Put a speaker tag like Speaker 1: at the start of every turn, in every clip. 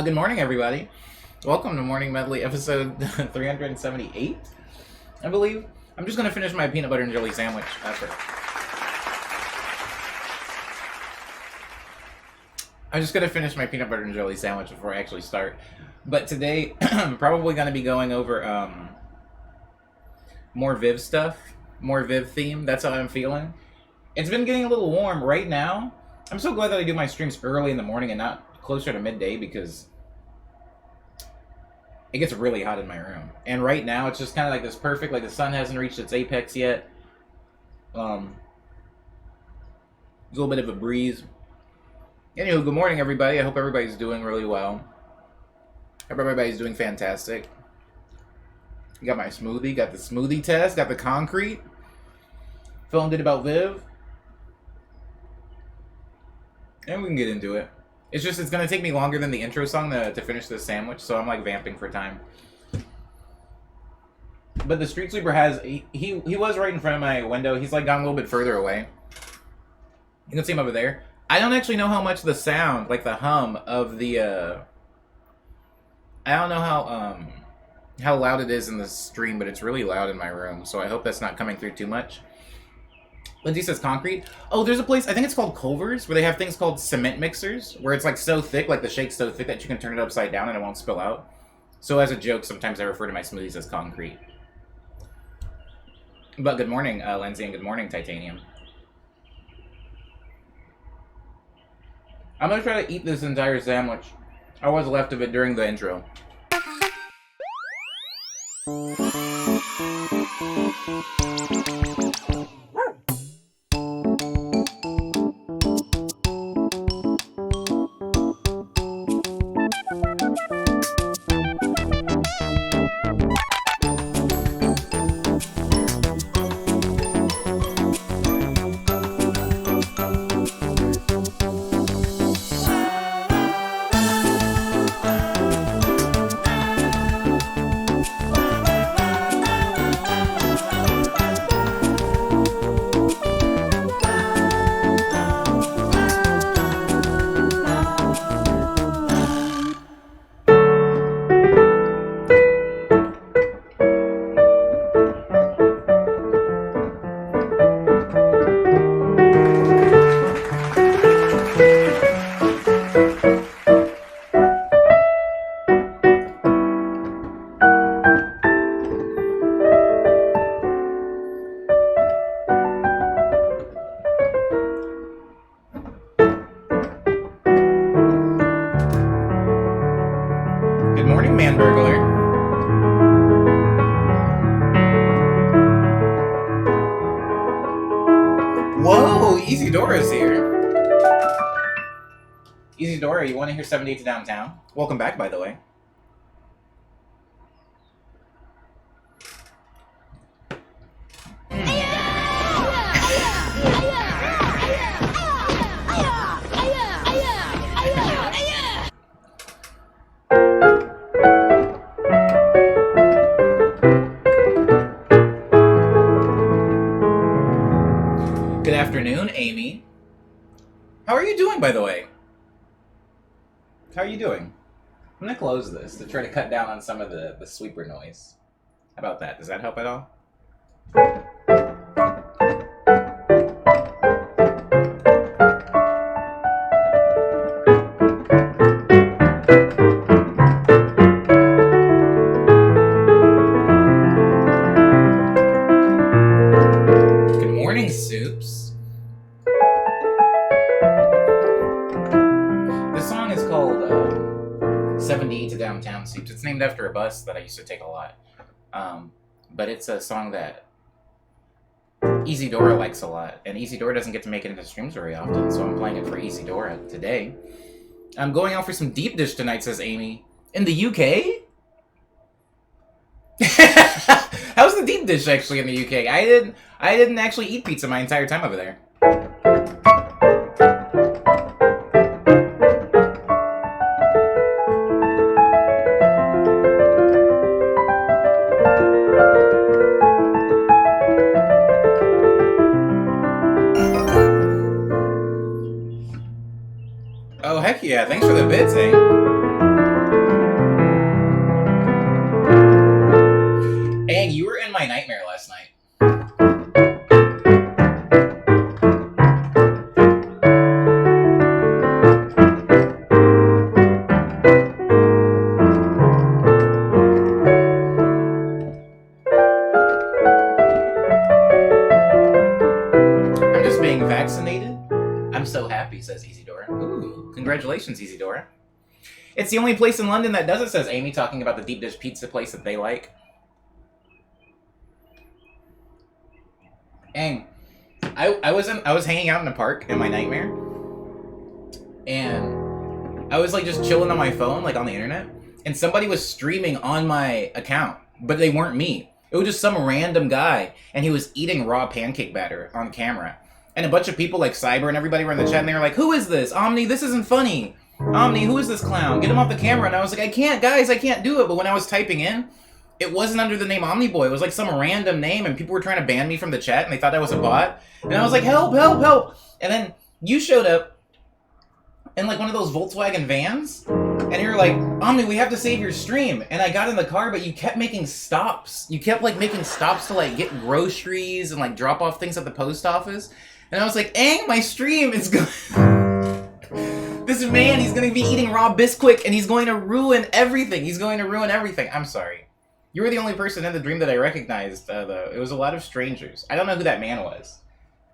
Speaker 1: Good morning, everybody. Welcome to Morning Medley, episode 378, I believe. I'm just going to finish my peanut butter and jelly sandwich after. I'm just going to finish my peanut butter and jelly sandwich before I actually start. But today, I'm probably going to be going over more Viv stuff, more Viv theme. That's how I'm feeling. It's been getting a little warm right now. I'm so glad that I do my streams early in the morning and not closer to midday, because it gets really hot in my room. And right now it's just kind of like this perfect, like the sun hasn't reached its apex yet. There's a little bit of a breeze. Anywho, good morning, everybody. I hope everybody's doing really well. Hope everybody's doing fantastic. Got my smoothie, got the smoothie test, got the concrete. Feeling good about Viv. And we can get into it. It's just, it's going to take me longer than the intro song to finish this sandwich, so I'm like vamping for time. But the street sweeper has, he was right in front of my window. He's like gone a little bit further away. You can see him over there. I don't actually know how much the sound, like the hum of the, I don't know how loud it is in the stream, but it's really loud in my room, so I hope that's not coming through too much. Lindsay says concrete. Oh, there's a place, I think it's called Culver's, where they have things called cement mixers, where it's like so thick, like the shake's so thick that you can turn it upside down and it won't spill out. So as a joke, sometimes I refer to my smoothies as concrete. But good morning, Lindsay, and good morning, Titanium. I'm gonna try to eat this entire sandwich. I was left of it during the intro. You want to hear 78 to Downtown? Welcome back, by the way. Good afternoon, Amy. How are you doing, by the way? How are you doing? I'm going to close this to try to cut down on some of the sweeper noise. How about that? Does that help at all? Good morning, Soups. This song is called 78 to Downtown Soups. It's named after a bus that I used to take a lot. But it's a song that Easy-Dora likes a lot. And Easy-Dora doesn't get to make it into streams very often, so I'm playing it for Easy-Dora today. I'm going out for some deep dish tonight, says Amy. In the UK? How's the deep dish actually in the UK? I didn't actually eat pizza my entire time over there. Oh, heck yeah. Thanks for the bits, eh? vaccinated? I'm so happy, says Isidora. Ooh, congratulations, Isidora. It's the only place in London that does it, says Amy, talking about the deep dish pizza place that they like. And I was hanging out in a park in my nightmare, and I was like just chilling on my phone, like on the internet, and somebody was streaming on my account, but they weren't me. It was just some random guy, and he was eating raw pancake batter on camera. And a bunch of people like Cyber and everybody were in the chat, and they were like, "Who is this? Omni, this isn't funny. Omni, who is this clown? Get him off the camera." And I was like, "I can't, guys, I can't do it." But when I was typing in, it wasn't under the name Omniboy. It was like some random name, and people were trying to ban me from the chat, and they thought I was a bot. And I was like, "Help, help, help." And then you showed up in like one of those Volkswagen vans, and you were like, "Omni, we have to save your stream." And I got in the car, but you kept making stops. You kept like making stops to like get groceries and like drop off things at the post office. And I was like, "Ang, my stream is going." This man, he's going to be eating raw Bisquick, and he's going to ruin everything. He's going to ruin everything. I'm sorry. You were the only person in the dream that I recognized, though. It was a lot of strangers. I don't know who that man was.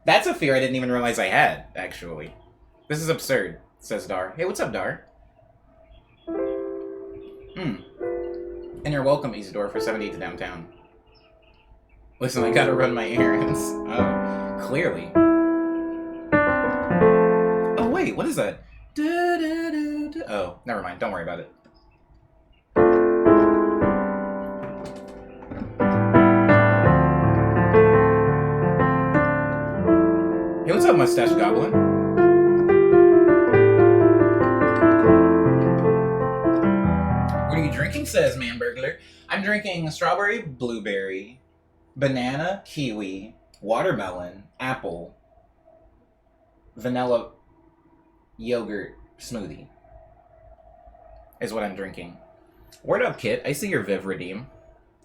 Speaker 1: That's a fear I didn't even realize I had, actually. This is absurd, says Dar. Hey, what's up, Dar? And you're welcome, Isidore, for 78 to downtown. Listen, I gotta run my errands. Oh, clearly. Oh, wait, what is that? Oh, never mind. Don't worry about it. Hey, what's up, Mustache Goblin? What are you drinking, says Man Burglar? I'm drinking strawberry, blueberry, banana, kiwi, watermelon, apple, vanilla yogurt smoothie is what I'm drinking. Word up, Kit. I see your Viv redeem.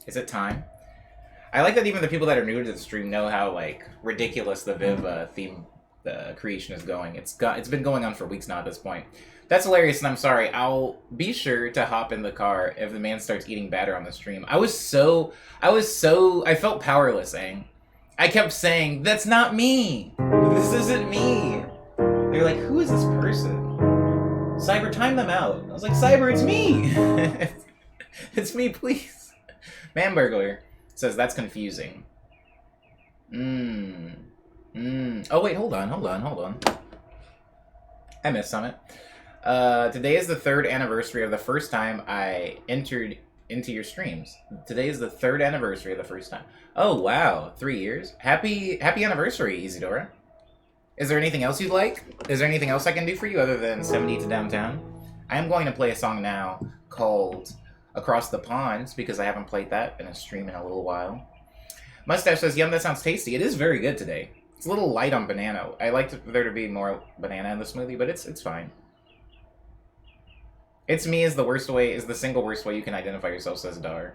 Speaker 1: Is it time? I like that even the people that are new to the stream know how like ridiculous the Viv theme creation is going. It's been going on for weeks now at this point. That's hilarious, and I'm sorry. I'll be sure to hop in the car if the man starts eating batter on the stream. I felt powerless, Ang. I kept saying, "That's not me. This isn't me." They're like, "Who is this person?" Cyber, time them out. I was like, "Cyber, it's me." It's me, please. Man Burglar says that's confusing. Oh wait, hold on. I missed Summit. Today is the 3rd anniversary of the first time I entered into your streams. Today is the 3rd anniversary of the first time. Oh wow, 3 years. Happy anniversary, Isidora. Is there anything else you'd like? Is there anything else I can do for you other than 70 to downtown? I am going to play a song now called Across the Ponds because I haven't played that in a stream in a little while. Mustache says, "Yum, that sounds tasty." It is very good today. It's a little light on banana. I like there to be more banana in the smoothie, but it's fine. "It's me" is the single worst way you can identify yourself, says Dar.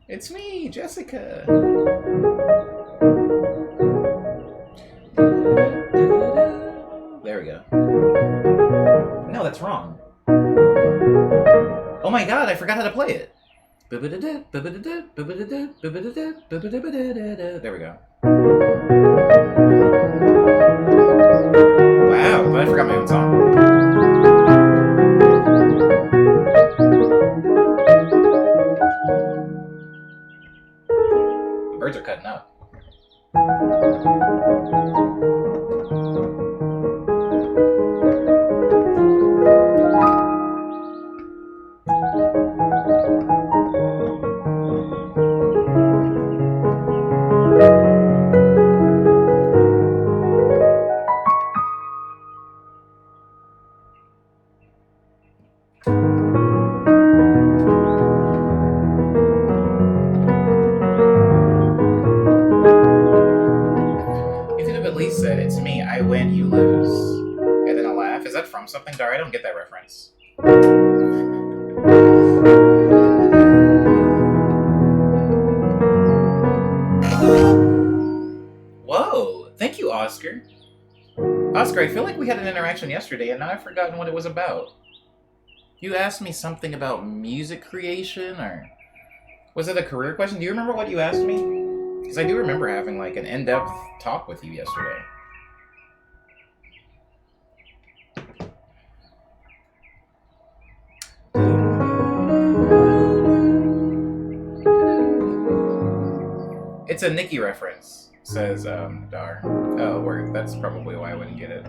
Speaker 1: It's me, Jessica. There we go. No, that's wrong. Oh my god, I forgot how to play it. There we go. Wow, but I forgot my own song. The birds are cutting up. Something, Dar? I don't get that reference. Whoa! Thank you, Oscar. Oscar, I feel like we had an interaction yesterday, and now I've forgotten what it was about. You asked me something about music creation, or was it a career question? Do you remember what you asked me? Because I do remember having, like, an in-depth talk with you yesterday. It's a Nicki reference, says, Dar. Oh, word. That's probably why I wouldn't get it.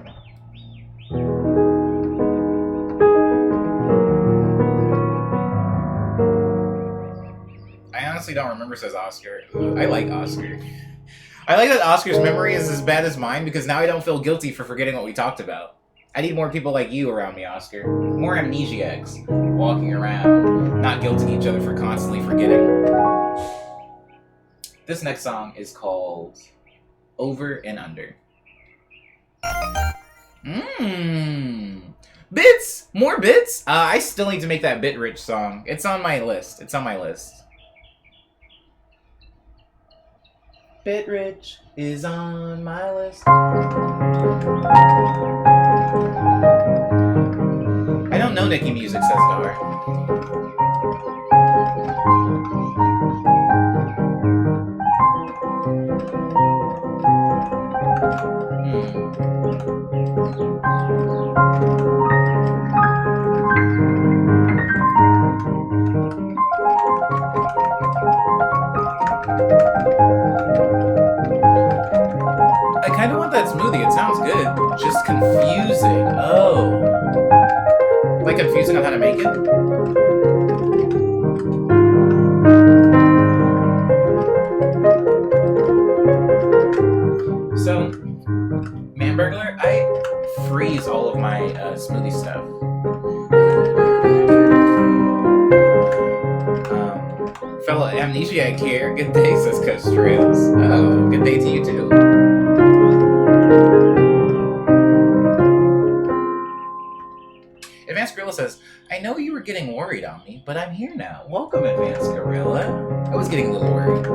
Speaker 1: I honestly don't remember, says Oscar. Ooh, I like Oscar. I like that Oscar's memory is as bad as mine because now I don't feel guilty for forgetting what we talked about. I need more people like you around me, Oscar. More amnesiacs walking around, not guilting each other for constantly forgetting. This next song is called Over and Under. Bits! More bits? I still need to make that Bit Rich song. It's on my list. It's on my list. Bit Rich is on my list. I don't know Nicki music, says Dar. I kind of want that smoothie. It sounds good. Just confusing. Oh. Like confusing on how to make it? So, Man Burglar, I freeze all of my smoothie stuff. Fellow amnesiac here. Good day, says Coach Trails. Oh, good day to you too. Advanced Gorilla says, I know you were getting worried on me, but I'm here now. Welcome, Advanced Gorilla. I was getting a little worried.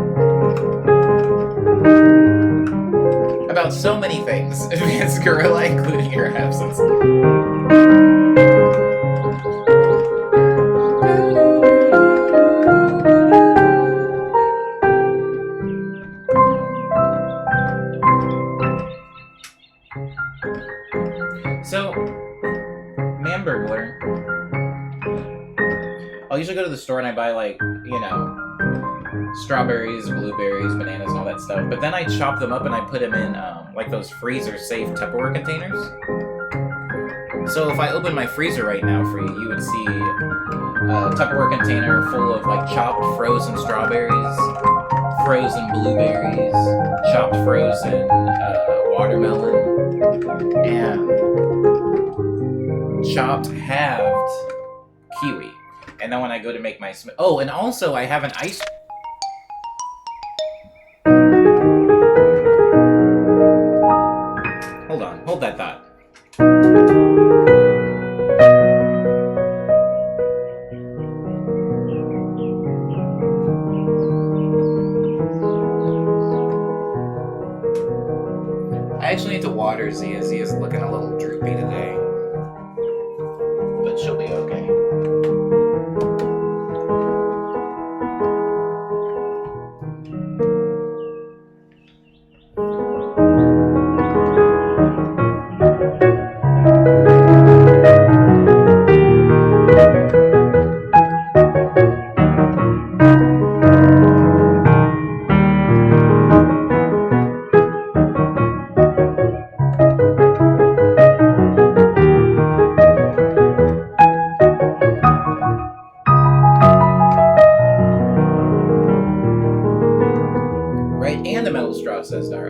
Speaker 1: About so many things, Advanced Gorilla, including your absence. So, Man Burglar, I'll usually go to the store and I buy, like, you know, strawberries, blueberries, bananas, and all that stuff. But then I chop them up and I put them in, like, those freezer-safe Tupperware containers. So if I open my freezer right now for you, you would see a Tupperware container full of, like, chopped frozen strawberries, frozen blueberries, chopped frozen watermelon, and chopped halved kiwi. And then when I go to make my oh, and also I have an ice. Hold on, hold that thought. I actually need to water Zia. Zia's looking a little droopy today. But she'll be okay.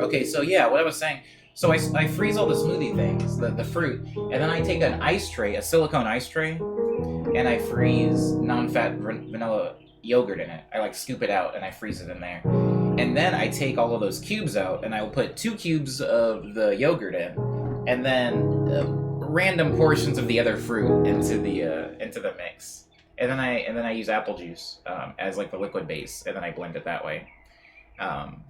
Speaker 1: Okay, so yeah, what I was saying, so I freeze all the smoothie things, the fruit, and then I take an ice tray, a silicone ice tray, and I freeze non-fat vanilla yogurt in it. I like scoop it out and I freeze it in there. And then I take all of those cubes out and I will put 2 cubes of the yogurt in, and then random portions of the other fruit into the mix. And then I use apple juice as like the liquid base, and then I blend it that way.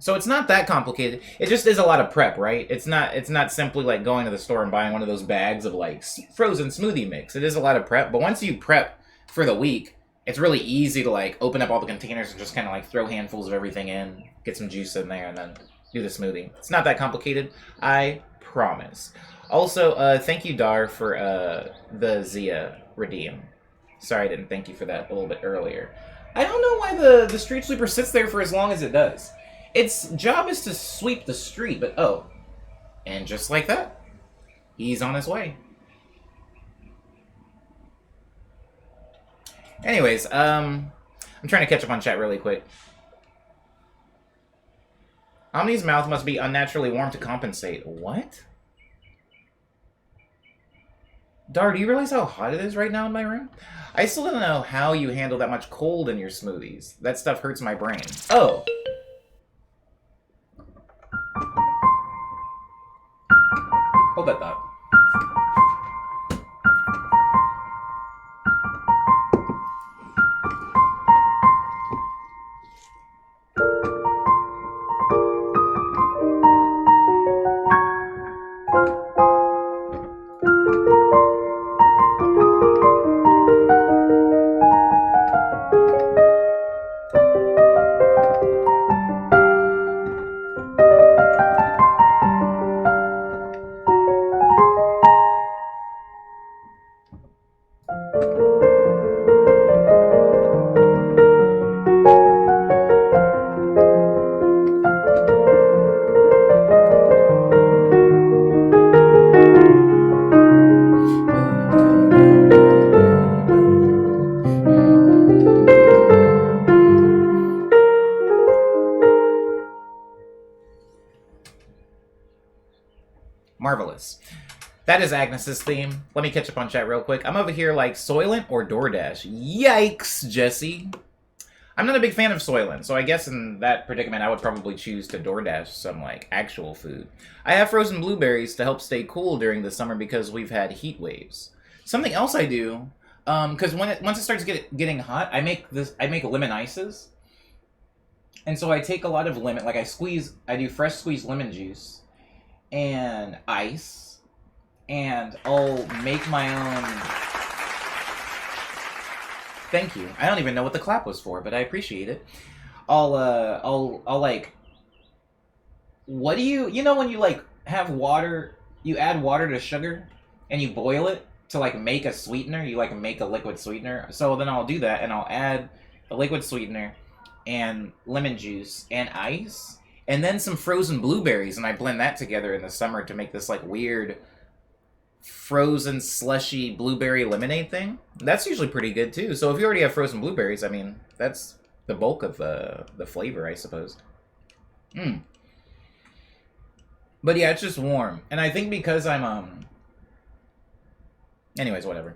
Speaker 1: So it's not that complicated. It just is a lot of prep, right? It's not simply like going to the store and buying one of those bags of like frozen smoothie mix. It is a lot of prep, but once you prep for the week, it's really easy to like open up all the containers and just kind of like throw handfuls of everything in, get some juice in there, and then do the smoothie. It's not that complicated, I promise. Also, thank you, Dar, for the Zia redeem. Sorry I didn't thank you for that a little bit earlier. I don't know why the street sweeper sits there for as long as it does. Its job is to sweep the street, but oh. And just like that, he's on his way. Anyways, I'm trying to catch up on chat really quick. Omni's mouth must be unnaturally warm to compensate. What? Dar, do you realize how hot it is right now in my room? I still don't know how you handle that much cold in your smoothies. That stuff hurts my brain. Oh. Hold that thought. Marvelous. That is Agnes's theme. Let me catch up on chat real quick. I'm over here like Soylent or DoorDash. Yikes, Jesse. I'm not a big fan of Soylent, so I guess in that predicament I would probably choose to DoorDash some like actual food. I have frozen blueberries to help stay cool during the summer because we've had heat waves. Something else I do, because once it starts getting hot, I make lemon ices. And so I take a lot of lemon, like I do fresh squeezed lemon juice and ice, and I'll make my own. Thank you. I don't even know what the clap was for, but I appreciate it. I'll like. What do you know when you like have water? You add water to sugar, and you boil it to like make a sweetener. You like make a liquid sweetener. So then I'll do that, and I'll add the liquid sweetener, and lemon juice, and ice. And then some frozen blueberries, and I blend that together in the summer to make this, like, weird frozen slushy blueberry lemonade thing. That's usually pretty good, too. So if you already have frozen blueberries, I mean, that's the bulk of the flavor, I suppose. But yeah, it's just warm. And I think because I'm, anyways, whatever.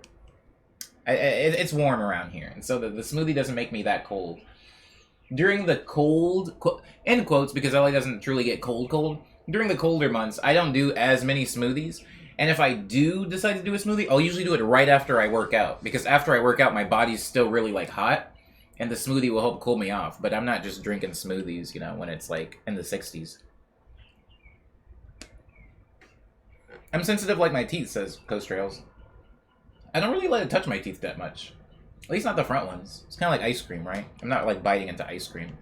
Speaker 1: It's warm around here, and so the smoothie doesn't make me that cold. During the cold, end quotes, because LA doesn't truly get cold, during the colder months, I don't do as many smoothies. And if I do decide to do a smoothie, I'll usually do it right after I work out. Because after I work out, my body's still really, like, hot. And the smoothie will help cool me off. But I'm not just drinking smoothies, you know, when it's, like, in the 60s. I'm sensitive like my teeth, says Coast Trails. I don't really let it touch my teeth that much. At least not the front ones. It's kind of like ice cream, right? I'm not like biting into ice cream.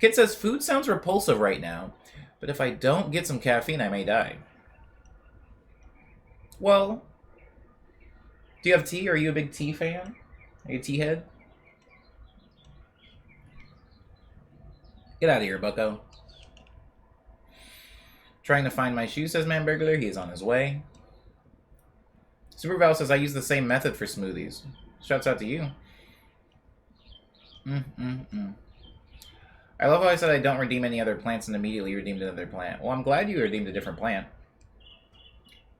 Speaker 1: Kid says, food sounds repulsive right now, but if I don't get some caffeine, I may die. Well, do you have tea? Are you a big tea fan? Are you a tea head? Get out of here, bucko. Trying to find my shoe, says Man Burglar. He is on his way. Super Val says, I use the same method for smoothies. Shouts out to you. I love how I said I don't redeem any other plants and immediately redeemed another plant. Well, I'm glad you redeemed a different plant.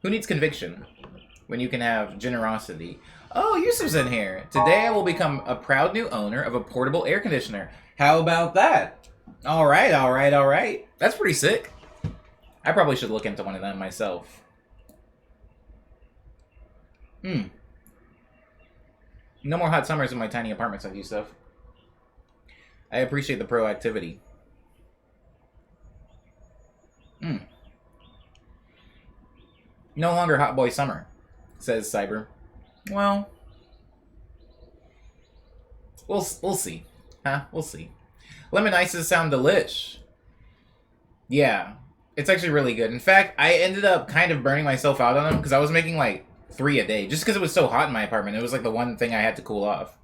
Speaker 1: Who needs conviction when you can have generosity? Oh, Yusuf's in here. Today I will become a proud new owner of a portable air conditioner. How about that? All right. That's pretty sick. I probably should look into one of them myself. No more hot summers in my tiny apartment, said Yusuf. I appreciate the proactivity. No longer hot boy summer, says Cyber. Well, We'll see. Huh? We'll see. Lemon ices sound delish. Yeah. It's actually really good. In fact, I ended up kind of burning myself out on them because I was making like 3 a day. Just because it was so hot in my apartment. It was like the one thing I had to cool off.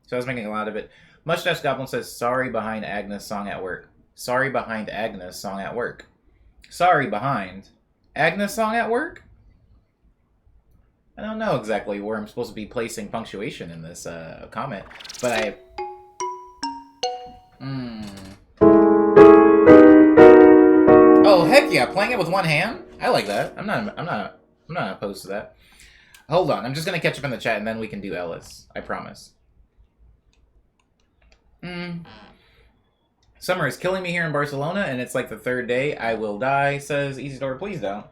Speaker 1: So I was making a lot of it. Mustache Goblin says, sorry behind Agnes song at work. Sorry behind Agnes song at work. Sorry behind Agnes song at work? I don't know exactly where I'm supposed to be placing punctuation in this comment. But I... Oh, heck yeah. Playing it with one hand? I like that. I'm not opposed to that. Hold on. I'm just going to catch up in the chat and then we can do Ellis. I promise. Summer is killing me here in Barcelona, and it's like the 3rd day. I will die, says Isidore. Please don't.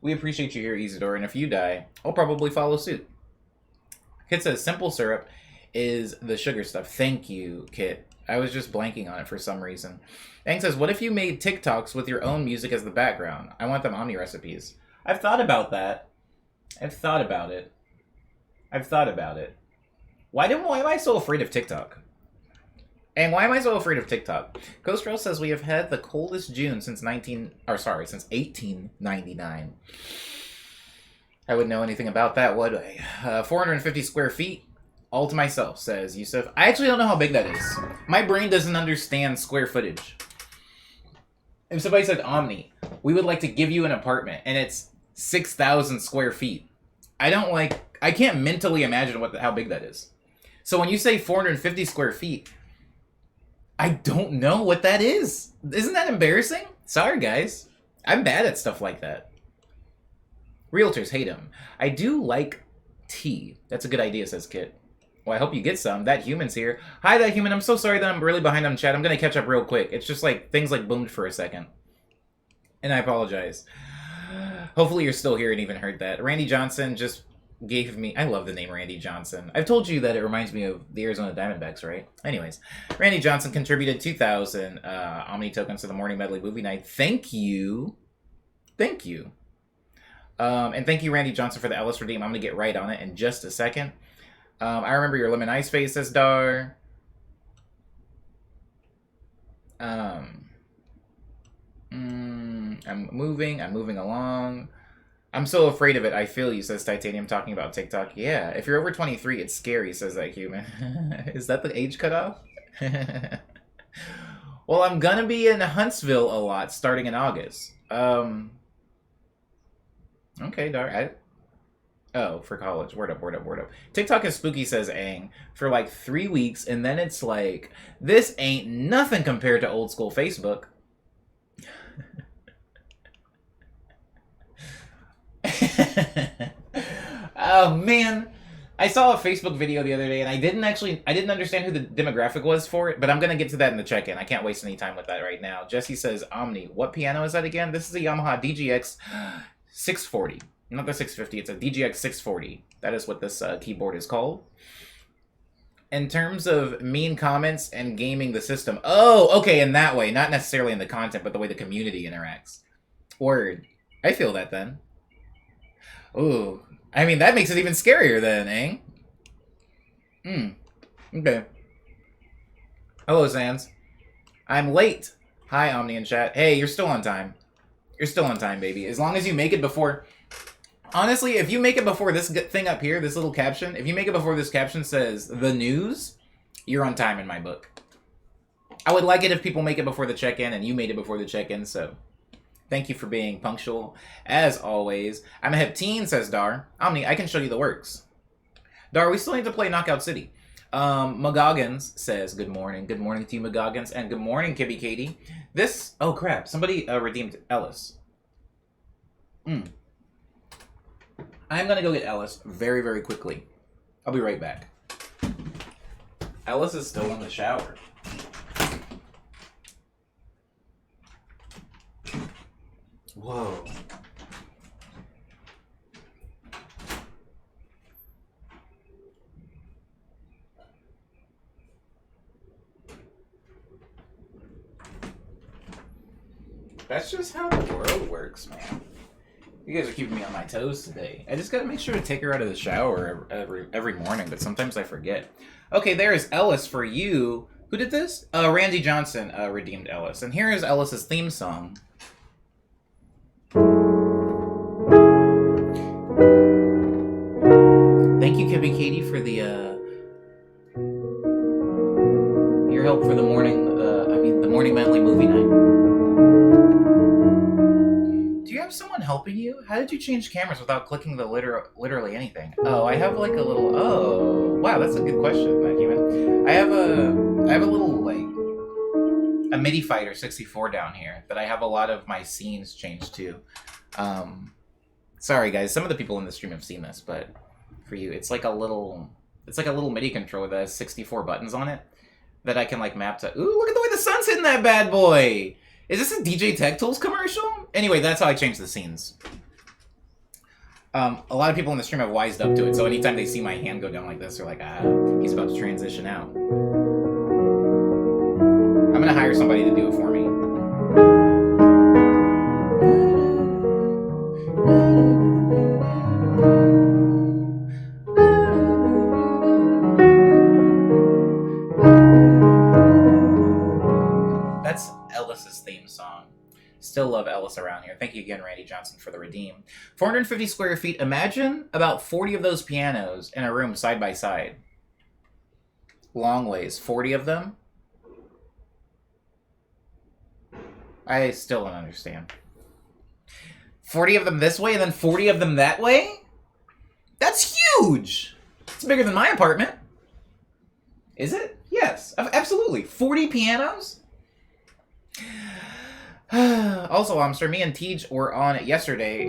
Speaker 1: We appreciate you here, Isidore, and if you die, I'll probably follow suit. Kit says, simple syrup is the sugar stuff. Thank you, Kit. I was just blanking on it for some reason. Ang says, what if you made TikToks with your own music as the background? I want them Omni recipes. I've thought about that. I've thought about it. Why am I so afraid of TikTok? And why am I so afraid of TikTok? Costrell says we have had the coldest June since 1899. I wouldn't know anything about that, would I? 450 square feet, all to myself, says Yusuf. I actually don't know how big that is. My brain doesn't understand square footage. If somebody said, Omni, we would like to give you an apartment, and it's 6,000 square feet. I can't mentally imagine how big that is. So when you say 450 square feet, I don't know what that is. Isn't that embarrassing? Sorry, guys. I'm bad at stuff like that. Realtors hate him. I do like tea. That's a good idea, says Kit. Well, I hope you get some. That human's here. Hi, that human. I'm so sorry that I'm really behind on chat. I'm going to catch up real quick. It's just like things like boomed for a second. And I apologize. Hopefully you're still here and even heard that. Randy Johnson just gave me... I love the name Randy Johnson. I've told you that it reminds me of the Arizona Diamondbacks, right? Anyways, Randy Johnson contributed 2,000 Omni tokens to the Morning Medley movie night. Thank you. Thank you. And thank you, Randy Johnson, for the Ellis Redeem. I'm going to get right on it in just a second. I remember your lemon ice face, says Dar. I'm moving along. I'm so afraid of it. I feel you, says Titanium, talking about TikTok. Yeah, if you're over 23, it's scary, says that human. Is that the age cutoff? Well, I'm gonna be in Huntsville a lot starting in August. Okay, Dar. Oh, for college. Word up. TikTok is spooky, says Aang, for like 3 weeks, and then it's like, this ain't nothing compared to old school Facebook. Oh man, I saw a Facebook video the other day and I didn't understand who the demographic was for it, but I'm gonna get to that in the check-in. I can't waste any time with that right now. Jesse says, Omni, what piano is that again? This is a Yamaha DGX 640, not the 650. It's a DGX 640. That is what this keyboard is called. In terms of mean comments and gaming the system, oh, okay, in that way, not necessarily in the content, but the way the community interacts. Word, I feel that then. Ooh, I mean, that makes it even scarier then, eh? Okay. Hello, Sans. I'm late. Hi, Omni in chat. Hey, you're still on time. You're still on time, baby. As long as you make it before... Honestly, if you make it before this thing up here, this little caption, if you make it before this caption says, the news, you're on time in my book. I would like it if people make it before the check-in, and you made it before the check-in, so... Thank you for being punctual, as always. I'm a hip teen, says Dar. Omni, I can show you the works. Dar, we still need to play Knockout City. McGoggins says, good morning. Good morning to you, McGoggins. And good morning, Kibby Katie. This... Oh, crap. Somebody redeemed Ellis. I'm going to go get Ellis very, very quickly. I'll be right back. Ellis is still in the shower. Whoa. That's just how the world works, man. You guys are keeping me on my toes today. I just gotta make sure to take her out of the shower every morning, but sometimes I forget. Okay, there is Ellis for you. Who did this? Randy Johnson redeemed Ellis. And here is Ellis's theme song. Thank you, Kevin Katie, for the your help for the morning. The morning Medley movie night. Do you have someone helping you? How did you change cameras without clicking the literally anything? Oh, I have like a little. Oh, wow, that's a good question, that human. I have a little like a MIDI Fighter 64 down here that I have a lot of my scenes changed to. Sorry guys, some of the people in the stream have seen this, but for you, it's like a little MIDI controller that has 64 buttons on it that I can like map to. Ooh, look at the way the sun's hitting that bad boy. Is this a DJ Tech Tools commercial? Anyway, that's how I change the scenes. A lot of people in the stream have wised up to it, so anytime they see my hand go down like this, they're like, ah, he's about to transition out. I'm gonna hire somebody to do it for me. That's Ellis's theme song. Still love Ellis around here. Thank you again, Randy Johnson, for the redeem. 450 square feet. Imagine about 40 of those pianos in a room side by side. Long ways. 40 of them? I still don't understand. 40 of them this way and then 40 of them that way? That's huge! It's bigger than my apartment. Is it? Yes, absolutely. 40 pianos? Also, Omster, me and Tej were on it yesterday,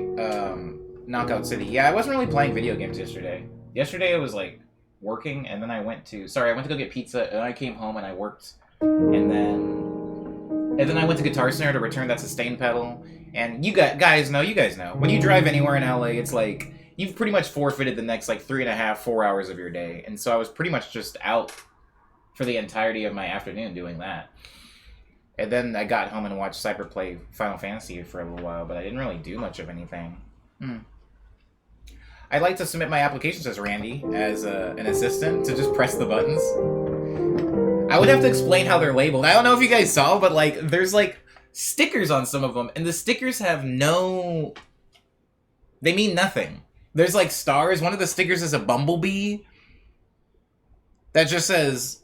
Speaker 1: Knockout City. Yeah, I wasn't really playing video games yesterday. Yesterday I was, like, working, and then I went to go get pizza, and I came home and I worked, and then I went to Guitar Center to return that sustain pedal, and you guys know, when you drive anywhere in LA, it's like, you've pretty much forfeited the next, like, 3.5, 4 hours of your day, and so I was pretty much just out for the entirety of my afternoon doing that. And then I got home and watched Cypher play Final Fantasy for a little while, but I didn't really do much of anything. I'd like to submit my application, says Randy, as an assistant, to just press the buttons. I would have to explain how they're labeled. I don't know if you guys saw, but like, there's like stickers on some of them, and the stickers have no... They mean nothing. There's like stars. One of the stickers is a bumblebee that just says...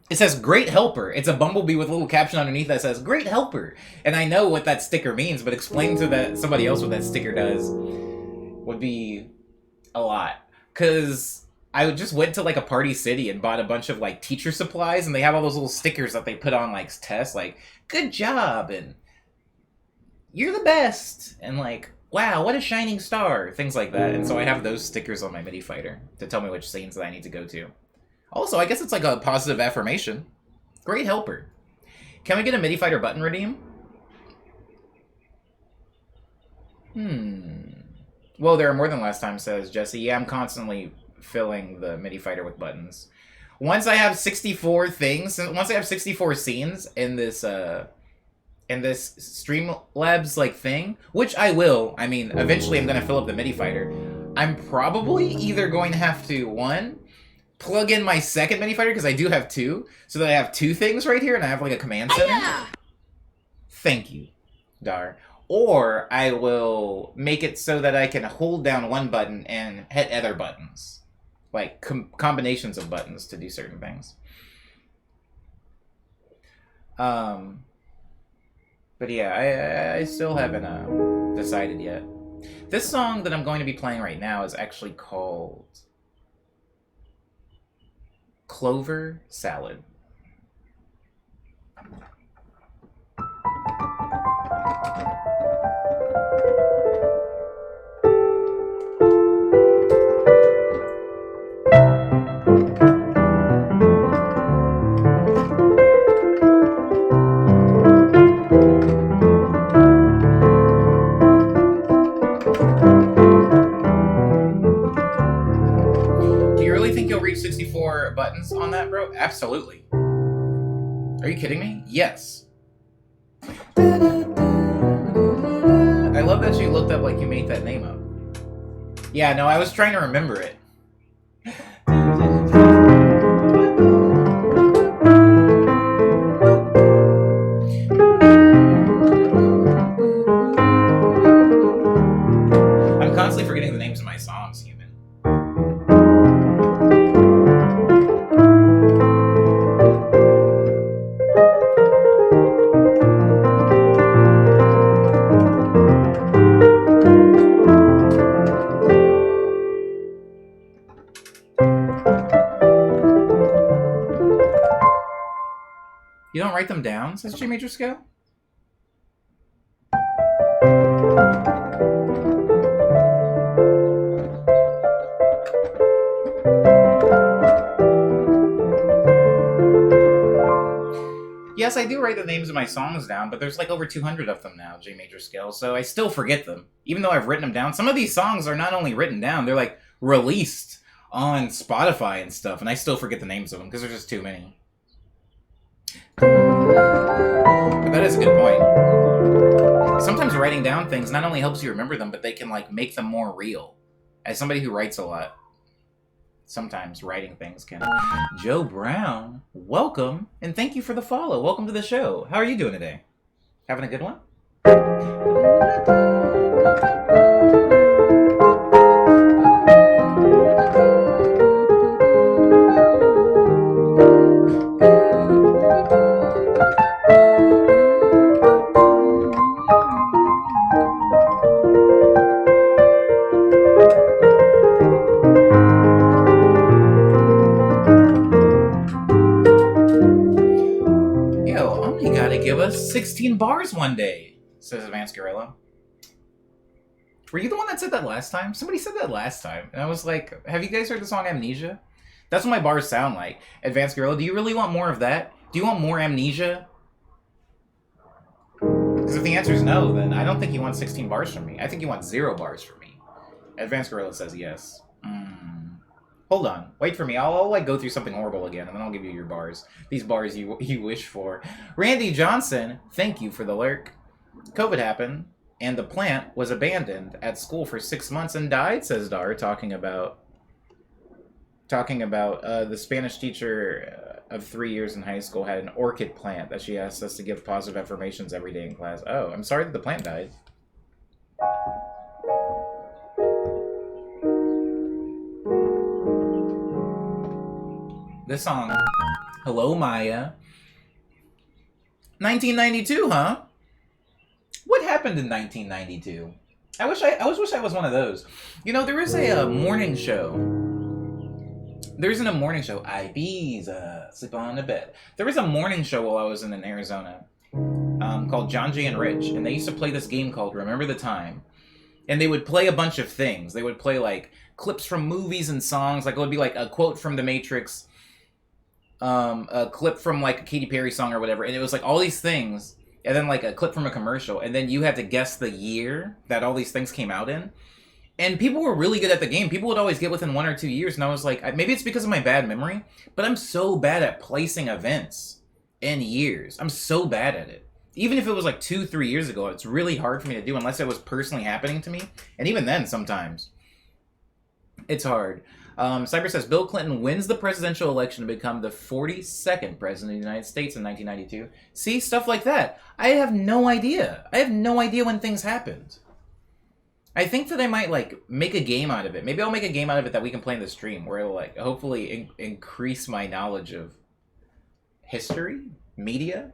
Speaker 1: It says, Great Helper. It's a bumblebee with a little caption underneath that says, Great Helper. And I know what that sticker means, but explaining to somebody else what that sticker does would be a lot. Because I just went to, like, a Party City and bought a bunch of, like, teacher supplies, and they have all those little stickers that they put on, like, tests, like, good job, and you're the best, and, like, wow, what a shining star, things like that. And so I have those stickers on my MIDI Fighter to tell me which scenes that I need to go to. Also, I guess it's like a positive affirmation. Great Helper. Can we get a MIDI Fighter button redeem? Well, there are more than last time, says Jesse. Yeah, I'm constantly filling the MIDI Fighter with buttons. Once I have 64 things, once I have 64 scenes in this Streamlabs like thing, which I will. I mean, eventually I'm going to fill up the MIDI Fighter. I'm probably either going to have to, one, plug in my second MIDI Fighter, because I do have two, so that I have two things right here, and I have like a command center. Yeah. Thank you, Dar. Or I will make it so that I can hold down one button and hit other buttons. Like combinations of buttons to do certain things. But yeah, I still haven't decided yet. This song that I'm going to be playing right now is actually called Clover Salad. Reach 64 buttons on that, bro? Absolutely. Are you kidding me? Yes. I love that you looked up like you made Yeah, no, I was trying to remember it. I'm constantly forgetting the names of my songs, human. You don't write them down, says G major scale? Yes, I do write the names of my songs down, but there's like over 200 of them now, G major scale, so I still forget them. Even though I've written them down. Some of these songs are not only written down, they're like released on Spotify and stuff, and I still forget the names of them because there's just too many. But that is a good point. Sometimes writing down things not only helps you remember them, but they can like make them more real. As somebody who writes a lot, sometimes writing things can. Joe Brown, welcome, and thank you for the follow. Welcome to the show. How are you doing today? Having a good one? Give us 16 bars one day, says Advanced Gorilla. Were you the one that said that last time? Somebody said that last time, and I was like, have you guys heard the song Amnesia? That's what my bars sound like. Advanced Gorilla, do you really want more of that? Do you want more Amnesia? Because if the answer is no, then I don't think you want 16 bars from me. I think you want 0 bars from me. Advanced Gorilla says yes. Hold on. Wait for me. I'll like go through something horrible again, and then I'll give you your bars. These bars you wish for. Randy Johnson, thank you for the lurk. COVID happened, and the plant was abandoned at school for 6 months and died, says Dar, talking about the Spanish teacher of 3 years in high school had an orchid plant that she asked us to give positive affirmations every day in class. Oh, I'm sorry that the plant died. This song, Hello Maya. 1992, huh? What happened in 1992? I wish I was one of those. You know, there is a morning show. There isn't a morning show. Ibiza, sleep on the bed. There was a morning show while I was in Arizona called John Jay and Rich, and they used to play this game called Remember the Time. And they would play a bunch of things. They would play like clips from movies and songs. Like it would be like a quote from The Matrix, a clip from like a Katy Perry song or whatever, and it was like all these things, and then like a clip from a commercial, and then you had to guess the year that all these things came out in. And people were really good at the game. People would always get within 1 or 2 years, and I was like, maybe it's because of my bad memory, but I'm so bad at placing events in years. I'm so bad at it. Even if it was like 2-3 years ago, it's really hard for me to do unless it was personally happening to me, and even then sometimes it's hard. Cyber says, Bill Clinton wins the presidential election to become the 42nd president of the United States in 1992. See, stuff like that. I have no idea. I have no idea when things happened. I think that I might, like, make a game out of it. Maybe I'll make a game out of it that we can play in the stream, where it'll, like, hopefully increase my knowledge of history, media.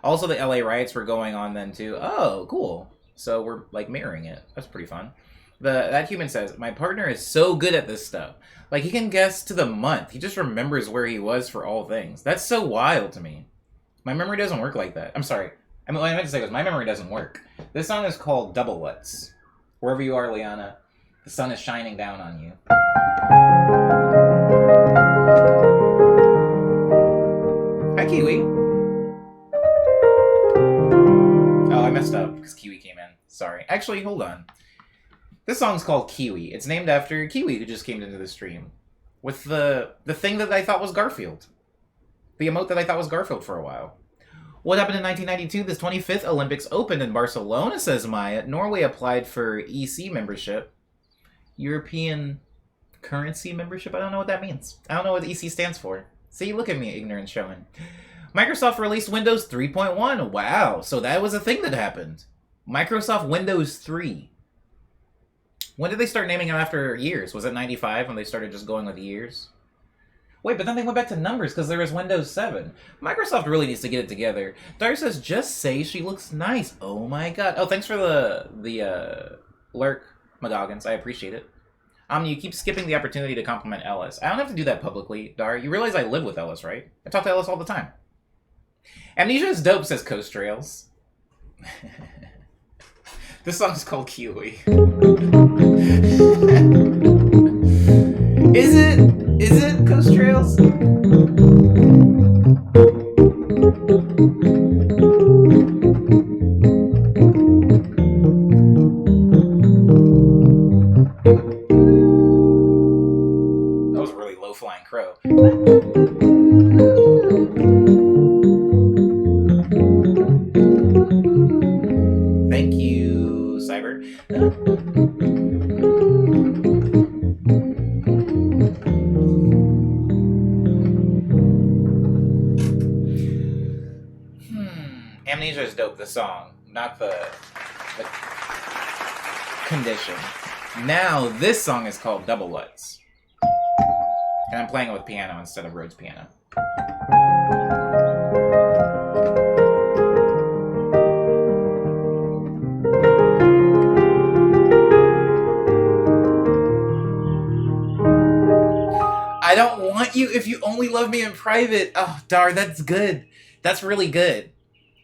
Speaker 1: Also, the LA riots were going on then, too. Oh, cool. So we're, like, mirroring it. That's pretty fun. That human says, my partner is so good at this stuff. Like, he can guess to the month. He just remembers where he was for all things. That's so wild to me. My memory doesn't work like that. I'm sorry. I mean, what I meant to say was, my memory doesn't work. This song is called Double Lutz. Wherever you are, Liana, the sun is shining down on you. Hi, Kiwi. Oh, I messed up because Kiwi came in. Sorry. Actually, hold on. This song's called Kiwi. It's named after Kiwi, who just came into the stream. With the thing that I thought was Garfield. The emote that I thought was Garfield for a while. What happened in 1992? The 25th Olympics opened in Barcelona, says Maya. Norway applied for EC membership. European currency membership. I don't know what that means. I don't know what EC stands for. See, look at me, ignorance showing. Microsoft released Windows 3.1. Wow, so that was a thing that happened. Microsoft Windows 3. When did they start naming them after years? Was it 95 when they started just going with years? Wait, but then they went back to numbers because there was Windows 7. Microsoft really needs to get it together. Dara says, just say she looks nice. Oh my god. Oh, thanks for the lurk, McGoggins. I appreciate it. You keep skipping the opportunity to compliment Ellis. I don't have to do that publicly, Dara. You realize I live with Ellis, right? I talk to Ellis all the time. Amnesia is dope, says Coast Trails. This song's called Kiwi. Is it Coast Trails? That was a really low-flying crow. Thank you, Cyber. Amnesia is dope, the song, not the condition. Now, this song is called Double Lutz. And I'm playing it with piano instead of Rhodes piano. I don't want you if you only love me in private. Oh, darn, that's good. That's really good.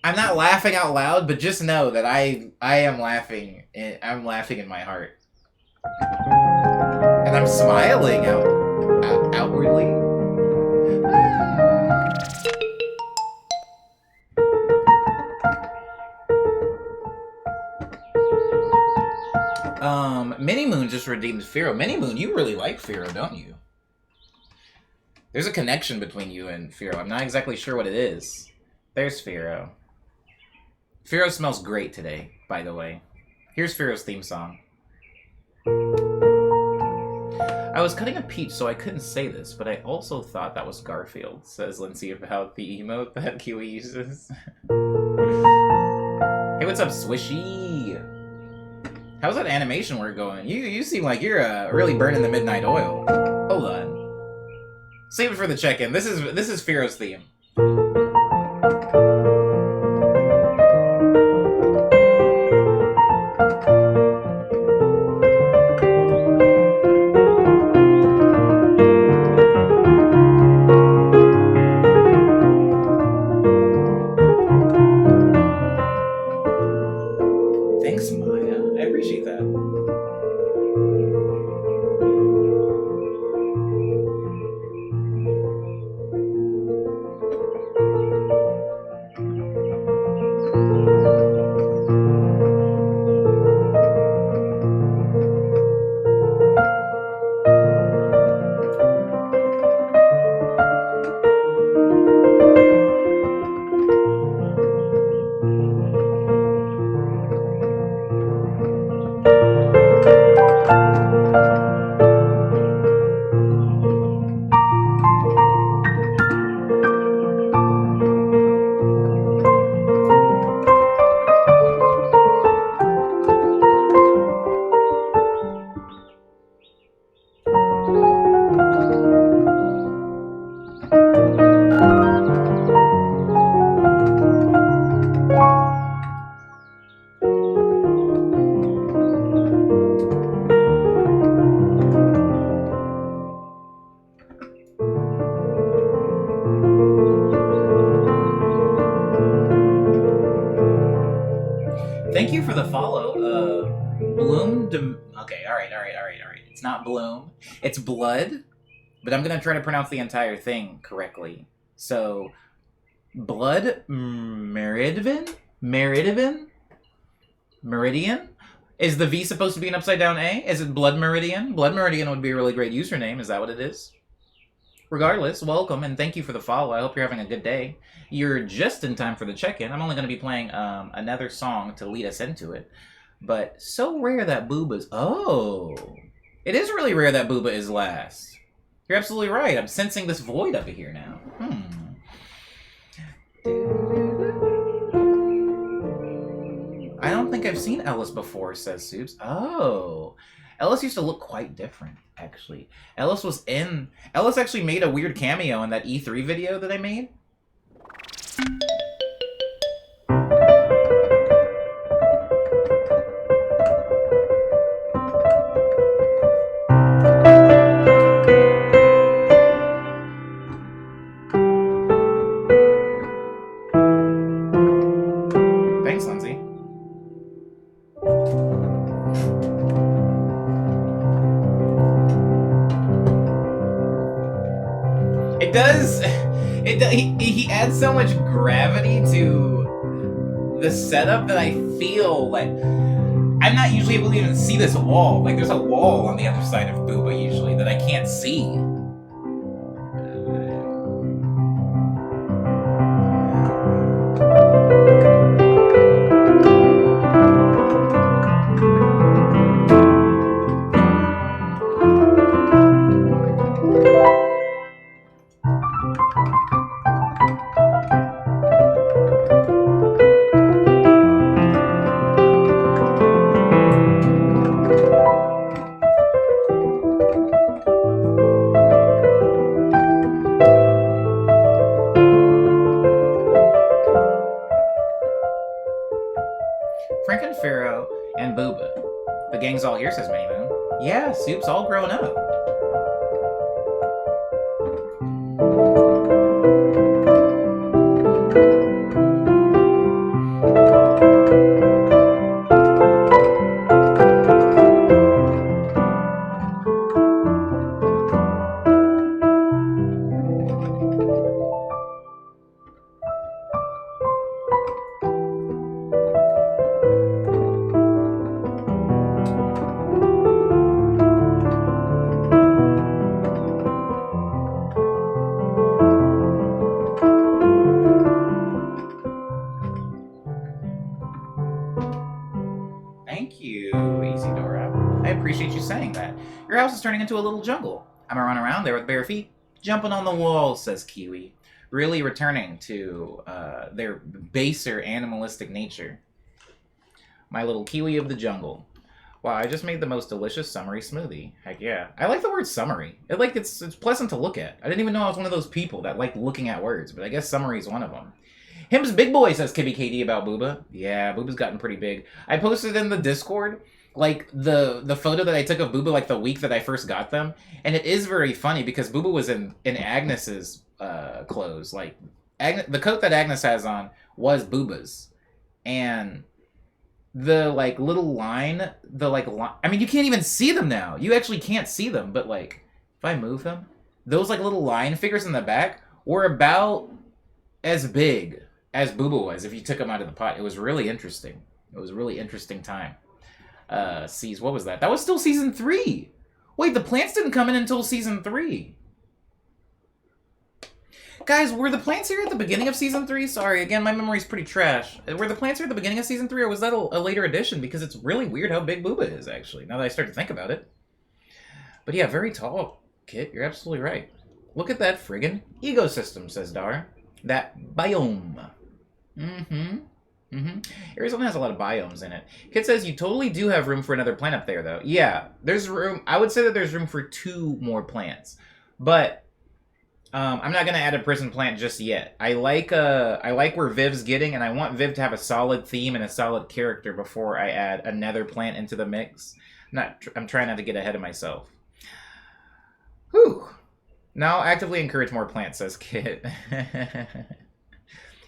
Speaker 1: I'm not laughing out loud, but just know that I am laughing. I'm laughing in my heart. And I'm smiling outwardly. Mini Moon just redeemed Firo. Mini Moon, you really like Firo, don't you? There's a connection between you and Firo. I'm not exactly sure what it is. There's Firo. Firo smells great today, by the way. Here's Firo's theme song. I was cutting a peach, so I couldn't say this, but I also thought that was Garfield, says Lindsay about the emote that Kiwi uses. Hey, what's up, Swishy? How's that animation work going? You seem like you're really burning the midnight oil. Hold on. Save it for the check-in. This is Firo's theme. Thanks, Maya. I appreciate that. Thank you for the follow. Bloom. Okay, all right. It's not Bloom. It's Blood, but I'm gonna try to pronounce the entire thing correctly. So, Blood Meridian. Is the V supposed to be an upside down A? Is it Blood Meridian? Blood Meridian would be a really great username. Is that what it is? Regardless, welcome and thank you for the follow. I hope you're having a good day. You're just in time for the check-in. I'm only going to be playing another song to lead us into it. But so rare that Boobas... Oh! It is really rare that Booba is last. You're absolutely right. I'm sensing this void over here now. I don't think I've seen Ellis before, says Soups. Oh. Ellis used to look quite different, actually. Ellis actually made a weird cameo in that E3 video that I made. Thanks, Lindsay. It does. He adds so much gravity to the setup that I feel like I'm not usually able to even see this wall. Like, there's a wall on the other side of Booba usually that I can't see. Frankenpharaoh and Booba. The gang's all here, says Minnie Moon. Yeah, Soup's all grown up. Thank you, Isidora. I appreciate you saying that. Your house is turning into a little jungle. I'm gonna run around there with bare feet, jumping on the walls, says Kiwi, really returning to their baser animalistic nature. My little Kiwi of the jungle. Wow, I just made the most delicious summery smoothie. Heck yeah. I like the word summery. It's pleasant to look at. I didn't even know I was one of those people that like looking at words, but I guess summery is one of them. Him's big boy, says Kibby KD about Booba. Yeah, Booba's gotten pretty big. I posted in the Discord, like, the photo that I took of Booba, like, the week that I first got them. And it is very funny because Booba was in Agnes's clothes. Like, the coat that Agnes has on was Booba's. And the, like, little line, I mean, you can't even see them now. You actually can't see them, but, like, if I move them, those, like, little line figures in the back were about as big as Booba was if you took him out of the pot. It was really interesting. It was a really interesting time. What was that? That was still season 3. Wait, the plants didn't come in until season 3. Guys, were the plants here at the beginning of season 3? Sorry, again, my memory's pretty trash. Were the plants here at the beginning of season 3, or was that a later addition? Because it's really weird how big Booba is, actually, now that I start to think about it. But yeah, very tall, Kit. You're absolutely right. Look at that friggin' ecosystem, says Dar. That biome. Arizona has a lot of biomes in it. Kit says you totally do have room for another plant up there, though. Yeah, there's room. I would say that there's room for 2 more plants. But I'm not going to add a prison plant just yet. I like where Viv's getting, and I want Viv to have a solid theme and a solid character before I add another plant into the mix. I'm trying not to get ahead of myself. Whew. Now actively encourage more plants, says Kit.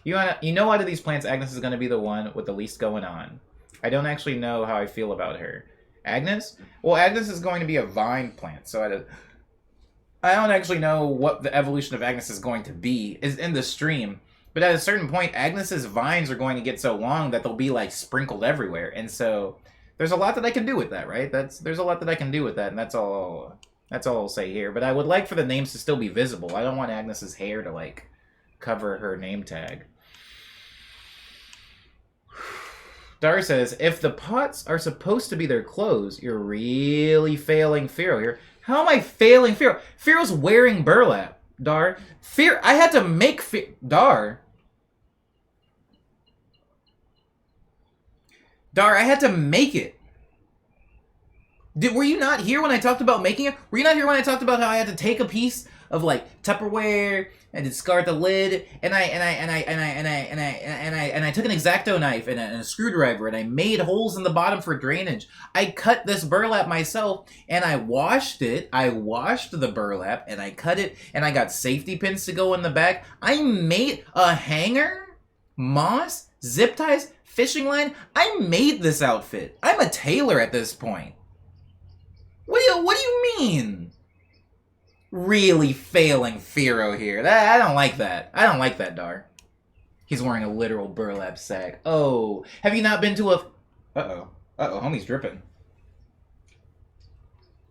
Speaker 1: You know out of these plants, Agnes is going to be the one with the least going on. I don't actually know how I feel about her. Agnes? Well, Agnes is going to be a vine plant, so I don't actually know what the evolution of Agnes is going to be is in the stream. But at a certain point, Agnes's vines are going to get so long that they'll be, like, sprinkled everywhere. And so there's a lot that I can do with that, right? There's a lot that I can do with that, and that's all I'll say here. But I would like for the names to still be visible. I don't want Agnes's hair to, like, cover her name tag. Dar says, if the pots are supposed to be their clothes, you're really failing Firo here. How am I failing Firo? Firo's wearing burlap, Dar. I had to make Dar. Dar, I had to make it. Were you not here when I talked about making it? Were you not here when I talked about how I had to take a piece of like Tupperware and discard the lid, and I took an X-Acto knife and a screwdriver and I made holes in the bottom for drainage. I cut this burlap myself and I washed it. I washed the burlap and I cut it and I got safety pins to go in the back. I made a hanger, moss, zip ties, fishing line. I made this outfit. I'm a tailor at this point. What do you mean? Really failing Firo here. I don't like that. I don't like that, Dar. He's wearing a literal burlap sack. Oh, have you not been to a... Uh-oh, homie's dripping.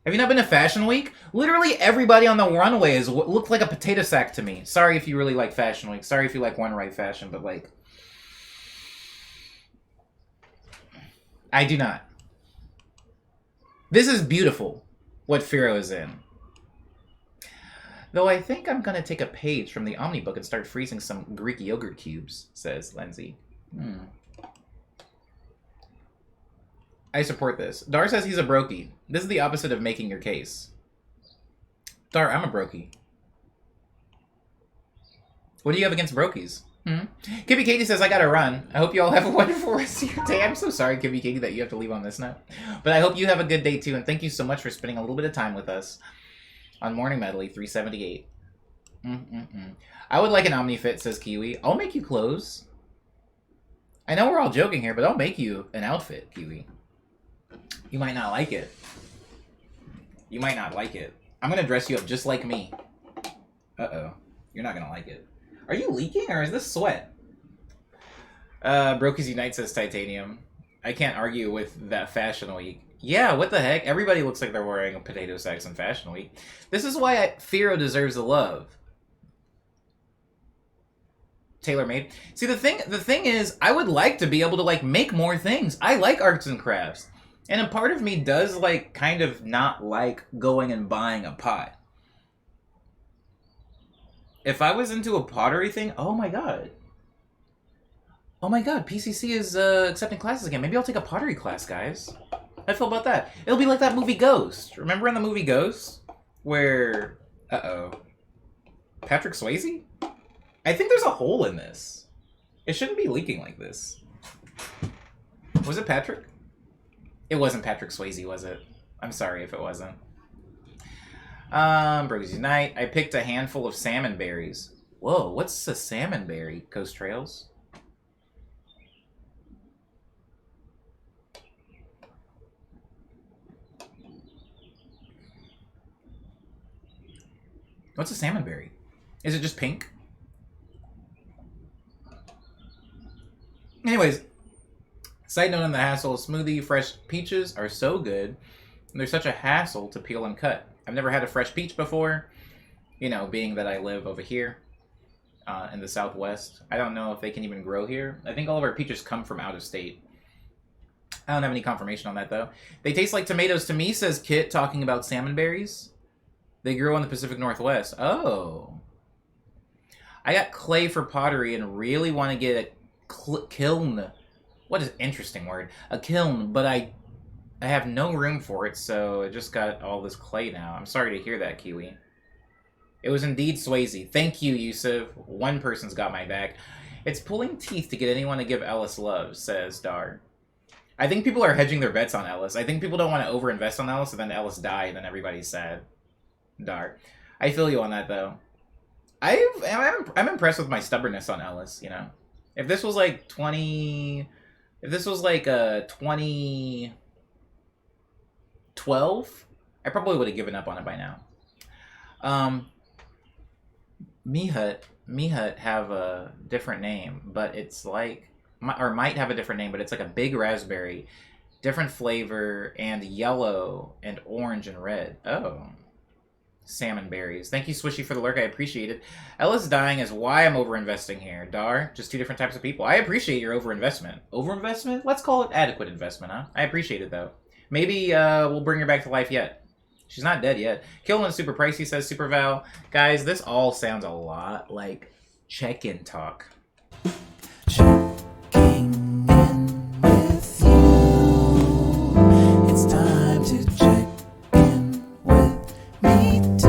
Speaker 1: Have you not been to Fashion Week? Literally everybody on the runway is looked like a potato sack to me. Sorry if you really like Fashion Week. Sorry if you like One Right Fashion, but like... I do not. This is beautiful, what Firo is in. Though I think I'm going to take a page from the Omnibook and start freezing some Greek yogurt cubes, says Lindsay. I support this. Dar says he's a brokey. This is the opposite of making your case. Dar, I'm a brokey. What do you have against brokies? Kibby Katie says, I gotta run. I hope you all have a wonderful rest of your day. I'm so sorry, Kibby Katie, that you have to leave on this note. But I hope you have a good day, too. And thank you so much for spending a little bit of time with us on Morning Medley 378. I would like an Omnifit, says Kiwi. I'll make you clothes. I know we're all joking here, but I'll make you an outfit, Kiwi. You might not like it. You might not like it. I'm going to dress you up just like me. Uh-oh. You're not going to like it. Are you leaking, or is this sweat? Brokies Unite says Titanium. I can't argue with that Fashion Week. Yeah, what the heck? Everybody looks like they're wearing potato sacks in Fashion Week. This is why Firo deserves the love. Tailor-made. See, the thing is, I would like to be able to, like, make more things. I like arts and crafts. And a part of me does, like, kind of not like going and buying a pot. If I was into a pottery thing, oh my god. Oh my god, PCC is accepting classes again. Maybe I'll take a pottery class, guys. How do you feel about that? It'll be like that movie Ghost. Remember in the movie Ghost? Where... Uh-oh. Patrick Swayze? I think there's a hole in this. It shouldn't be leaking like this. Was it Patrick? It wasn't Patrick Swayze, was it? I'm sorry if it wasn't. Brokies Unite. I picked a handful of salmon berries. Whoa, what's a salmon berry? Coast Trails? What's a salmon berry? Is it just pink? Anyways, side note on the hassle, smoothie fresh peaches are so good. And they're such a hassle to peel and cut. I've never had a fresh peach before, you know, being that I live over here in the Southwest. I don't know if they can even grow here. I think all of our peaches come from out of state. I don't have any confirmation on that, though. They taste like tomatoes to me, says Kit, talking about salmon berries. They grow in the Pacific Northwest. Oh. I got clay for pottery and really want to get a kiln. What is an interesting word? A kiln, but I have no room for it, so I just got all this clay now. I'm sorry to hear that, Kiwi. It was indeed Swayze. Thank you, Yusuf. One person's got my back. It's pulling teeth to get anyone to give Ellis love, says Dar. I think people are hedging their bets on Ellis. I think people don't want to overinvest on Ellis, and then Ellis die, and then everybody's sad. Dar. I feel you on that, though. I'm impressed with my stubbornness on Ellis, you know. If this was like 20... If this was like 2012, I probably would have given up on it by now. Mihut have a different name, but it's like, or might have a different name, but it's like a big raspberry, different flavor, and yellow, and orange, and red. Oh. salmon berries. Thank you, Swishy, for the lurk. I appreciate it. Ella's dying is why I'm over-investing here. Dar, just two different types of people. I appreciate your over-investment. Over-investment? Let's call it adequate investment, huh? I appreciate it, though. Maybe we'll bring her back to life yet. She's not dead yet. Killing super pricey, says Super Val. Guys, this all sounds a lot like check-in talk.
Speaker 2: Checking in with you. It's time to check in with me too.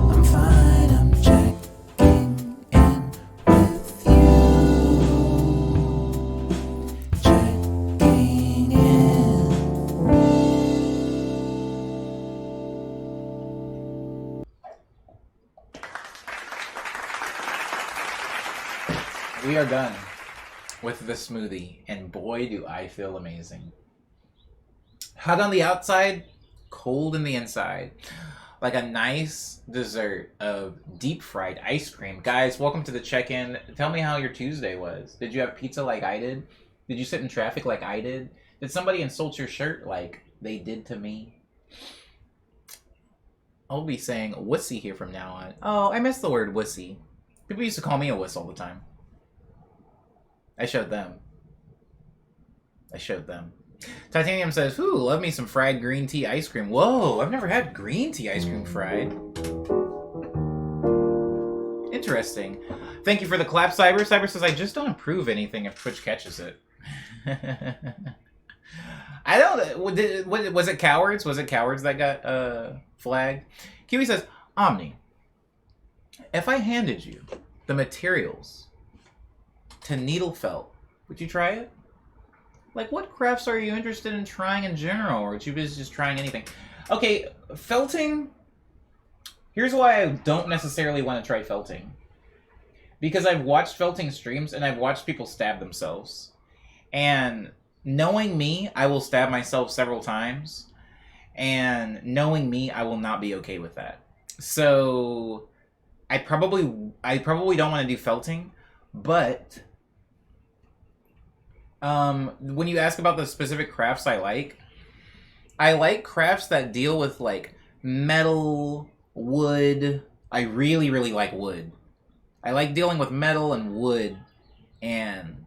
Speaker 2: I'm fine, I'm checking in with you. Checking in.
Speaker 1: We are done with the smoothie, and boy, do I feel amazing. Hot on the outside, cold in the inside. Like a nice dessert of deep-fried ice cream. Guys, welcome to the check-in. Tell me how your Tuesday was. Did you have pizza like I did? Did you sit in traffic like I did? Did somebody insult your shirt like they did to me? I'll be saying wussy here from now on. Oh, I miss the word wussy. People used to call me a wuss all the time. I showed them. Titanium says, ooh, love me some fried green tea ice cream. Whoa, I've never had green tea ice cream fried. Interesting. Thank you for the clap, Cyber. Cyber says, I just don't approve anything if Twitch catches it. I don't... Was it Cowards? Was it Cowards that got flagged? Kiwi says, Omni, if I handed you the materials to needle felt, would you try it? Like, what crafts are you interested in trying in general, or would you be just trying anything? Okay, felting. Here's why I don't necessarily want to try felting. Because I've watched felting streams, and I've watched people stab themselves. And knowing me, I will stab myself several times. And knowing me, I will not be okay with that. So, I probably don't want to do felting, but when you ask about the specific crafts I like crafts that deal with, like, metal, wood. I really, really like wood. I like dealing with metal and wood, and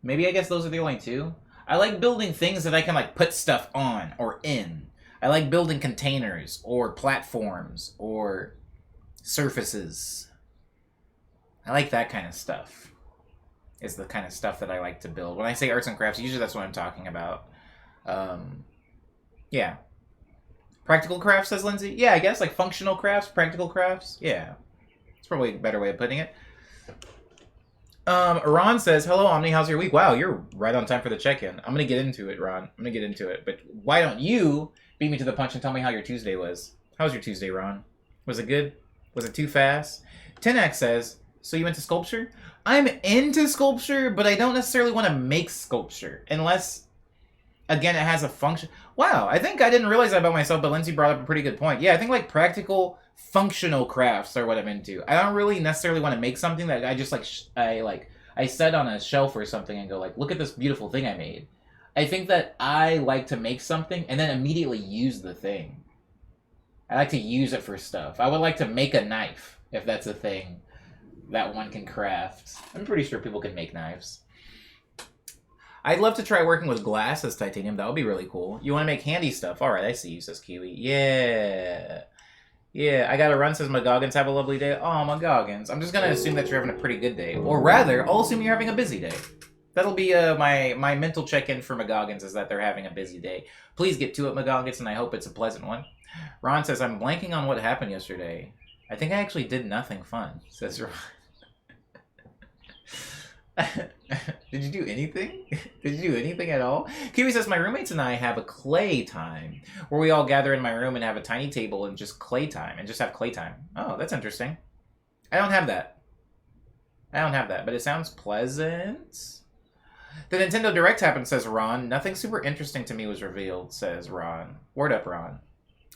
Speaker 1: maybe I guess those are the only two. I like building things that I can, like, put stuff on or in. I like building containers or platforms or surfaces. I like that kind of stuff. Is the kind of stuff that I like to build. When I say arts and crafts, usually that's what I'm talking about. Yeah. Practical crafts, says Lindsay? Yeah, I guess, like functional crafts, practical crafts. Yeah. It's probably a better way of putting it. Ron says, hello, Omni, how's your week? Wow, you're right on time for the check-in. I'm going to get into it, Ron. I'm going to get into it. But why don't you beat me to the punch and tell me how your Tuesday was? How was your Tuesday, Ron? Was it good? Was it too fast? 10X says, so you went to sculpture? I'm into sculpture, but I don't necessarily want to make sculpture. Unless, again, it has a function. Wow, I think I didn't realize that about myself, but Lindsay brought up a pretty good point. Yeah, I think, like, practical, functional crafts are what I'm into. I don't really necessarily want to make something that I just, I set on a shelf or something and go, like, look at this beautiful thing I made. I think that I like to make something and then immediately use the thing. I like to use it for stuff. I would like to make a knife, if that's a thing that one can craft. I'm pretty sure people can make knives. I'd love to try working with glass as Titanium. That would be really cool. You want to make handy stuff? Alright, I see you, says Kiwi. Yeah. Yeah, I gotta run, says McGoggins. Have a lovely day. Oh, McGoggins. I'm just gonna assume that you're having a pretty good day. Or rather, I'll assume you're having a busy day. That'll be my mental check-in for McGoggins, is that they're having a busy day. Please get to it, McGoggins, and I hope it's a pleasant one. Ron says, I'm blanking on what happened yesterday. I think I actually did nothing fun, says Ron. Did you do anything? Did you do anything at all? Kiwi says, my roommates and I have a clay time, where we all gather in my room and have a tiny table and just clay time, and just have clay time. Oh, that's interesting. I don't have that. But it sounds pleasant. The Nintendo Direct happened, says Ron. Nothing super interesting to me was revealed, says Ron. Word up, Ron.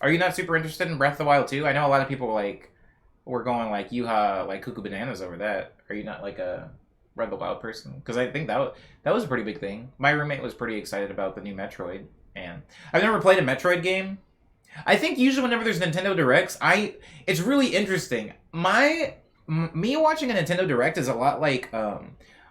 Speaker 1: Are you not super interested in Breath of the Wild 2? I know a lot of people were going like, yuha, like cuckoo bananas over that. Are you not like a Breath of the Wild person? Because I think that was a pretty big thing. My roommate was pretty excited about the new Metroid, and I've never played a Metroid game, I think usually whenever there's Nintendo Directs, it's really interesting. Me watching a Nintendo Direct is a lot like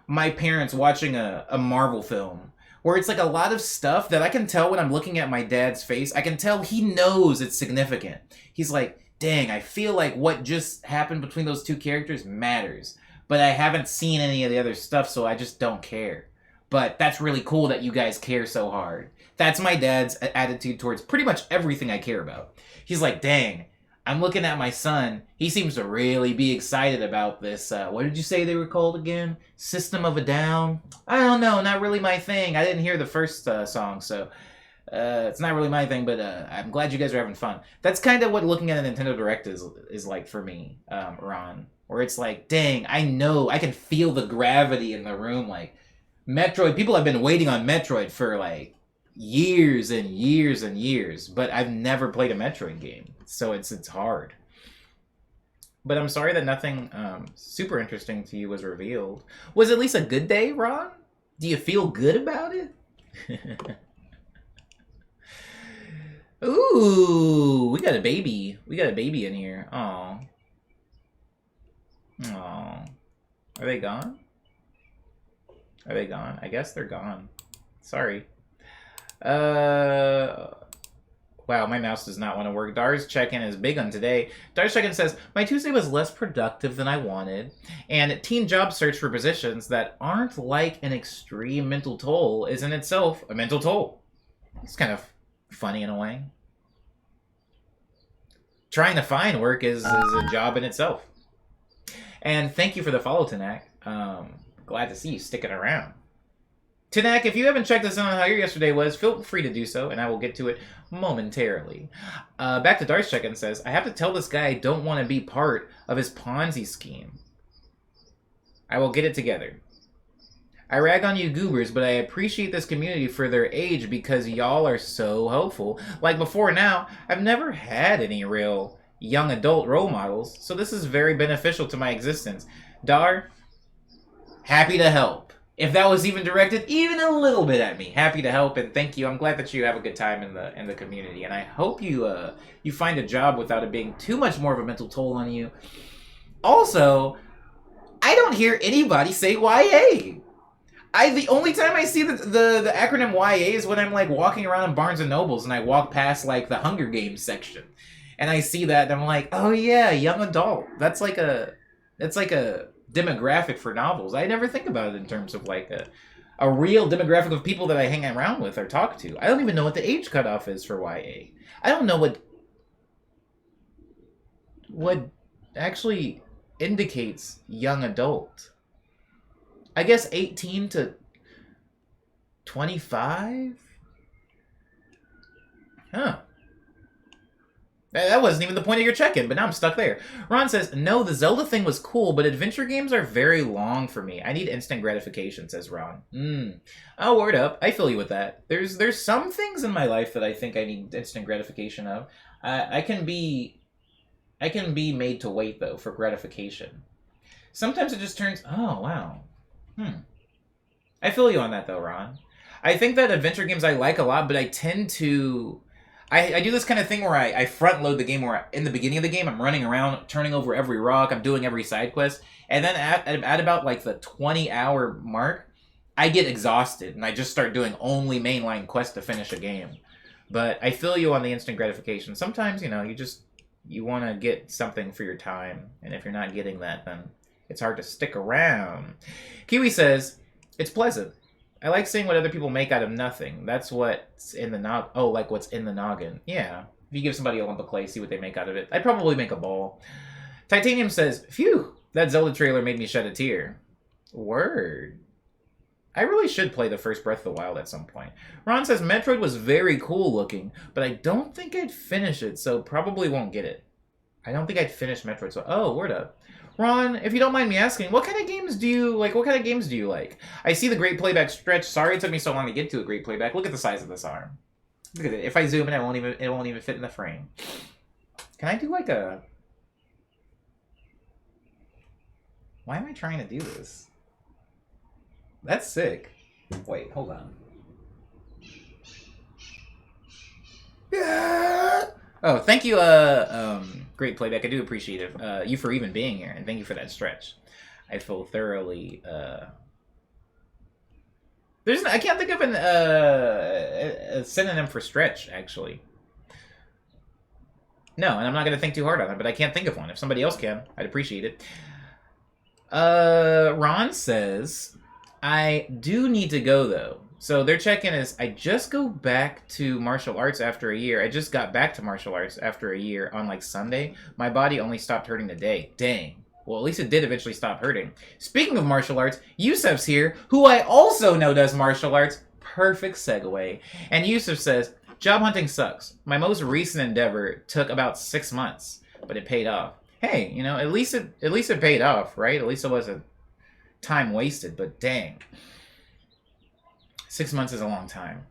Speaker 1: my parents watching a Marvel film, where it's like a lot of stuff that I can tell when I'm looking at my dad's face. I can tell he knows it's significant. He's like, dang, I feel like what just happened between those two characters matters. But I haven't seen any of the other stuff, so I just don't care. But that's really cool that you guys care so hard. That's my dad's attitude towards pretty much everything I care about. He's like, dang, I'm looking at my son. He seems to really be excited about this. What did you say they were called again? System of a Down? I don't know, not really my thing. I didn't hear the first song, so it's not really my thing, but I'm glad you guys are having fun. That's kind of what looking at a Nintendo Direct is like for me, Ron. Where it's like, dang, I know, I can feel the gravity in the room. Like, Metroid, people have been waiting on Metroid for like years and years and years, but I've never played a Metroid game, so it's hard. But I'm sorry that nothing super interesting to you was revealed. Was at least a good day, Ron? Do you feel good about it? Ooh, we got a baby. We got a baby in here. Aw. Aw. Are they gone? Are they gone? I guess they're gone. Sorry. Wow, my mouse does not want to work. Dar's check-in is big on today. Dar's check-in says, my Tuesday was less productive than I wanted, and teen job search for positions that aren't like an extreme mental toll is in itself a mental toll. It's kind of funny in a way. Trying to find work is a job in itself. And thank you for the follow, Tanak. Glad to see you sticking around. Tanak, if you haven't checked us on how your yesterday was, feel free to do so, and I will get to it momentarily. Back to Dar's check-in says, I have to tell this guy I don't want to be part of his Ponzi scheme. I will get it together. I rag on you goobers, but I appreciate this community for their age because y'all are so hopeful. Like before now, I've never had any real young adult role models, so this is very beneficial to my existence. Dar, happy to help. If that was even directed even a little bit at me, happy to help, and thank you. I'm glad that you have a good time in the community, and I hope you you find a job without it being too much more of a mental toll on you. Also, I don't hear anybody say YA. The only time I see the acronym YA is when I'm like walking around in Barnes and Nobles and I walk past like the Hunger Games section, and I see that and I'm like, oh yeah, young adult. That's like a demographic for novels. I never think about it in terms of like a real demographic of people that I hang around with or talk to. I don't even know what the age cutoff is for YA. I don't know what actually indicates young adult. I guess 18 to 25? Huh. That wasn't even the point of your check-in, but now I'm stuck there. Ron says, no, the Zelda thing was cool, but adventure games are very long for me. I need instant gratification, says Ron. Oh, word up. I feel you with that. There's some things in my life that I think I need instant gratification of. I can be made to wait, though, for gratification. Sometimes it just turns... Oh, wow. I feel you on that, though, Ron. I think that adventure games I like a lot, but I tend to... I do this kind of thing where I front load the game, where in the beginning of the game I'm running around, turning over every rock, I'm doing every side quest, and then at about like the 20-hour mark, I get exhausted, and I just start doing only mainline quests to finish a game. But I feel you on the instant gratification. Sometimes, you want to get something for your time, and if you're not getting that, then it's hard to stick around. Kiwi says, it's pleasant. I like seeing what other people make out of nothing. That's what's in the what's in the noggin. Yeah. If you give somebody a lump of clay, see what they make out of it. I'd probably make a ball. Titanium says, phew, that Zelda trailer made me shed a tear. Word. I really should play the first Breath of the Wild at some point. Ron says, Metroid was very cool looking, but I don't think I'd finish it, so probably won't get it. I don't think I'd finish Metroid, so... Oh, word up. Ron, if you don't mind me asking, what kind of games do you like? I see the great playback stretch. Sorry it took me so long to get to a great playback. Look at the size of this arm. Look at it. If I zoom in, it won't even fit in the frame. Can I do like a... Why am I trying to do this? That's sick. Wait, hold on. Yeah! Oh, thank you, great playback. I do appreciate it. You for even being here, and thank you for that stretch. I feel thoroughly, I can't think of a synonym for stretch, actually. No, and I'm not going to think too hard on it, but I can't think of one. If somebody else can, I'd appreciate it. Ron says, I do need to go, though. So their check-in is, I just go back to martial arts after a year. I just got back to martial arts after a year on, like, Sunday. My body only stopped hurting today. Dang. Well, at least it did eventually stop hurting. Speaking of martial arts, Yusuf's here, who I also know does martial arts. Perfect segue. And Yusuf says, job hunting sucks. My most recent endeavor took about 6 months, but it paid off. Hey, you know, at least it paid off, right? At least it wasn't time wasted, but dang. 6 months is a long time.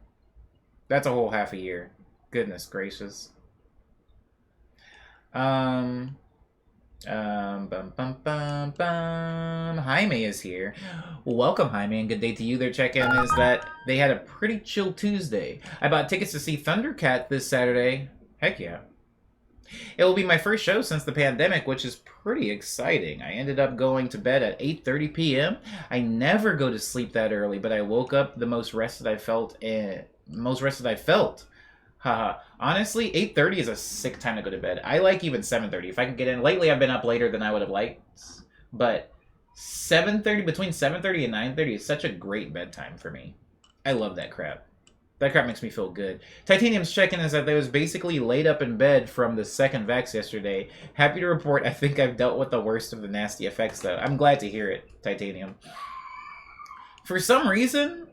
Speaker 1: That's a whole half a year. Goodness gracious. Bum, bum, bum, bum. Jaime is here. Welcome, Jaime, and good day to you. Their check-in is that they had a pretty chill Tuesday. I bought tickets to see Thundercat this Saturday. Heck yeah. It will be my first show since the pandemic, which is pretty exciting. I ended up going to bed at 8:30 p.m. I never go to sleep that early, but I woke up the most rested I felt. Haha. Honestly, 8:30 is a sick time to go to bed. I like even 7:30. If I can get in. Lately, I've been up later than I would have liked. But 7:30, between 7:30 and 9:30 is such a great bedtime for me. I love that crap. That crap makes me feel good. Titanium's check-in is that they was basically laid up in bed from the second vax yesterday. Happy to report I think I've dealt with the worst of the nasty effects, though. I'm glad to hear it, Titanium. For some reason,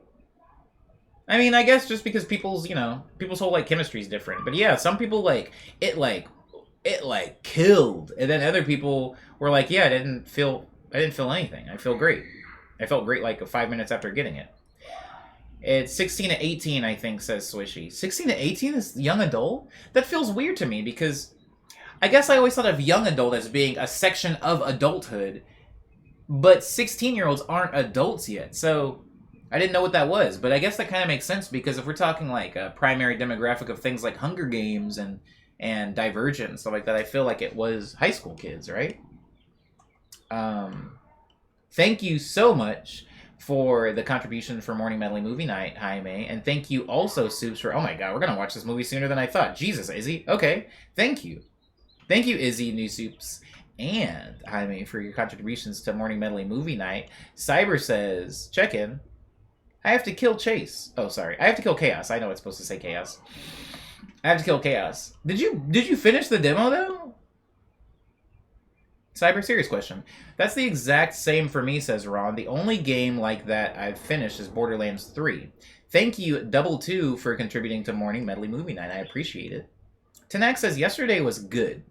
Speaker 1: I mean, I guess just because people's whole, like, chemistry is different. But yeah, some people, it killed. And then other people were like, yeah, I didn't feel anything. I feel great. I felt great, like, 5 minutes after getting it. It's 16 to 18, I think, says Swishy. 16 to 18 is young adult? That feels weird to me, because I guess I always thought of young adult as being a section of adulthood, but 16-year-olds aren't adults yet, so I didn't know what that was. But I guess that kind of makes sense, because if we're talking, like, a primary demographic of things like Hunger Games and Divergent and stuff like that, I feel like it was high school kids, right? Thank you so much for the contribution for Morning Medley Movie Night, Jaime. And thank you also, Soups, for... Oh my god, we're going to watch this movie sooner than I thought. Jesus, Izzy. Okay, thank you. Thank you, Izzy, New Soups, and Jaime, for your contributions to Morning Medley Movie Night. Cyber says, check in. I have to kill Chase. Oh, sorry. I have to kill Chaos. I know it's supposed to say Chaos. I have to kill Chaos. Did you finish the demo, though? Cyber, serious question. That's the exact same for me, says Ron. The only game like that I've finished is Borderlands 3. Thank you, Double 2, for contributing to Morning Medley Movie Night. I appreciate it. Tanak says, yesterday was good.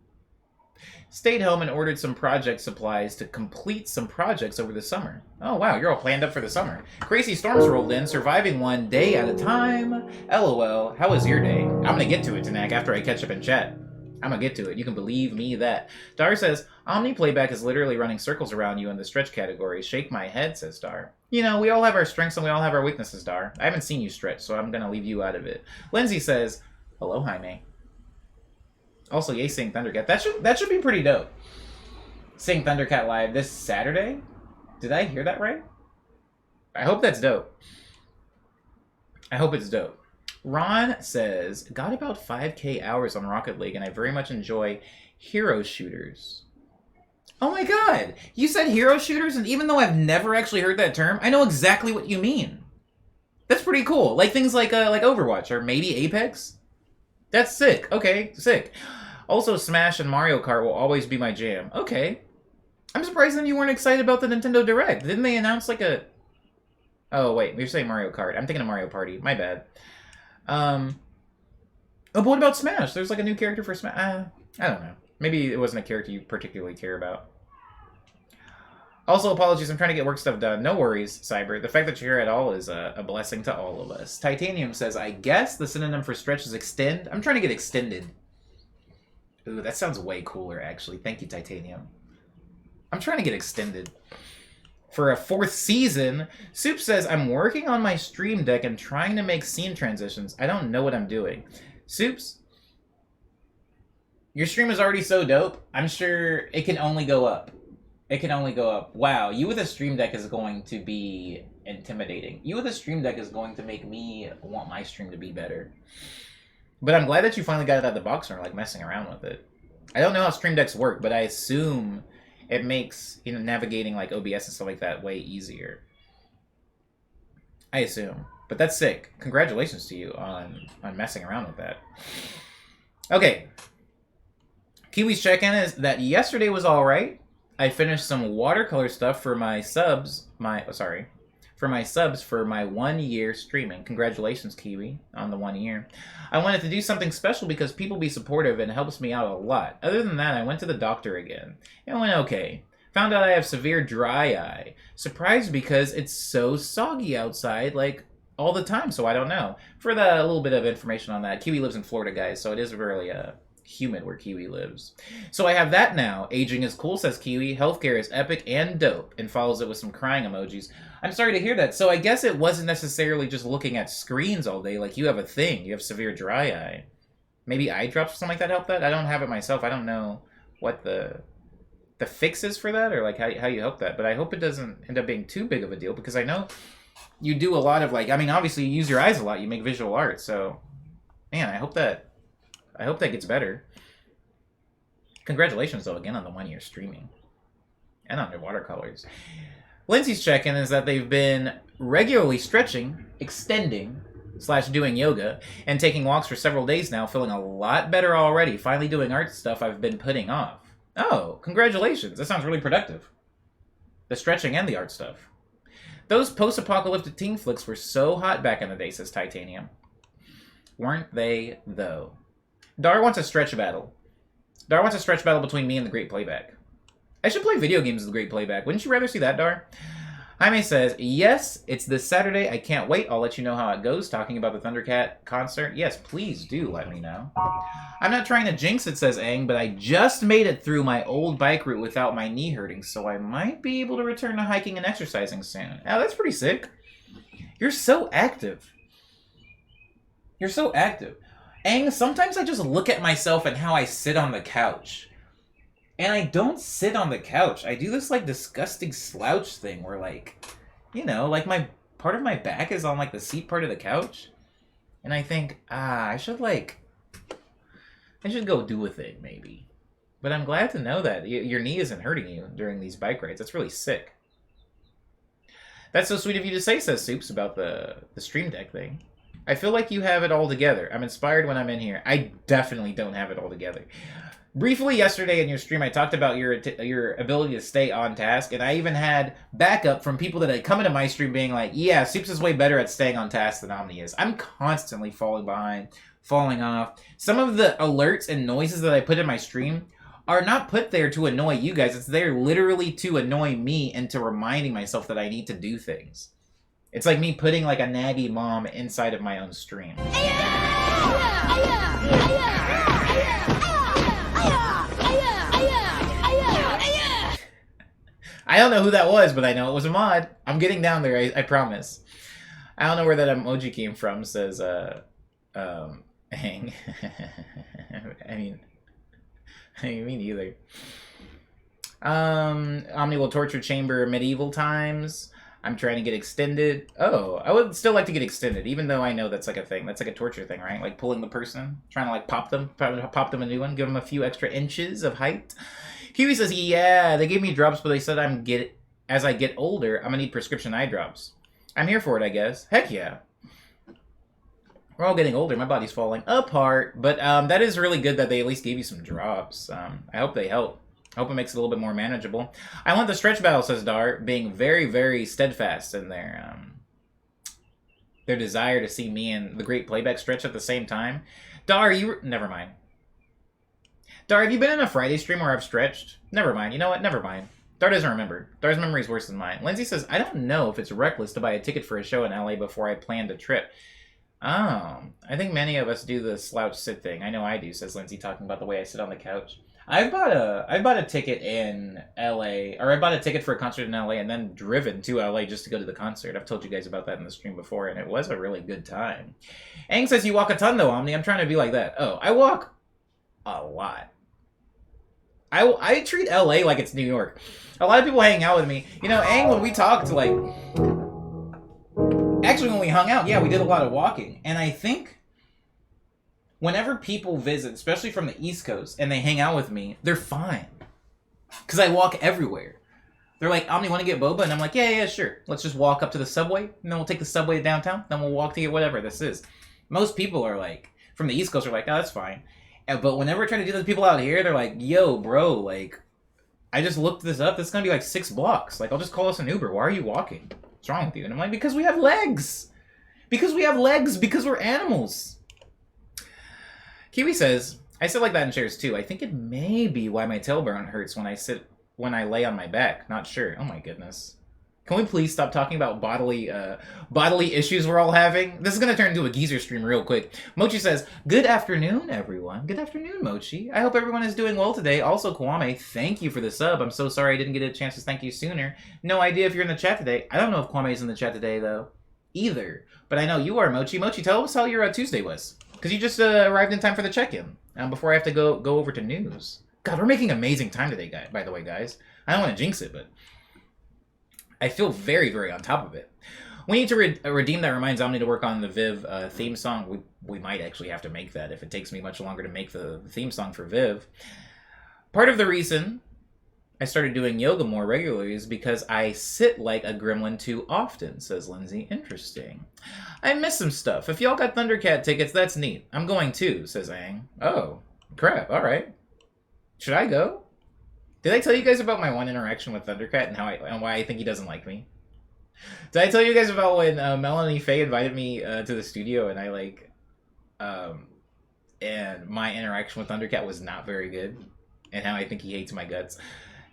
Speaker 1: Stayed home and ordered some project supplies to complete some projects over the summer. Oh, wow, you're all planned up for the summer. Crazy storms rolled in, surviving one day at a time. LOL, how was your day? I'm gonna get to it, Tanak, after I catch up in chat. I'm gonna get to it. You can believe me that. Dar says, Omni Playback is literally running circles around you in the stretch category. Shake my head, says Dar. You know, we all have our strengths and we all have our weaknesses, Dar. I haven't seen you stretch, so I'm gonna leave you out of it. Lindsay says, hello, Jaime. Also, yay, seeing Thundercat. That should be pretty dope. Seeing Thundercat live this Saturday? Did I hear that right? I hope that's dope. I hope it's dope. Ron says, got about 5k hours on Rocket League, and I very much enjoy hero shooters. Oh my god! You said hero shooters, and even though I've never actually heard that term, I know exactly what you mean. That's pretty cool. Like things like Overwatch, or maybe Apex? That's sick. Okay, sick. Also, Smash and Mario Kart will always be my jam. Okay. I'm surprised then you weren't excited about the Nintendo Direct. Didn't they announce like a... Oh, wait. You're saying Mario Kart. I'm thinking of Mario Party. My bad. Oh, but what about Smash? There's like a new character for Smash. I don't know. Maybe it wasn't a character you particularly care about. Also, apologies. I'm trying to get work stuff done. No worries, Cyber. The fact that you're here at all is a blessing to all of us. Titanium says, I guess the synonym for stretch is extend. I'm trying to get extended. Ooh, that sounds way cooler, actually. Thank you, Titanium. I'm trying to get extended. For a 4th season, Soup says, I'm working on my stream deck and trying to make scene transitions. I don't know what I'm doing. Soups, Your stream is already so dope. I'm sure it can only go up. It can only go up. Wow, you with a stream deck is going to be intimidating. You with a stream deck is going to make me want my stream to be better. But I'm glad that you finally got it out of the box and are like messing around with it. I don't know how stream decks work, but I assume it makes navigating like OBS and stuff like that way easier. I assume. But that's sick. Congratulations to you on messing around with that. Okay. Kiwi's check-in is that yesterday was alright. I finished some watercolor stuff for my subs. For my 1 year streaming. Congratulations, Kiwi, on the 1 year. I wanted to do something special because people be supportive and it helps me out a lot. Other than that, I went to the doctor again. It went okay. Found out I have severe dry eye. Surprised because it's so soggy outside, like, all the time, so I don't know. For the little bit of information on that, Kiwi lives in Florida, guys, so it is really, humid where Kiwi lives. So I have that now. Aging is cool, says Kiwi. Healthcare is epic and dope, and follows it with some crying emojis. I'm sorry to hear that. So I guess it wasn't necessarily just looking at screens all day. Like, you have a thing. You have severe dry eye. Maybe eye drops or something like that help that? I don't have it myself. I don't know what the fix is for that, or like how you help that. But I hope it doesn't end up being too big of a deal, because I know you do a lot of, like, I mean, obviously you use your eyes a lot. You make visual art, so man, I hope that gets better. Congratulations, though, again on the 1 year streaming. And on your watercolors. Lindsay's check-in is that they've been regularly stretching, extending, / doing yoga, and taking walks for several days now, feeling a lot better already. Finally doing art stuff I've been putting off. Oh, congratulations. That sounds really productive. The stretching and the art stuff. Those post-apocalyptic teen flicks were so hot back in the day, says Titanium. Weren't they, though? Dar wants a stretch battle. Dar wants a stretch battle between me and the Great Playback. I should play video games with the Great Playback. Wouldn't you rather see that, Dar? Jaime says, yes, it's this Saturday. I can't wait. I'll let you know how it goes. Talking about the Thundercat concert. Yes, please do let me know. I'm not trying to jinx it, says Aang, but I just made it through my old bike route without my knee hurting, so I might be able to return to hiking and exercising soon. Oh, that's pretty sick. You're so active. You're so active. Aang, sometimes I just look at myself and how I sit on the couch. And I don't sit on the couch. I do this, like, disgusting slouch thing where, like, you know, like, part of my back is on, like, the seat part of the couch. And I think, I should go do a thing, maybe. But I'm glad to know that your knee isn't hurting you during these bike rides. That's really sick. That's so sweet of you to say, says Soups, about the Stream Deck thing. I feel like you have it all together. I'm inspired when I'm in here. I definitely don't have it all together. Briefly yesterday in your stream, I talked about your ability to stay on task, and I even had backup from people that had come into my stream being like, yeah, Soups is way better at staying on task than Omni is. I'm constantly falling behind, falling off. Some of the alerts and noises that I put in my stream are not put there to annoy you guys. It's there literally to annoy me and to reminding myself that I need to do things. It's like me putting like a naggy mom inside of my own stream. I don't know who that was, but I know it was a mod. I'm getting down there, I promise. I don't know where that emoji came from, says, Hang. I mean, me neither. Omni will torture chamber medieval times. I'm trying to get extended. Oh, I would still like to get extended, even though I know that's like a thing. That's like a torture thing, right? Like pulling the person, trying to like pop them a new one, give them a few extra inches of height. Kiwi says, yeah, they gave me drops, but they said as I get older, I'm gonna need prescription eye drops. I'm here for it, I guess. Heck yeah. We're all getting older. My body's falling apart. But that is really good that they at least gave you some drops. I hope they help. I hope it makes it a little bit more manageable. I want the stretch battle, says Dar, being very, very steadfast in their desire to see me and the Great Playback stretch at the same time. Dar, never mind. Dar, have you been in a Friday stream where I've stretched? Never mind. You know what? Never mind. Dar doesn't remember. Dar's memory is worse than mine. Lindsay says, I don't know if it's reckless to buy a ticket for a show in LA before I planned a trip. Oh, I think many of us do the slouch sit thing. I know I do, says Lindsay, talking about the way I sit on the couch. I bought a ticket in LA, or I bought a ticket for a concert in LA and then driven to LA just to go to the concert. I've told you guys about that in the stream before, and it was a really good time. Aang says you walk a ton though, Omni. I'm trying to be like that. Oh, I walk a lot. I treat LA like it's New York. A lot of people hang out with me. You know, Aang, when we talked, like... Actually, when we hung out, yeah, we did a lot of walking. And I think whenever people visit, especially from the East Coast, and they hang out with me, they're fine. Because I walk everywhere. They're like, Omni, want to get boba? And I'm like, yeah, sure. Let's just walk up to the subway, and then we'll take the subway to downtown, then we'll walk to get whatever this is. Most people are like, from the East Coast are like, oh, that's fine. But whenever I try to do this, people out here, they're like, yo, bro, like, I just looked this up. This is going to be like 6 blocks. Like, I'll just call us an Uber. Why are you walking? What's wrong with you? And I'm like, because we have legs. Because we have legs. Because we're animals. Kiwi says, I sit like that in chairs too. I think it may be why my tailbone hurts when I lay on my back. Not sure. Oh my goodness. Can we please stop talking about bodily issues we're all having? This is going to turn into a geezer stream real quick. Mochi says, good afternoon, everyone. Good afternoon, Mochi. I hope everyone is doing well today. Also, Kwame, thank you for the sub. I'm so sorry I didn't get a chance to thank you sooner. No idea if you're in the chat today. I don't know if Kwame's in the chat today, though, either. But I know you are, Mochi. Mochi, tell us how your Tuesday was. Because you just arrived in time for the check-in. Before I have to go over to news. God, we're making amazing time today, by the way, guys. I don't want to jinx it, but I feel very, very on top of it. We need to redeem that. Reminds Omni to work on the Viv theme song. We might actually have to make that if it takes me much longer to make the theme song for Viv. Part of the reason I started doing yoga more regularly is because I sit like a gremlin too often, says Lindsay. Interesting. I missed some stuff. If y'all got Thundercat tickets, that's neat. I'm going too, says Aang. Oh, crap. All right. Should I go? Did I tell you guys about my one interaction with Thundercat and why I think he doesn't like me? Did I tell you guys about when Melanie Faye invited me to the studio and and my interaction with Thundercat was not very good, and how I think he hates my guts?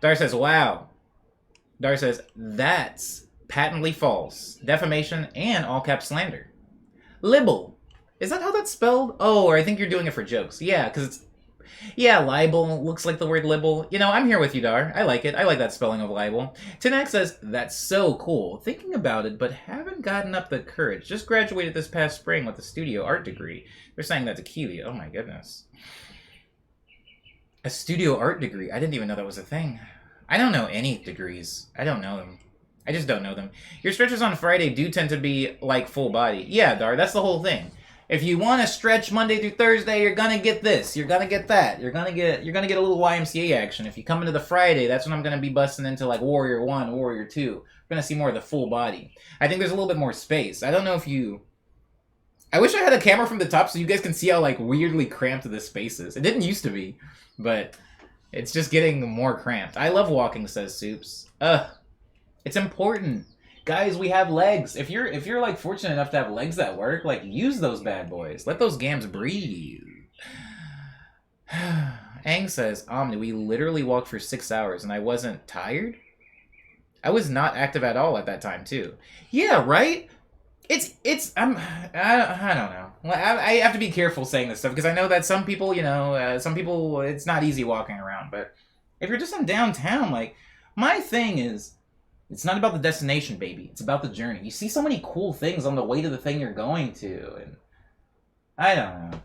Speaker 1: Dar says, wow. Dar says, that's patently false. Defamation and all-cap slander. Libel. Is that how that's spelled? Oh, or I think you're doing it for jokes. Yeah, because it's... Yeah, libel looks like the word libel. You know, I'm here with you, Dar. I like it. I like that spelling of libel. Tanak says, that's so cool. Thinking about it, but haven't gotten up the courage. Just graduated this past spring with a studio art degree. They're saying that to Kiwi. Oh my goodness. A studio art degree. I didn't even know that was a thing. I don't know any degrees. I don't know them. I just don't know them. Your stretches on Friday do tend to be like full body. Yeah, Dar, that's the whole thing. If you want to stretch Monday through Thursday, you're gonna get this. You're gonna get that. You're gonna get a little YMCA action. If you come into the Friday, that's when I'm gonna be busting into like Warrior 1, Warrior 2. You're gonna see more of the full body. I think there's a little bit more space. I don't know if you... I wish I had a camera from the top so you guys can see how like weirdly cramped this space is. It didn't used to be, but it's just getting more cramped. I love walking, says Soups. It's important. Guys, we have legs. If you're like fortunate enough to have legs that work, like use those bad boys. Let those gams breathe. Aang says, Omni, we literally walked for 6 hours and I wasn't tired? I was not active at all at that time too. Yeah, right? I don't know. I have to be careful saying this stuff because I know that some people, some people, it's not easy walking around. But if you're just in downtown, like, my thing is, it's not about the destination, baby. It's about the journey. You see so many cool things on the way to the thing you're going to, and I don't know.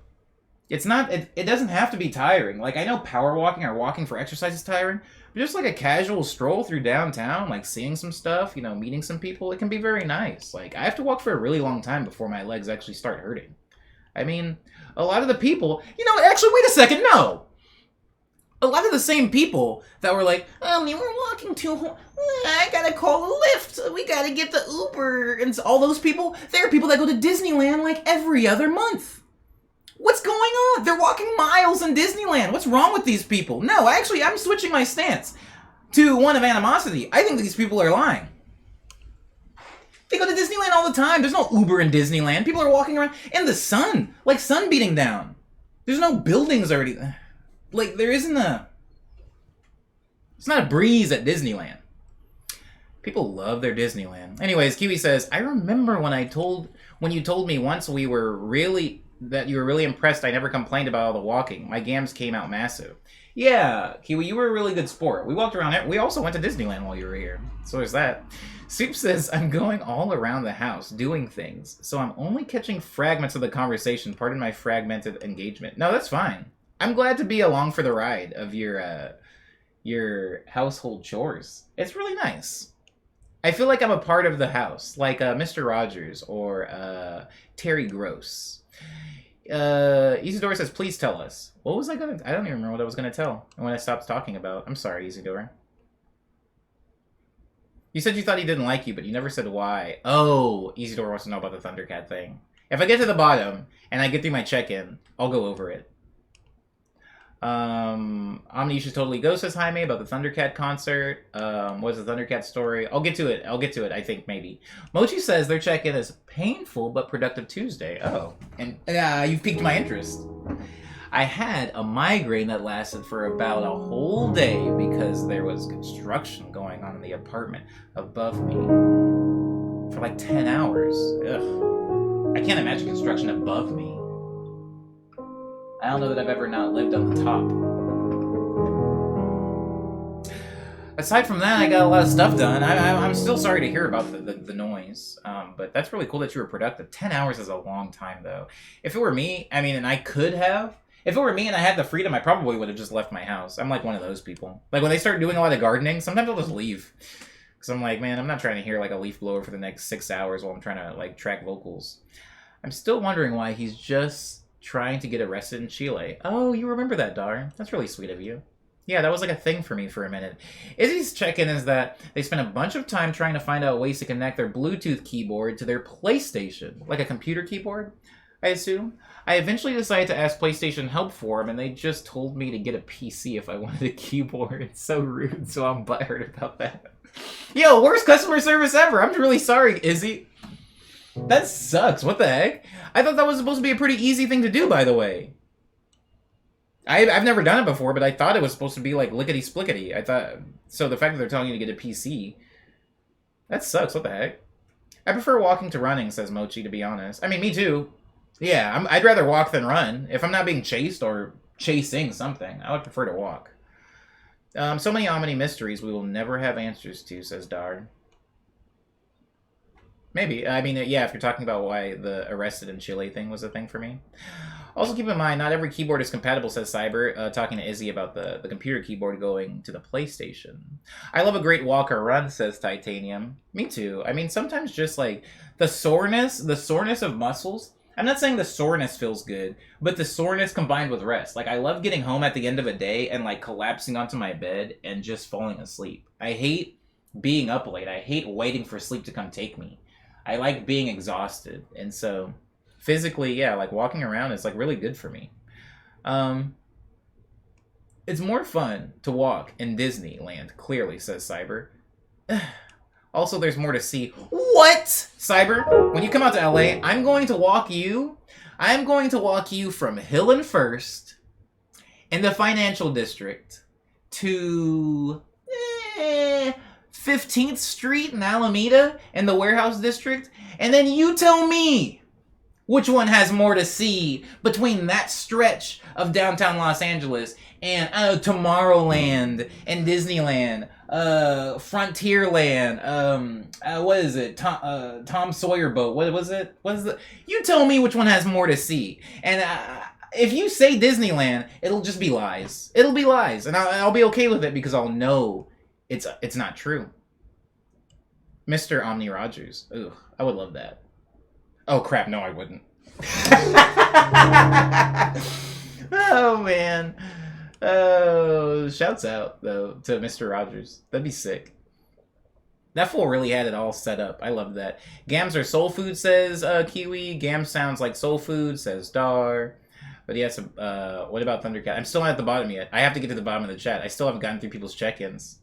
Speaker 1: It's not. It doesn't have to be tiring. Like, I know power walking or walking for exercise is tiring, but just like a casual stroll through downtown, like seeing some stuff, meeting some people, it can be very nice. Like, I have to walk for a really long time before my legs actually start hurting. I mean, a lot of the people, actually, wait a second, no! A lot of the same people that were like, oh, we were walking too I gotta call a Lyft, we gotta get the Uber, and all those people, they're people that go to Disneyland like every other month. What's going on? They're walking miles in Disneyland. What's wrong with these people? No, actually, I'm switching my stance to one of animosity. I think these people are lying. They go to Disneyland all the time. There's no Uber in Disneyland. People are walking around in the sun, like sun beating down. There's no buildings already. Like, there isn't a... It's not a breeze at Disneyland. People love their Disneyland. Anyways, Kiwi says, I remember when you told me once that you were really impressed I never complained about all the walking. My gams came out massive. Yeah, Kiwi, you were a really good sport. We walked around it. We also went to Disneyland while you were here. So there's that. Soup says, I'm going all around the house doing things, so I'm only catching fragments of the conversation. Pardon my fragmented engagement. No, that's fine. I'm glad to be along for the ride of your your household chores. It's really nice. I feel like I'm a part of the house, like Mr. Rogers or Terry Gross. Isidore says, please tell us. What was I gonna... I don't even remember what I was gonna tell when I stopped talking about. I'm sorry, Isidore. You said you thought he didn't like you, but you never said why. Oh, Isidore wants to know about the Thundercat thing. If I get to the bottom and I get through my check-in, I'll go over it. Omni, you should totally go, says Jaime, about the Thundercat concert. What's the Thundercat story? I'll get to it. I think, maybe. Mochi says their check-in is painful but productive Tuesday. Oh. And you've piqued my interest. I had a migraine that lasted for about a whole day because there was construction going on in the apartment above me for like 10 hours. Ugh. I can't imagine construction above me. I don't know that I've ever not lived on the top. Aside from that, I got a lot of stuff done. I'm still sorry to hear about the noise, but that's really cool that you were productive. 10 hours is a long time, though. If it were me, I mean, and I could have, if it were me and I had the freedom, I probably would have just left my house. I'm like one of those people. Like, when they start doing a lot of gardening, sometimes I'll just leave. Because I'm like, man, I'm not trying to hear, like, a leaf blower for the next 6 hours while I'm trying to, like, track vocals. I'm still wondering why he's just trying to get arrested in Chile. Oh, you remember that, Dar. That's really sweet of you. Yeah, that was like a thing for me for a minute. Izzy's check-in is that they spent a bunch of time trying to find out ways to connect their Bluetooth keyboard to their PlayStation. Like a computer keyboard, I assume. I eventually decided to ask PlayStation help for them, and they just told me to get a PC if I wanted a keyboard. It's so rude, so I'm butthurt about that. Yo, worst customer service ever. I'm really sorry, Izzy. That sucks. What the heck? I thought that was supposed to be a pretty easy thing to do, by the way. I've never done it before, but I thought it was supposed to be like lickety-splickety. I thought... So the fact that they're telling you to get a PC... That sucks. What the heck? I prefer walking to running, says Mochi, to be honest. I mean, me too. Yeah, I'd rather walk than run. If I'm not being chased or chasing something, I would prefer to walk. So many Omni mysteries we will never have answers to, says Dar. Maybe. I mean, yeah, if you're talking about why the arrested in Chile thing was a thing for me. Also keep in mind, not every keyboard is compatible, says Cyber, talking to Izzy about the computer keyboard going to the PlayStation. I love a great walk or run, says Titanium. Me too. I mean, sometimes just like the soreness of muscles. I'm not saying the soreness feels good, but the soreness combined with rest. Like, I love getting home at the end of a day and like collapsing onto my bed and just falling asleep. I hate being up late. I hate waiting for sleep to come take me. I like being exhausted, and so physically, yeah, like walking around is like really good for me. It's more fun to walk in Disneyland, clearly, says Cyber. Also, there's more to see. What? Cyber, when you come out to LA, I'm going to walk you from Hill and First in the financial district to 15th Street in Alameda in the warehouse district, and then you tell me which one has more to see between that stretch of downtown Los Angeles and Tomorrowland and Disneyland, Frontierland, what is it? Tom Sawyer boat. What was it? What is it? You tell me which one has more to see. And if you say Disneyland, it'll just be lies. It'll be lies, and I'll be okay with it because I'll know it's not true. Mr. Omni Rogers. Ugh, I would love that. Oh crap, no I wouldn't. Oh man. Oh, shouts out though to Mr. Rogers. That'd be sick. That fool really had it all set up. I love that. Gams are soul food, says Kiwi. Gams sounds like soul food, says Dar. But yes, what about Thundercat? I'm still not at the bottom yet. I have to get to the bottom of the chat. I still haven't gotten through people's check-ins.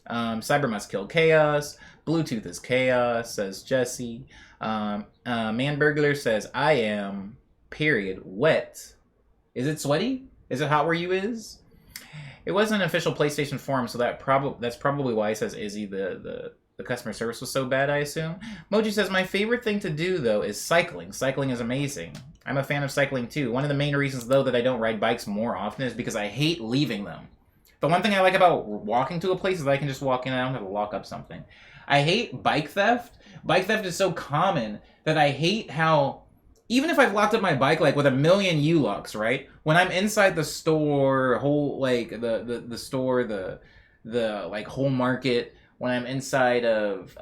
Speaker 1: Cyber must kill chaos. Bluetooth is chaos, says Jesse. Man Burglar says, I am, period, wet. Is it sweaty? Is it hot where you is? It wasn't an official PlayStation forum, so that's probably why, says Izzy, the customer service was so bad, I assume. Moji says, my favorite thing to do, though, is cycling. Cycling is amazing. I'm a fan of cycling, too. One of the main reasons, though, that I don't ride bikes more often is because I hate leaving them. The one thing I like about walking to a place is that I can just walk in and I don't have to lock up something. I hate bike theft. Bike theft is so common that I hate how even if I've locked up my bike like with a million U-locks, right? When I'm inside the store, whole like the store, the like whole market, when I'm inside of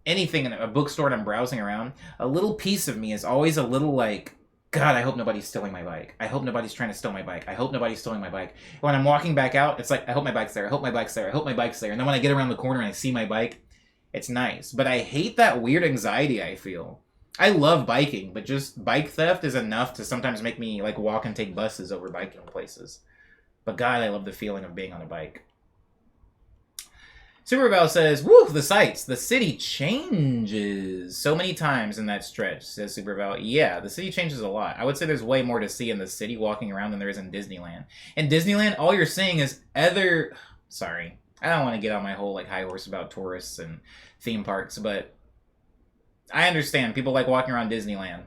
Speaker 1: anything in a bookstore and I'm browsing around, a little piece of me is always a little like, God, I hope nobody's stealing my bike. I hope nobody's trying to steal my bike. I hope nobody's stealing my bike. When I'm walking back out, it's like, I hope my bike's there. I hope my bike's there. I hope my bike's there. And then when I get around the corner and I see my bike, it's nice. But I hate that weird anxiety I feel. I love biking, but just bike theft is enough to sometimes make me like walk and take buses over biking places. But God, I love the feeling of being on a bike. Superbell says, woo, the sights. The city changes so many times in that stretch, says Superbell. Yeah, the city changes a lot. I would say there's way more to see in the city walking around than there is in Disneyland. In Disneyland, all you're seeing is other... Sorry. I don't want to get on my whole like high horse about tourists and theme parks, but I understand people like walking around Disneyland.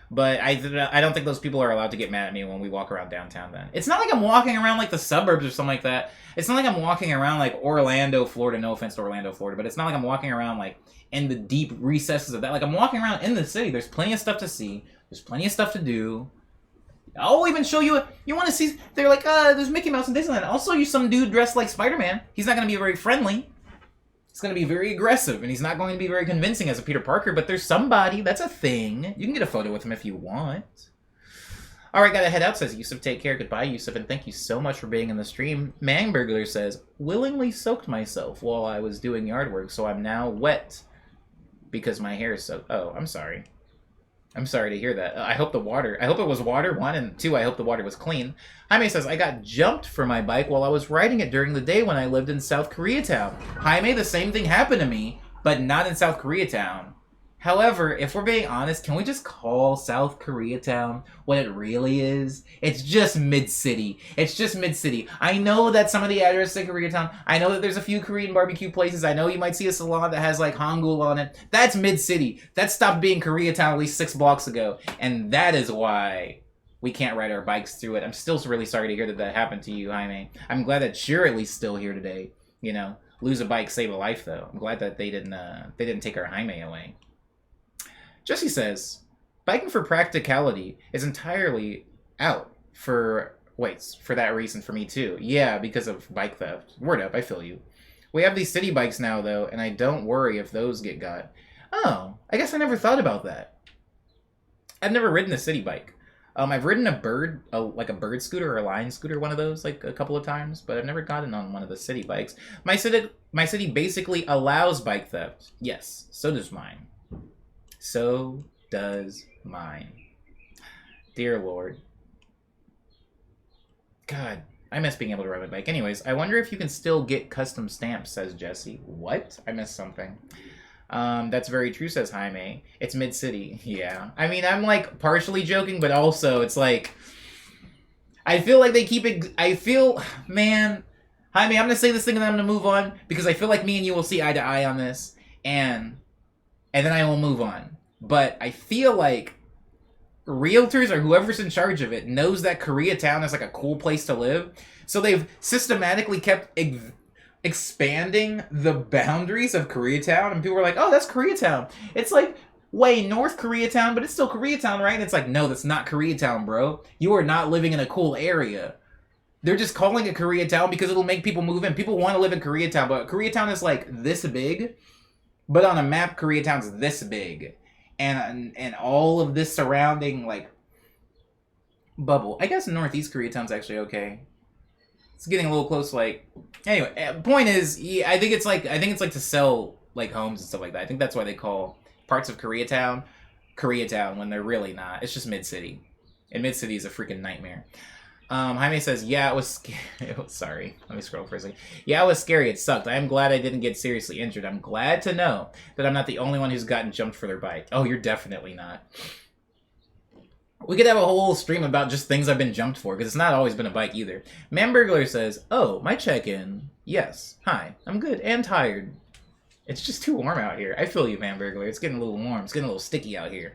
Speaker 1: But I don't think those people are allowed to get mad at me when we walk around downtown then. It's not like I'm walking around like the suburbs or something like that. It's not like I'm walking around like Orlando, Florida. No offense to Orlando, Florida. But it's not like I'm walking around like in the deep recesses of that. Like I'm walking around in the city. There's plenty of stuff to see. There's plenty of stuff to do. I'll even show you you want to see... They're like, there's Mickey Mouse in Disneyland. I'll show you some dude dressed like Spider-Man. He's not going to be very friendly. He's going to be very aggressive, and he's not going to be very convincing as a Peter Parker, but there's somebody. That's a thing. You can get a photo with him if you want. All right, gotta head out, says Yusuf. Take care. Goodbye, Yusuf, and thank you so much for being in the stream. Mangburglar says, willingly soaked myself while I was doing yard work, so I'm now wet because my hair is soaked. Oh, I'm sorry. I'm sorry to hear that. I hope it was water, one, and two, I hope the water was clean. Jaime says, I got jumped for my bike while I was riding it during the day when I lived in South Koreatown. Jaime, the same thing happened to me, but not in South Koreatown. However, if we're being honest, can we just call South Koreatown what it really is? It's just mid-city. It's just mid-city. I know that some of the addresses say Koreatown. I know that there's a few Korean barbecue places. I know you might see a salon that has like Hangul on it. That's mid-city. That stopped being Koreatown at least 6 blocks ago. And that is why we can't ride our bikes through it. I'm still really sorry to hear that happened to you, Jaime. I'm glad that you're at least still here today. You know, lose a bike, save a life, though. I'm glad that they didn't take our Jaime away. Jesse says, biking for practicality is entirely out for that reason for me too. Yeah, because of bike theft. Word up, I feel you. We have these city bikes now though, and I don't worry if those get got. Oh, I guess I never thought about that. I've never ridden a city bike. I've ridden a bird scooter or a line scooter, one of those, like a couple of times, but I've never gotten on one of the city bikes. My city basically allows bike theft. Yes, so does mine. So does mine. Dear Lord. God, I miss being able to ride my bike. Anyways, I wonder if you can still get custom stamps, says Jesse. What? I missed something. That's very true, says Jaime. It's mid-city. Yeah. I mean, I'm like partially joking, but also it's like... I feel like they keep it... Man... Jaime, I'm going to say this thing and then I'm going to move on because I feel like me and you will see eye to eye on this. And then I will move on. But I feel like realtors or whoever's in charge of it knows that Koreatown is like a cool place to live. So they've systematically kept expanding the boundaries of Koreatown. And people are like, oh, that's Koreatown. It's like way North Koreatown, but it's still Koreatown, right? And it's like, no, that's not Koreatown, bro. You are not living in a cool area. They're just calling it Koreatown because it'll make people move in. People want to live in Koreatown, but Koreatown is like this big. But on a map, Koreatown's this big. And all of this surrounding, like, bubble. I guess Northeast Koreatown's actually okay. It's getting a little close, like... Anyway, point is, yeah, I think it's like to sell, like, homes and stuff like that. I think that's why they call parts of Koreatown when they're really not. It's just mid-city. And mid-city is a freaking nightmare. Jaime says, yeah, it was scary. Sorry, let me scroll for a second. Yeah, it was scary. It sucked. I am glad I didn't get seriously injured. I'm glad to know that I'm not the only one who's gotten jumped for their bike. Oh, you're definitely not. We could have a whole stream about just things I've been jumped for, because it's not always been a bike either. Manburglar says, oh, my check-in. Yes. Hi. I'm good and tired. It's just too warm out here. I feel you, Manburglar. It's getting a little warm. It's getting a little sticky out here.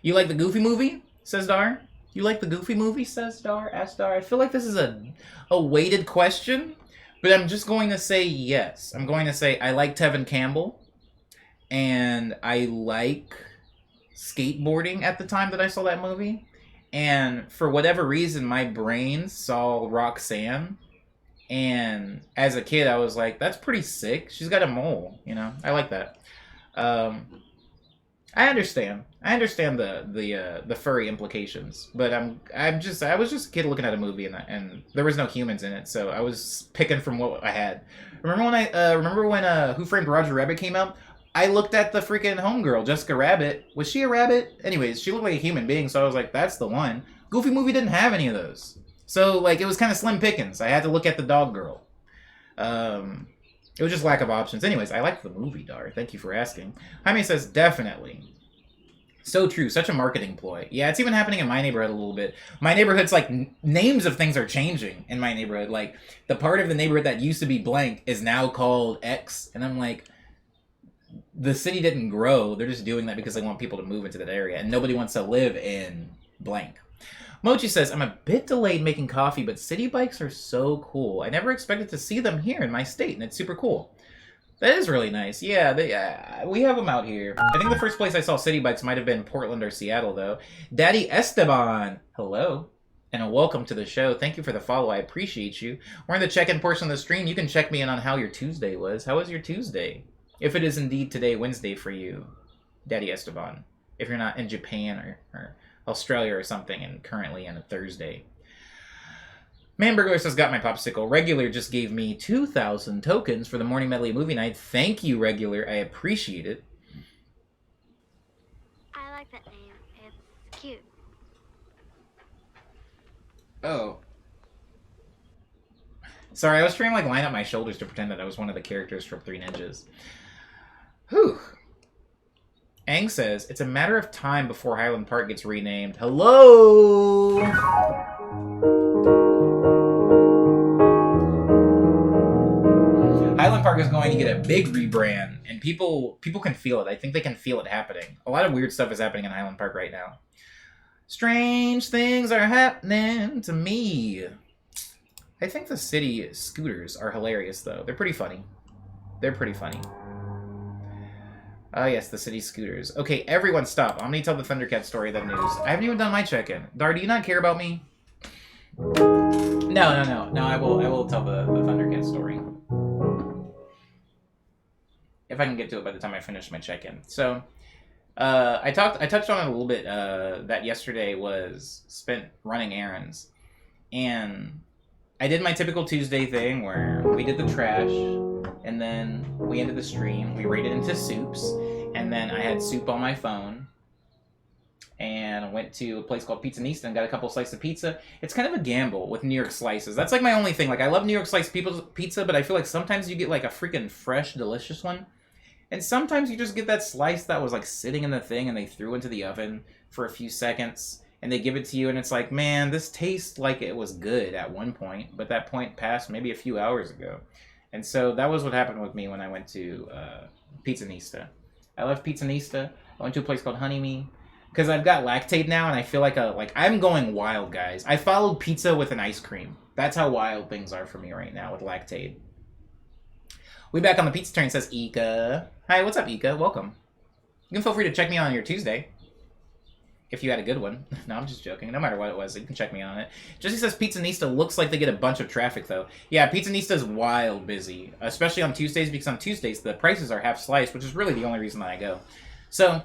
Speaker 1: You like the Goofy movie? Says Dar. You like the Goofy movie, says Dar? Asks Dar. I feel like this is a weighted question, but I'm just going to say yes. I'm going to say I like Tevin Campbell, and I like skateboarding at the time that I saw that movie. And for whatever reason, my brain saw Roxanne. And as a kid, I was like, that's pretty sick. She's got a mole, you know? I like that. Um, I understand. I understand the furry implications, but I was just a kid looking at a movie and there was no humans in it, so I was picking from what I had. Remember when Who Framed Roger Rabbit came out? I looked at the freaking homegirl, Jessica Rabbit. Was she a rabbit? Anyways, she looked like a human being, so I was like, that's the one. Goofy movie didn't have any of those, so like it was kind of slim pickings. I had to look at the dog girl. It was just lack of options. Anyways, I liked the movie, Dar. Thank you for asking. Jaime says, definitely. So true. Such a marketing ploy. Yeah, it's even happening in my neighborhood a little bit. My neighborhood's like, names of things are changing in my neighborhood. Like, the part of the neighborhood that used to be blank is now called X. And I'm like, the city didn't grow. They're just doing that because they want people to move into that area. And nobody wants to live in blank. Mochi says, I'm a bit delayed making coffee, but city bikes are so cool. I never expected to see them here in my state, and it's super cool. That is really nice. Yeah, we have them out here. I think the first place I saw city bikes might have been Portland or Seattle, though. Daddy Esteban, hello, and a welcome to the show. Thank you for the follow. I appreciate you. We're in the check-in portion of the stream. You can check me in on how your Tuesday was. How was your Tuesday? If it is indeed today, Wednesday for you, Daddy Esteban. If you're not in Japan or Australia or something, and currently on a Thursday. Manburgos has got my popsicle. Regular just gave me 2,000 tokens for the Morning Medley movie night. Thank you, Regular. I appreciate it.
Speaker 3: I like that name. It's cute.
Speaker 1: Oh. Sorry, I was trying to line up my shoulders to pretend that I was one of the characters from Three Ninjas. Whew. Aang says, it's a matter of time before Highland Park gets renamed. Hello! Highland Park is going to get a big rebrand, and people can feel it. I think they can feel it happening. A lot of weird stuff is happening in Highland Park right now. Strange things are happening to me. I think the city scooters are hilarious, though. They're pretty funny. They're pretty funny. Ah, yes, the city scooters. Okay, everyone stop. I'm going to tell the Thundercat story of the news. I haven't even done my check-in. Dar, do you not care about me? No, I will tell the Thundercat story. If I can get to it by the time I finish my check-in. So, I touched on it a little bit, that yesterday was spent running errands. And I did my typical Tuesday thing where we did the trash, and then we ended the stream, we raided into soups, and then I had soup on my phone, and I went to a place called Pizzanista and got a couple slices of pizza. It's kind of a gamble with New York slices. That's like my only thing. Like, I love New York slice pizza, but I feel like sometimes you get like a freaking fresh, delicious one, and sometimes you just get that slice that was like sitting in the thing and they threw into the oven for a few seconds, and they give it to you, and it's like, man, this tastes like it was good at one point, but that point passed maybe a few hours ago. And so that was what happened with me when I went to Pizzanista. I left Pizzanista. I went to a place called Honey Me because I've got Lactaid now, and I feel like I'm going wild, guys. I followed pizza with an ice cream. That's how wild things are for me right now with Lactaid. We back on the pizza train, says Ika. Hi, what's up, Ika? Welcome. You can feel free to check me on your Tuesday. If you had a good one. No, I'm just joking. No matter what it was, you can check me on it. Jesse says Pizzanista looks like they get a bunch of traffic, though. Yeah, Pizzanista's wild busy. Especially on Tuesdays, because on Tuesdays, the prices are half sliced, which is really the only reason that I go. So,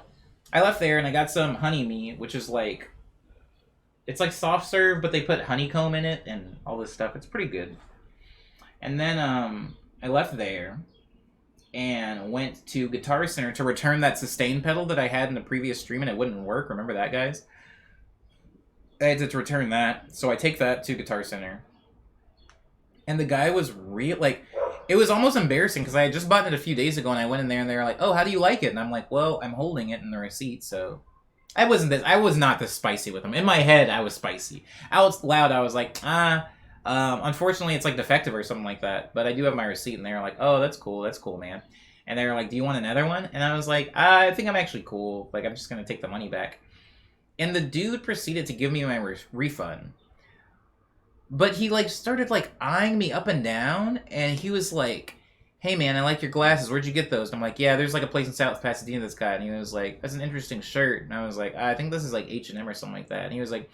Speaker 1: I left there, and I got some honey meat, which is like... It's like soft serve, but they put honeycomb in it, and all this stuff. It's pretty good. And then, I left there, and went to Guitar Center to return that sustain pedal that I had in the previous stream, and it wouldn't work. Remember that, guys? I had to return that, so I take that to Guitar Center. And the guy was it was almost embarrassing, because I had just bought it a few days ago, and I went in there, and they were like, oh, how do you like it? And I'm like, well, I'm holding it in the receipt, so... I was not this spicy with them. In my head, I was spicy. Out loud, I was like, unfortunately, it's like defective or something like that. But I do have my receipt, and they're like, "Oh, that's cool, man." And they were like, "Do you want another one?" And I was like, "I think I'm actually cool. Like, I'm just gonna take the money back." And the dude proceeded to give me my refund, but he started eyeing me up and down, and he was like, hey man, I like your glasses. Where'd you get those? And I'm like, yeah, there's like a place in South Pasadena that's got it. And he was like, that's an interesting shirt. And I was like, I think this is like H&M or something like that. And he was like,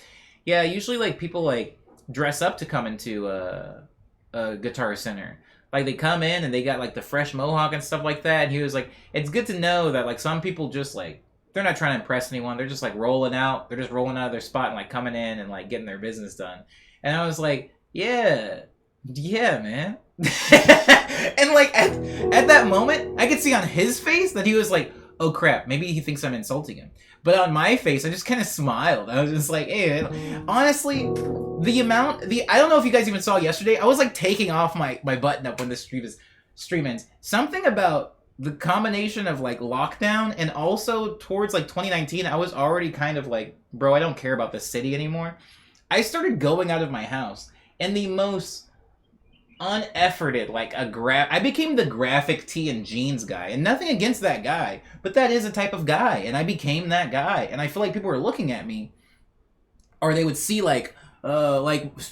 Speaker 1: yeah, usually like people like dress up to come into a Guitar Center. Like they come in and they got like the fresh mohawk and stuff like that. And he was like, it's good to know that like some people just like, they're not trying to impress anyone. They're just like rolling out. They're just rolling out of their spot and like coming in and like getting their business done. And I was like, yeah, man. And like at that moment, I could see on his face that he was like, oh crap, maybe he thinks I'm insulting him. But on my face, I just kind of smiled. I was just like, hey, honestly, I don't know if you guys even saw yesterday, I was like taking off my button up when this stream ends. Something about the combination of like lockdown and also towards like 2019, I was already kind of like, bro, I don't care about this city anymore. I started going out of my house and the most unefforted, like I became the graphic tee and jeans guy, and nothing against that guy, but that is a type of guy, and I became that guy, and I feel like people were looking at me, or they would see like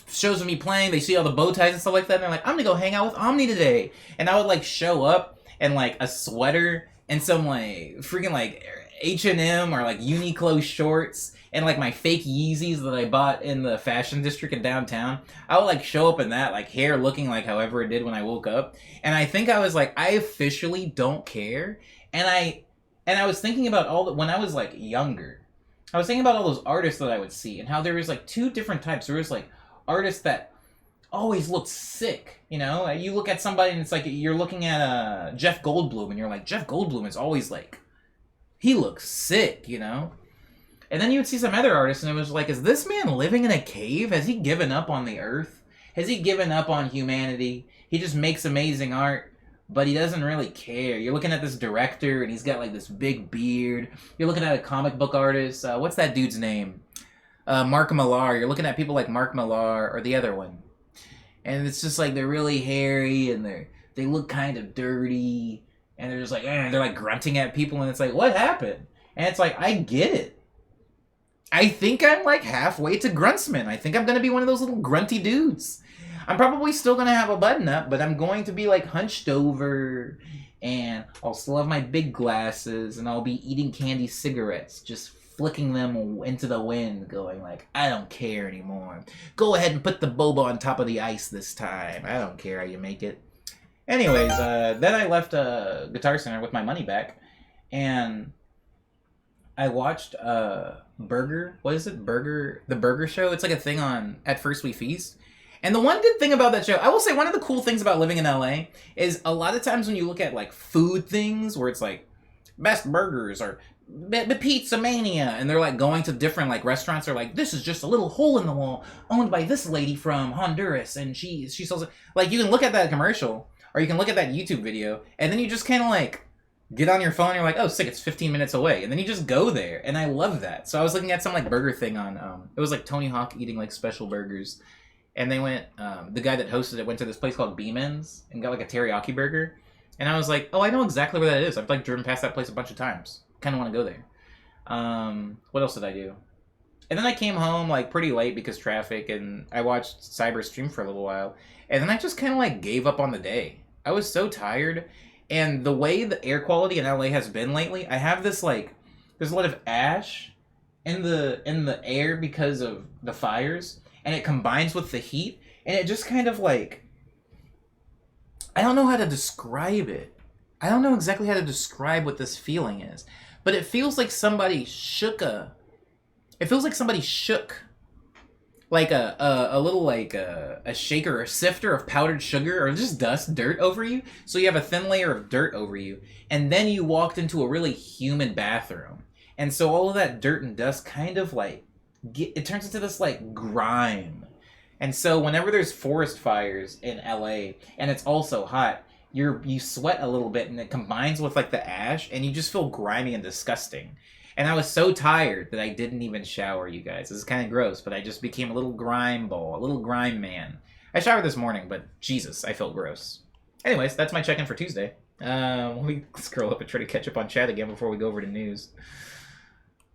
Speaker 1: shows of me playing, they see all the bow ties and stuff like that, and they're like, I'm gonna go hang out with Omni today, and I would like show up in like a sweater and some like freaking like H&M or like Uniqlo shorts and like my fake Yeezys that I bought in the fashion district in downtown. I would like show up in that, like hair looking like however it did when I woke up. And I think I was like, I officially don't care. And I was thinking about when I was like younger, I was thinking about all those artists that I would see and how there was like two different types. There was like artists that always looked sick, you know? You look at somebody and it's like you're looking at Jeff Goldblum and you're like, Jeff Goldblum is always like, he looks sick, you know? And then you would see some other artists, and it was like, is this man living in a cave? Has he given up on the earth? Has he given up on humanity? He just makes amazing art, but he doesn't really care. You're looking at this director, and he's got like this big beard. You're looking at a comic book artist. What's that dude's name? Mark Millar. You're looking at people like Mark Millar, or the other one. And it's just like they're really hairy, and they look kind of dirty, and they're just like, they're like grunting at people, and it's like, what happened? And it's like, I get it. I think I'm like halfway to Gruntsman. I think I'm going to be one of those little grunty dudes. I'm probably still going to have a button up, but I'm going to be like hunched over, and I'll still have my big glasses, and I'll be eating candy cigarettes, just flicking them into the wind, going like, I don't care anymore. Go ahead and put the boba on top of the ice this time. I don't care how you make it. Anyways, then I left Guitar Center with my money back, and I watched the Burger Show. It's like a thing on At First We Feast. And the one good thing about that show, I will say one of the cool things about living in LA is a lot of times when you look at like food things where it's like best burgers or Pizza Mania, and they're like going to different like restaurants, are like, this is just a little hole in the wall owned by this lady from Honduras, and she sells it. Like, you can look at that commercial or you can look at that YouTube video, and then you just kind of like get on your phone and you're like, oh sick, it's 15 minutes away, and then you just go there, and I love that. So I was looking at some like burger thing on it was like Tony Hawk eating like special burgers, and they went the guy that hosted it went to this place called Beeman's and got like a teriyaki burger, and I was like, oh, I know exactly where that is. I've like driven past that place a bunch of times. Kind of want to go there. What else did I do? And then I came home like pretty late because traffic, and I watched Cyber stream for a little while, and then I just kind of like gave up on the day. I was so tired. And the way the air quality in LA has been lately, I have this like, there's a lot of ash in the air because of the fires, and it combines with the heat, and it just kind of like, I don't know how to describe it. I don't know exactly how to describe what this feeling is, but it feels like somebody shook like a little like a shaker or a sifter of powdered sugar or just dirt over you. So you have a thin layer of dirt over you, and then you walked into a really humid bathroom, and so all of that dirt and dust kind of like it turns into this like grime. And so whenever there's forest fires in LA and it's also hot, you sweat a little bit, and it combines with like the ash, and you just feel grimy and disgusting. And I was so tired that I didn't even shower, you guys. This is kind of gross, but I just became a little grime ball, a little grime man. I showered this morning, but Jesus, I felt gross. Anyways, that's my check-in for Tuesday. Let me scroll up and try to catch up on chat again before we go over to news.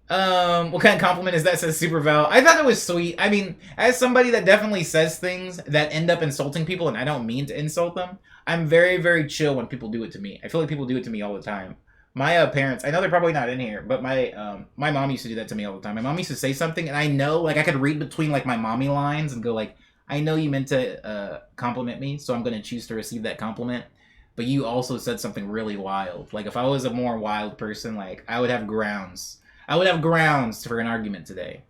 Speaker 1: What kind of compliment is that? Says Super Val. I thought it was sweet. I mean, as somebody that definitely says things that end up insulting people, and I don't mean to insult them, I'm very, very chill when people do it to me. I feel like people do it to me all the time. My parents, I know they're probably not in here, but my mom used to do that to me all the time. My mom used to say something, and I know, like, I could read between, like, my mommy lines and go, like, I know you meant to compliment me, so I'm going to choose to receive that compliment. But you also said something really wild. Like, if I was a more wild person, like, I would have grounds. I would have grounds for an argument today.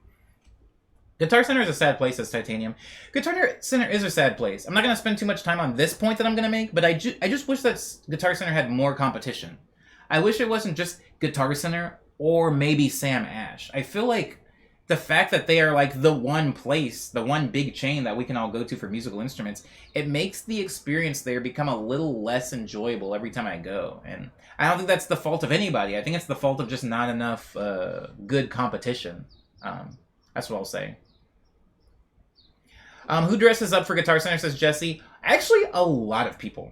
Speaker 1: Guitar Center is a sad place, says Titanium. Guitar Center is a sad place. I'm not going to spend too much time on this point that I'm going to make, but I just wish that Guitar Center had more competition. I wish it wasn't just Guitar Center or maybe Sam Ash. I feel like the fact that they are like the one place, the one big chain that we can all go to for musical instruments, it makes the experience there become a little less enjoyable every time I go. And I don't think that's the fault of anybody. I think it's the fault of just not enough good competition. That's what I'll say. Who dresses up for Guitar Center, says Jesse. Actually, a lot of people.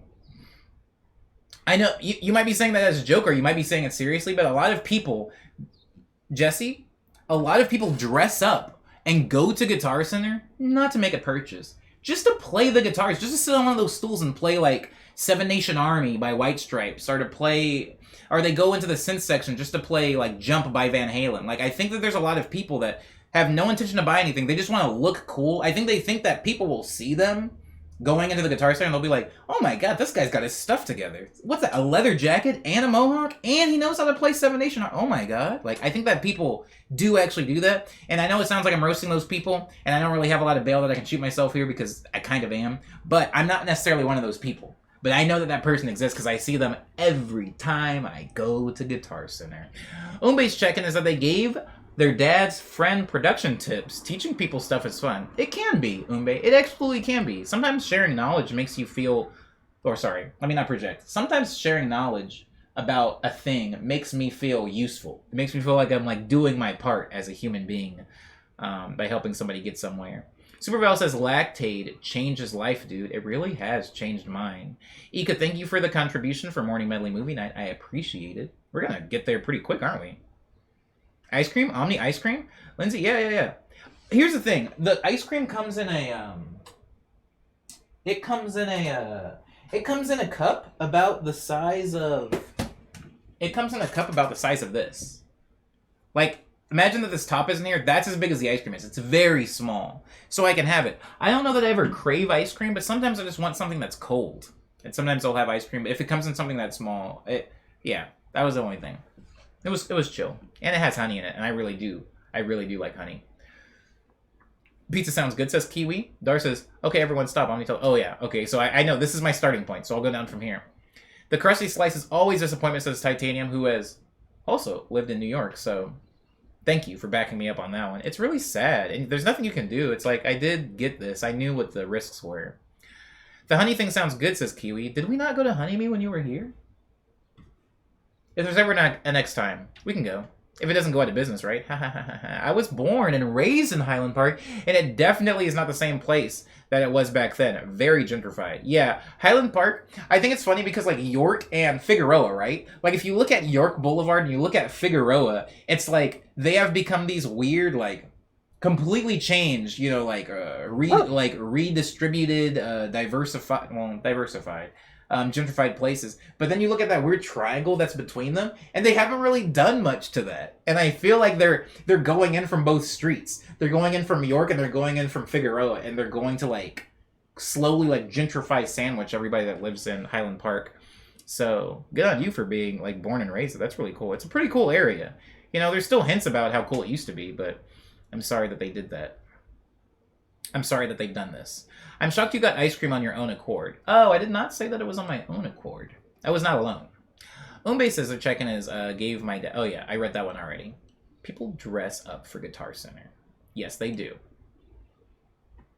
Speaker 1: I know you might be saying that as a joke, or you might be saying it seriously, but a lot of people, Jesse, a lot of people dress up and go to Guitar Center not to make a purchase, just to play the guitars, just to sit on one of those stools and play like Seven Nation Army by White Stripes, or to play, or they go into the synth section just to play like Jump by Van Halen. Like, I think that there's a lot of people that have no intention to buy anything. They just want to look cool. I think they think that people will see them going into the Guitar Center and they'll be like, oh my god, this guy's got his stuff together. What's that, a leather jacket and a mohawk? And he knows how to play Seven Nation. Oh my god. Like, I think that people do actually do that. And I know it sounds like I'm roasting those people, and I don't really have a lot of bail that I can shoot myself here because I kind of am. But I'm not necessarily one of those people. But I know that that person exists because I see them every time I go to Guitar Center. Umbe's check-in is that they gave their dad's friend production tips. Teaching people stuff is fun. It can be, Umbe. It absolutely can be. Sometimes sharing knowledge makes you feel... Or sorry, let me not project. Sometimes sharing knowledge about a thing makes me feel useful. It makes me feel like I'm like doing my part as a human being by helping somebody get somewhere. Superval says, Lactaid changes life, dude. It really has changed mine. Ika, thank you for the contribution for Morning Medley Movie Night. I appreciate it. We're going to get there pretty quick, aren't we? Ice cream? Omni ice cream? Lindsay, yeah. Here's the thing. The ice cream comes in a, it comes in a cup about the size of, this. Like, imagine that this top is in here. That's as big as the ice cream is. It's very small. So I can have it. I don't know that I ever crave ice cream, but sometimes I just want something that's cold. And sometimes I'll have ice cream. But if it comes in something that small, yeah, that was the only thing. It was chill. And it has honey in it, and I really do like honey. Pizza sounds good, says Kiwi. Dar says, okay, everyone stop. Oh yeah, okay, so I know this is my starting point, so I'll go down from here. The crusty slice is always a disappointment, says Titanium, who has also lived in New York, so thank you for backing me up on that one. It's really sad, and there's nothing you can do. It's like, I did get this. I knew what the risks were. The honey thing sounds good, says Kiwi. Did we not go to Honey Me when you were here? If there's ever a next time, we can go. If it doesn't go out of business, right? I was born and raised in Highland Park, and it definitely is not the same place that it was back then. Very gentrified. Yeah, Highland Park, I think it's funny because, like, York and Figueroa, right? Like, if you look at York Boulevard and you look at Figueroa, it's like they have become these weird, like, completely changed, you know, like, redistributed, diversified, gentrified places. But then you look at that weird triangle that's between them, and they haven't really done much to that. And I feel like they're going in from both streets. They're going in from York and they're going in from Figueroa, and they're going to like slowly like gentrify sandwich everybody that lives in Highland Park. So good on you for being like born and raised. That's really cool. It's a pretty cool area. You know, there's still hints about how cool it used to be, but I'm sorry that they did that. I'm sorry that they've done this. I'm shocked you got ice cream on your own accord. Oh, I did not say that it was on my own accord. I was not alone. Umbe says their check-in is, gave my dad... Oh yeah, I read that one already. People dress up for Guitar Center. Yes, they do.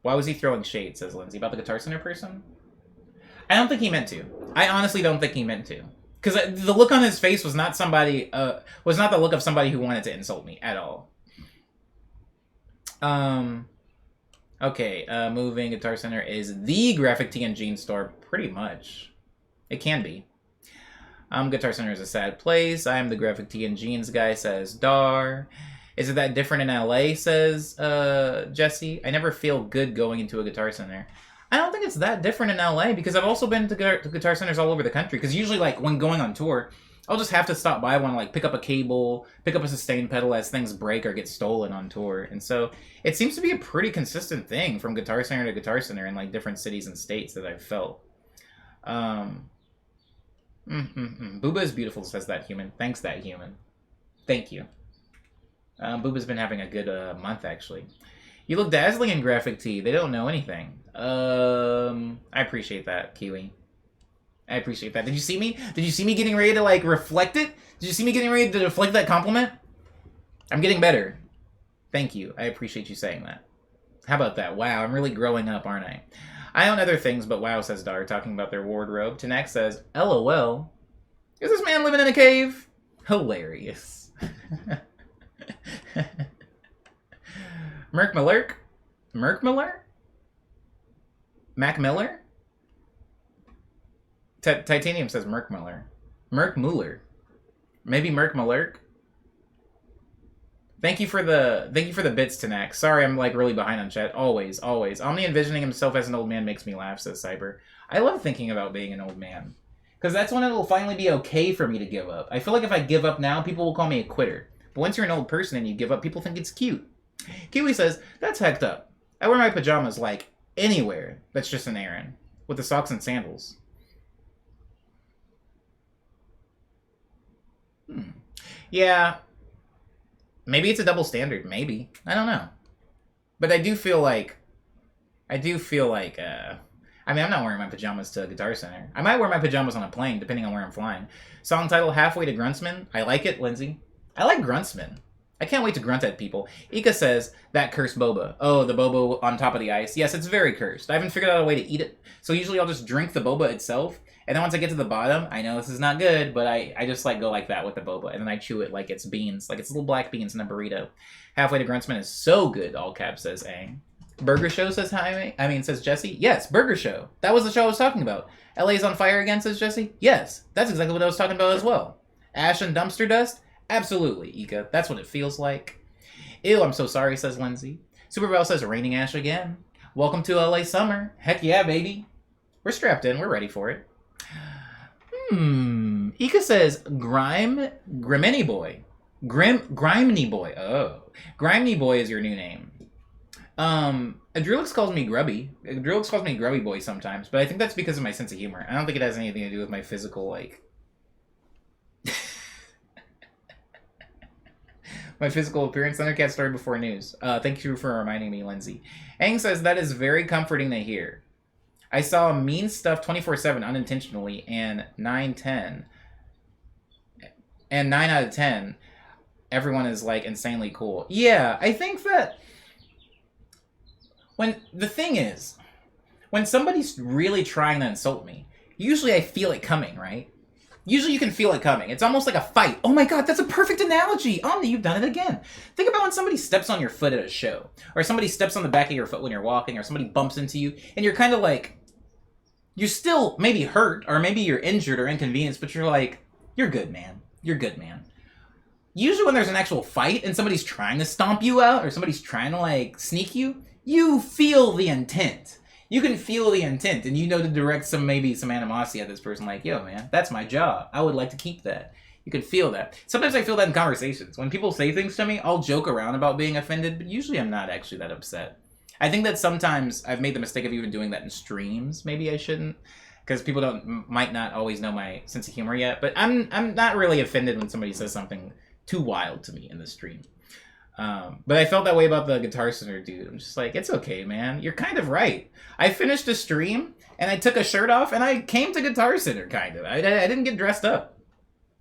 Speaker 1: Why was he throwing shade, says Lindsay, about the Guitar Center person? I don't think he meant to. I honestly don't think he meant to. Because the look on his face was not somebody... was not the look of somebody who wanted to insult me at all. Okay, moving Guitar Center is the graphic tee and jeans store, pretty much. It can be. Guitar Center is a sad place. I am the graphic tee and jeans guy, says Dar. Is it that different in LA, says Jesse? I never feel good going into a Guitar Center. I don't think it's that different in LA because I've also been to Guitar Centers all over the country. Because usually, like, when going on tour, I'll just have to stop by one, like, pick up a cable, pick up a sustain pedal as things break or get stolen on tour. And so it seems to be a pretty consistent thing from Guitar Center to Guitar Center in, like, different cities and states that I've felt. Booba is beautiful, says that human. Thanks, that human. Thank you. Booba's been having a good month, actually. You look dazzling in graphic tee. They don't know anything. I appreciate that, Kiwi. I appreciate that. Did you see me? Did you see me getting ready to, like, reflect it? Did you see me getting ready to deflect that compliment? I'm getting better. Thank you. I appreciate you saying that. How about that? Wow, I'm really growing up, aren't I? I own other things, but wow, says Dar, talking about their wardrobe. Tanak says, LOL. Is this man living in a cave? Hilarious. Merc Miller? Merc Miller? Mac Miller? Titanium says Merc Miller. Merc Muller. Maybe Merc Miller? Thank you for the bits, Tanak. Sorry, I'm like really behind on chat. Always, always. Omni envisioning himself as an old man makes me laugh, says Cyber. I love thinking about being an old man. Because that's when it'll finally be okay for me to give up. I feel like if I give up now, people will call me a quitter. But once you're an old person and you give up, people think it's cute. Kiwi says, that's hecked up. I wear my pajamas like anywhere that's just an errand. With the socks and sandals. Yeah. Maybe it's a double standard. Maybe. I don't know. But I do feel like... I mean, I'm not wearing my pajamas to a Guitar Center. I might wear my pajamas on a plane, depending on where I'm flying. Song title, Halfway to Gruntsman. I like it, Lindsay. I like Gruntsman. I can't wait to grunt at people. Ika says, that cursed boba. Oh, the boba on top of the ice. Yes, it's very cursed. I haven't figured out a way to eat it. So usually I'll just drink the boba itself. And then once I get to the bottom, I know this is not good, but I just like go like that with the boba. And then I chew it like it's beans. Like it's little black beans in a burrito. Halfway to Gruntsman is so good, all caps, says Aang. Burger Show, says says Jesse. Yes, Burger Show. That was the show I was talking about. LA's on fire again, says Jesse. Yes, that's exactly what I was talking about as well. Ash and dumpster dust? Absolutely, Ika. That's what it feels like. Ew, I'm so sorry, says Lindsay. Superval says, raining ash again. Welcome to LA summer. Heck yeah, baby. We're strapped in. We're ready for it. Ika says, Grimeny Boy. Grimeny Boy. Oh. Grimeny Boy is your new name. Adrelix calls me Grubby. Adrelix calls me Grubby Boy sometimes, but I think that's because of my sense of humor. I don't think it has anything to do with my physical, like... my physical appearance. Thundercat started before news. Thank you for reminding me, Lindsay. Aang says, that is very comforting to hear. I saw mean stuff 24/7 unintentionally, and 9 out of 10, everyone is, like, insanely cool. Yeah, I think that... the thing is, when somebody's really trying to insult me, usually I feel it coming, right? Usually you can feel it coming. It's almost like a fight. Oh my god, that's a perfect analogy! Omni, you've done it again. Think about when somebody steps on your foot at a show. Or somebody steps on the back of your foot when you're walking, or somebody bumps into you, and you're kind of like... You're still maybe hurt, or maybe you're injured or inconvenienced, but you're like, you're good, man. You're good, man. Usually when there's an actual fight, and somebody's trying to stomp you out, or somebody's trying to, like, sneak you, you feel the intent. You can feel the intent, and you know to direct some animosity at this person, like, yo, man, that's my job. I would like to keep that. You can feel that. Sometimes I feel that in conversations. When people say things to me, I'll joke around about being offended, but usually I'm not actually that upset. I think that sometimes I've made the mistake of even doing that in streams. Maybe I shouldn't, because people might not always know my sense of humor yet, but I'm not really offended when somebody says something too wild to me in the stream. But I felt that way about the Guitar Center dude. I'm just like, it's okay, man. You're kind of right. I finished a stream, and I took a shirt off, and I came to Guitar Center, kind of. I didn't get dressed up.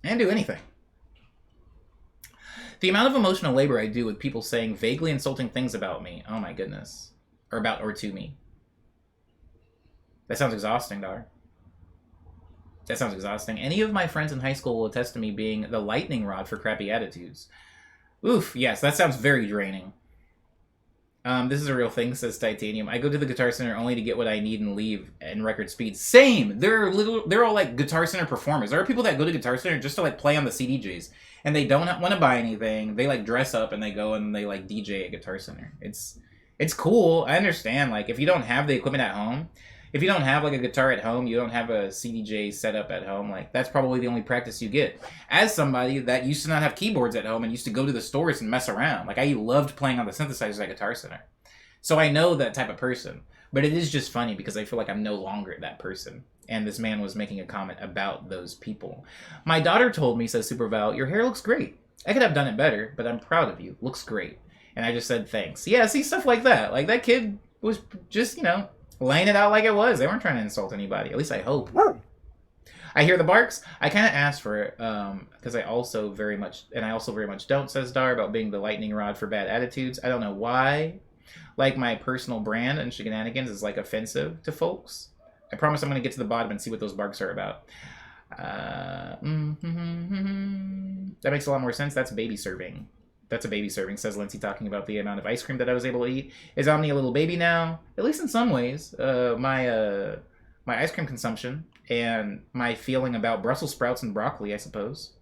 Speaker 1: I didn't do anything. The amount of emotional labor I do with people saying vaguely insulting things about me. Oh my goodness. Or to me. That sounds exhausting, Dar. That sounds exhausting. Any of my friends in high school will attest to me being the lightning rod for crappy attitudes. Oof, yes, that sounds very draining. This is a real thing, says Titanium. I go to the Guitar Center only to get what I need and leave in record speed. Same! They're all like Guitar Center performers. There are people that go to Guitar Center just to like play on the CDJs. And they don't want to buy anything. They like dress up and they go and they like DJ at Guitar Center. It's cool. I understand. Like if you don't have the equipment at home, if you don't have like a guitar at home, you don't have a CDJ set up at home, like that's probably the only practice you get. As somebody that used to not have keyboards at home and used to go to the stores and mess around, like I loved playing on the synthesizers at Guitar Center. So I know that type of person. But it is just funny because I feel like I'm no longer that person. And this man was making a comment about those people. My daughter told me, says Super Val, your hair looks great. I could have done it better, but I'm proud of you. Looks great. And I just said thanks. Yeah, see, stuff like that. Like that kid was just, laying it out like it was. They weren't trying to insult anybody. At least I hope. I hear the barks. I kind of asked for it because I also very much don't, says Dar, about being the lightning rod for bad attitudes. I don't know why. Like my personal brand and shenanigans is like offensive to folks. I promise I'm going to get to the bottom and see what those barks are about. That makes a lot more sense. That's baby serving. That's a baby serving, says Lindsay, talking about the amount of ice cream that I was able to eat. Is Omni a little baby now? At least in some ways. My ice cream consumption and my feeling about Brussels sprouts and broccoli, I suppose.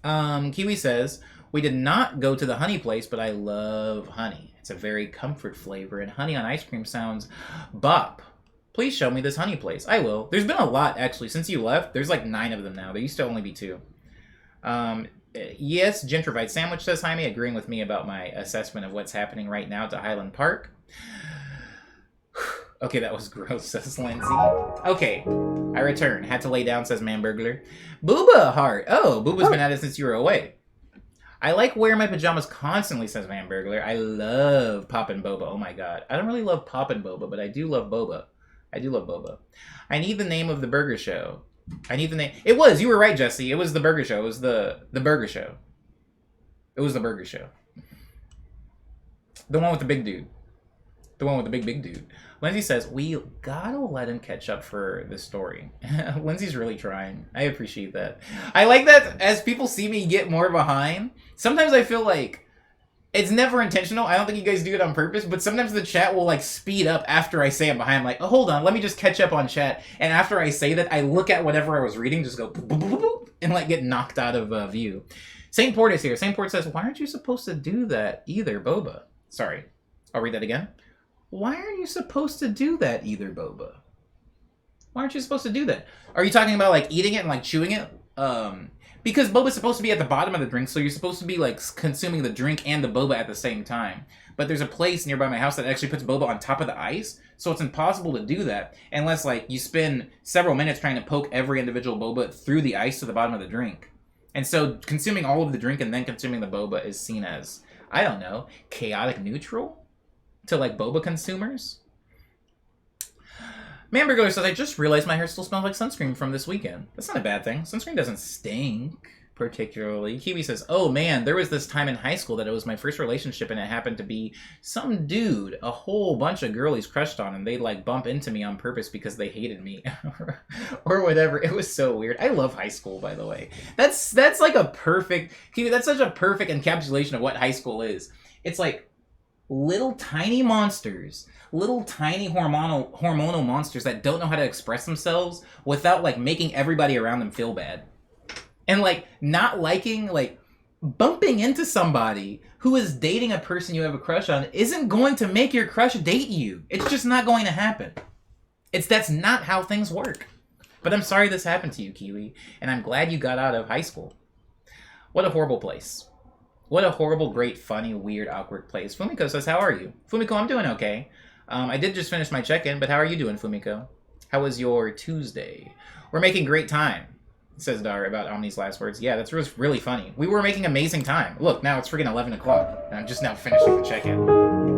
Speaker 1: Kiwi says, we did not go to the honey place, but I love honey. It's a very comfort flavor, and honey on ice cream sounds bop. Please show me this honey place. I will. There's been a lot, actually. Since you left, there's like 9 of them now. There used to only be 2. Yes, Gentrified Sandwich, says Jaime, agreeing with me about my assessment of what's happening right now to Highland Park. Okay, that was gross, says Lindsay. Okay, I return. Had to lay down, says Man Burglar. Booba Heart. Oh, Booba's been at it since you were away. I like wearing my pajamas constantly, says Man Burglar. I love Poppin' Boba. Oh my god. I don't really love Poppin' Boba, but I do love Boba. I do love Boba. I need the name of the burger show. I need the name. It was. You were right, Jesse. It was the burger show. It was the burger show. It was the burger show. The one with the big dude. The one with the big dude. Lindsay says, we gotta let him catch up for the story. Lindsay's really trying. I appreciate that. I like that as people see me get more behind. Sometimes I feel like it's never intentional. I don't think you guys do it on purpose, but sometimes the chat will like speed up after I say I'm behind. I'm like, oh, hold on, let me just catch up on chat. And after I say that, I look at whatever I was reading, just go boop, boop, boop, boop, and like get knocked out of view. Saint Port is here. Saint Port says, why aren't you supposed to do that either, Boba? Sorry, I'll read that again. Why aren't you supposed to do that either, Boba? Why aren't you supposed to do that? Are you talking about like eating it and like chewing it? Because boba's supposed to be at the bottom of the drink, so you're supposed to be like consuming the drink and the boba at the same time. But there's a place nearby my house that actually puts boba on top of the ice, so it's impossible to do that unless like you spend several minutes trying to poke every individual boba through the ice to the bottom of the drink. And so consuming all of the drink and then consuming the boba is seen as, I don't know, chaotic neutral to like boba consumers. Manburglar says, I just realized my hair still smells like sunscreen from this weekend. That's not a bad thing. Sunscreen doesn't stink, particularly. Kiwi says, oh man, there was this time in high school that it was my first relationship and it happened to be some dude a whole bunch of girlies crushed on and they'd like bump into me on purpose because they hated me. Or whatever. It was so weird. I love high school, by the way. That's like a perfect... Kiwi, that's such a perfect encapsulation of what high school is. It's like little tiny monsters, little tiny hormonal monsters that don't know how to express themselves without like making everybody around them feel bad. And like not liking, like bumping into somebody who is dating a person you have a crush on isn't going to make your crush date you. It's just not going to happen. That's not how things work. But I'm sorry this happened to you, Kiwi, and I'm glad you got out of high school. What a horrible place. What a horrible, great, funny, weird, awkward place. Fumiko says, how are you? Fumiko, I'm doing okay. I did just finish my check-in, but how are you doing, Fumiko? How was your Tuesday? We're making great time, says Dar about Omni's last words. Yeah, that's really funny. We were making amazing time. Look, now it's friggin' 11 o'clock, and I'm just now finishing the check-in.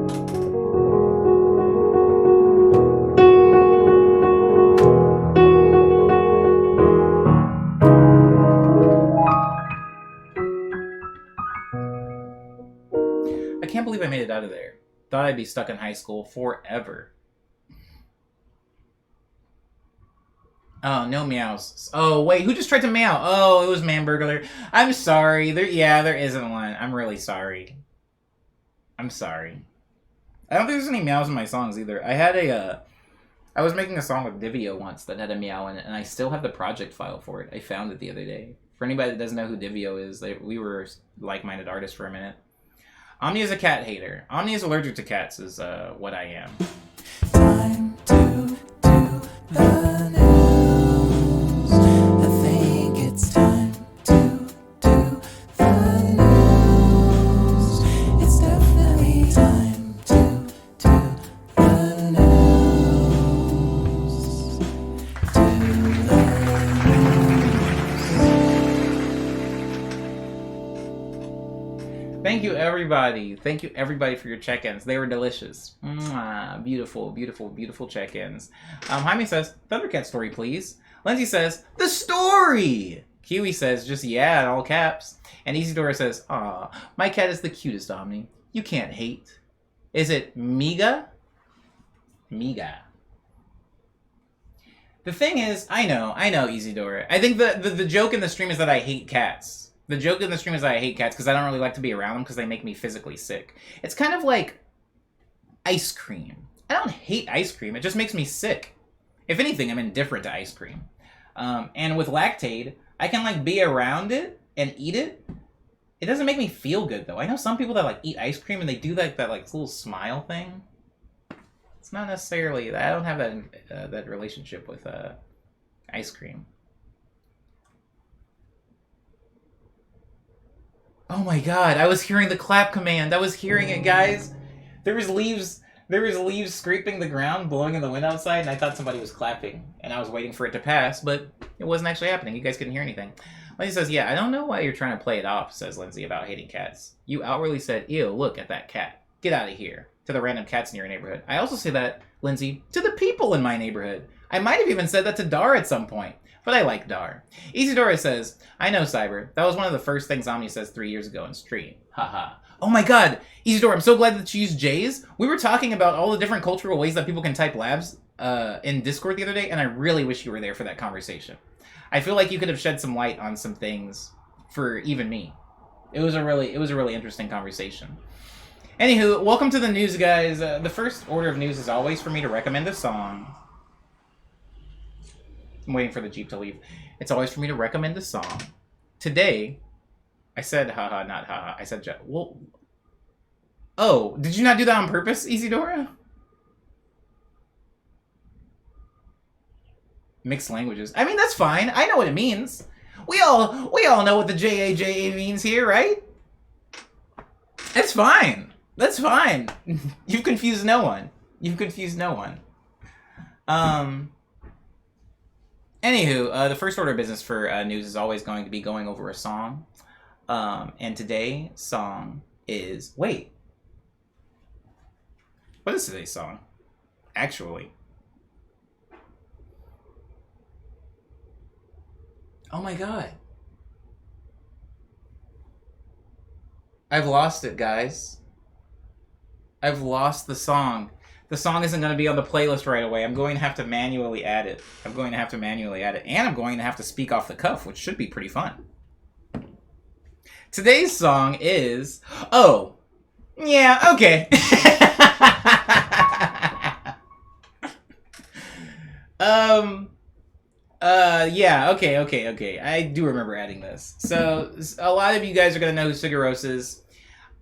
Speaker 1: I can't believe I made it out of there. Thought I'd be stuck in high school forever. Oh, no meows. Oh, wait, who just tried to meow? Oh, it was Manburglar. I'm sorry. There isn't one. I'm really sorry. I'm sorry. I don't think there's any meows in my songs either. I was making a song with Divio once that had a meow in it, and I still have the project file for it. I found it the other day. For anybody that doesn't know who Divio is, we were like-minded artists for a minute. Omni is a cat hater. Omni is allergic to cats, is what I am.
Speaker 2: Time to do the news. I think it's time to do the news. It's definitely time to do the news. Do the
Speaker 1: Thank you, everybody. Thank you, everybody, for your check-ins. They were delicious. Mwah. Beautiful, beautiful, beautiful check-ins. Jaime says, Thundercat story, please. Lindsay says, the story! Kiwi says, just yeah, in all caps. And Isidora says, aw, my cat is the cutest, Omni. You can't hate. Is it Miga? Miga. The thing is, I know, Isidora. I think the joke in the stream is that I hate cats. The joke in the stream is that I hate cats because I don't really like to be around them because they make me physically sick. It's kind of like ice cream. I don't hate ice cream. It just makes me sick. If anything, I'm indifferent to ice cream. And with Lactaid, I can like be around it and eat it. It doesn't make me feel good though. I know some people that like eat ice cream and they do that like little smile thing. It's not necessarily that. I don't have that relationship with ice cream. Oh my god, I was hearing the clap command. I was hearing it, guys. There was leaves scraping the ground, blowing in the wind outside, and I thought somebody was clapping. And I was waiting for it to pass, but it wasn't actually happening. You guys couldn't hear anything. Lindsay says, yeah, I don't know why you're trying to play it off, says Lindsay, about hating cats. You outwardly said, ew, look at that cat. Get out of here. To the random cats in your neighborhood. I also say that, Lindsay, to the people in my neighborhood. I might have even said that to Dar at some point. But I like Dar. Isidora says, I know, Cyber. That was one of the first things Omni says 3 years ago in stream. Haha. Oh my god! Isidora, I'm so glad that you used J's. We were talking about all the different cultural ways that people can type labs in Discord the other day, and I really wish you were there for that conversation. I feel like you could have shed some light on some things for even me. It was a really interesting conversation. Anywho, welcome to the news, guys. The first order of news is always for me to recommend a song. I'm waiting for the Jeep to leave. It's always for me to recommend a song. Today, I said haha, not haha. I said, well, oh, did you not do that on purpose, Isidora? Mixed languages. I mean, that's fine. I know what it means. We all know what the JAJA means here, right? It's fine. That's fine. You've confused no one. You've confused no one. Anywho, the first order of business for news is always going to be going over a song. And today's song is... Wait. What is today's song? Actually. Oh my god. I've lost it, guys. I've lost the song. The song isn't going to be on the playlist right away. I'm going to have to manually add it. And I'm going to have to speak off the cuff, which should be pretty fun. Today's song is... Oh. Yeah, okay. Yeah, okay. I do remember adding this. So, a lot of you guys are going to know who Sigaros is.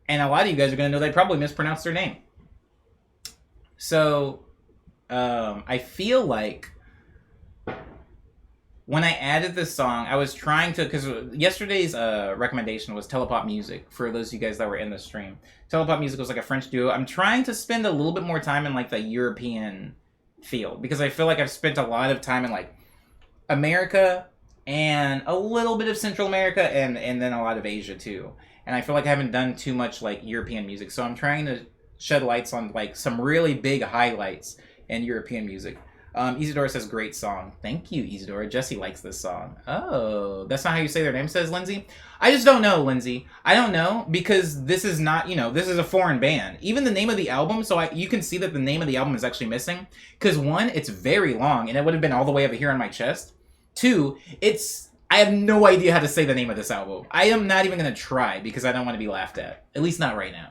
Speaker 1: And a lot of you guys are going to know they probably mispronounced their name. So, I feel like when I added this song, I was trying to, because yesterday's recommendation was Telepop Music, for those of you guys that were in the stream. Telepop Music was like a French duo. I'm trying to spend a little bit more time in like the European field, because I feel like I've spent a lot of time in like America and a little bit of Central America and then a lot of Asia too. And I feel like I haven't done too much like European music, so I'm trying to shed lights on like some really big highlights in European music. Isidora says, great song. Thank you, Isidora. Jesse likes this song. Oh, that's not how you say their name, says Lindsay. I just don't know, Lindsay. I don't know, because this is not, this is a foreign band. Even the name of the album, so you can see that the name of the album is actually missing. Because one, it's very long, and it would have been all the way over here on my chest. Two, I have no idea how to say the name of this album. I am not even going to try, because I don't want to be laughed at. At least not right now.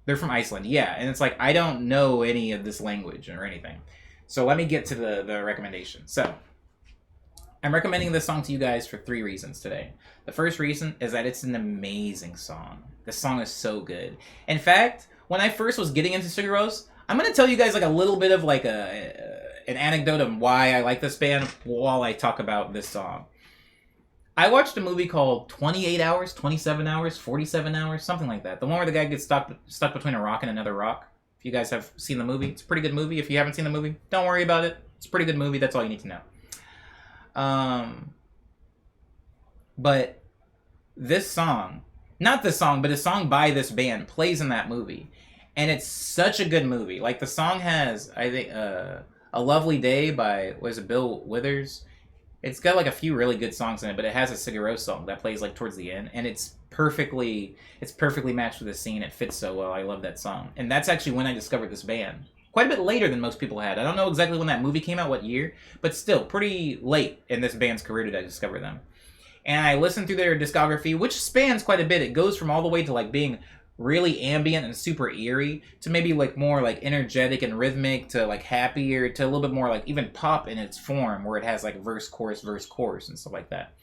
Speaker 1: They're from Iceland, yeah. And it's like, I don't know any of this language or anything. So let me get to the recommendation. So, I'm recommending this song to you guys for 3 reasons today. The first reason is that it's an amazing song. The song is so good. In fact, when I first was getting into Sigur Rós, I'm going to tell you guys like a little bit of like an anecdote of why I like this band while I talk about this song. I watched a movie called 28 Hours, 27 Hours, 47 Hours, something like that. The one where the guy gets stuck between a rock and another rock. If you guys have seen the movie, it's a pretty good movie. If you haven't seen the movie, don't worry about it. It's a pretty good movie. That's all you need to know. But this song, not this song, but a song by this band plays in that movie. And it's such a good movie. Like, the song has, I think, A Lovely Day by, was it Bill Withers? It's got, like, a few really good songs in it, but it has a Sigur Rós song that plays, like, towards the end. And it's perfectly matched with the scene. It fits so well. I love that song. And that's actually when I discovered this band. Quite a bit later than most people had. I don't know exactly when that movie came out, what year, but still pretty late in this band's career did I discover them. And I listened through their discography, which spans quite a bit. It goes from all the way to like being really ambient and super eerie to maybe like more like energetic and rhythmic to like happier to a little bit more like even pop in its form where it has like verse, chorus, and stuff like that.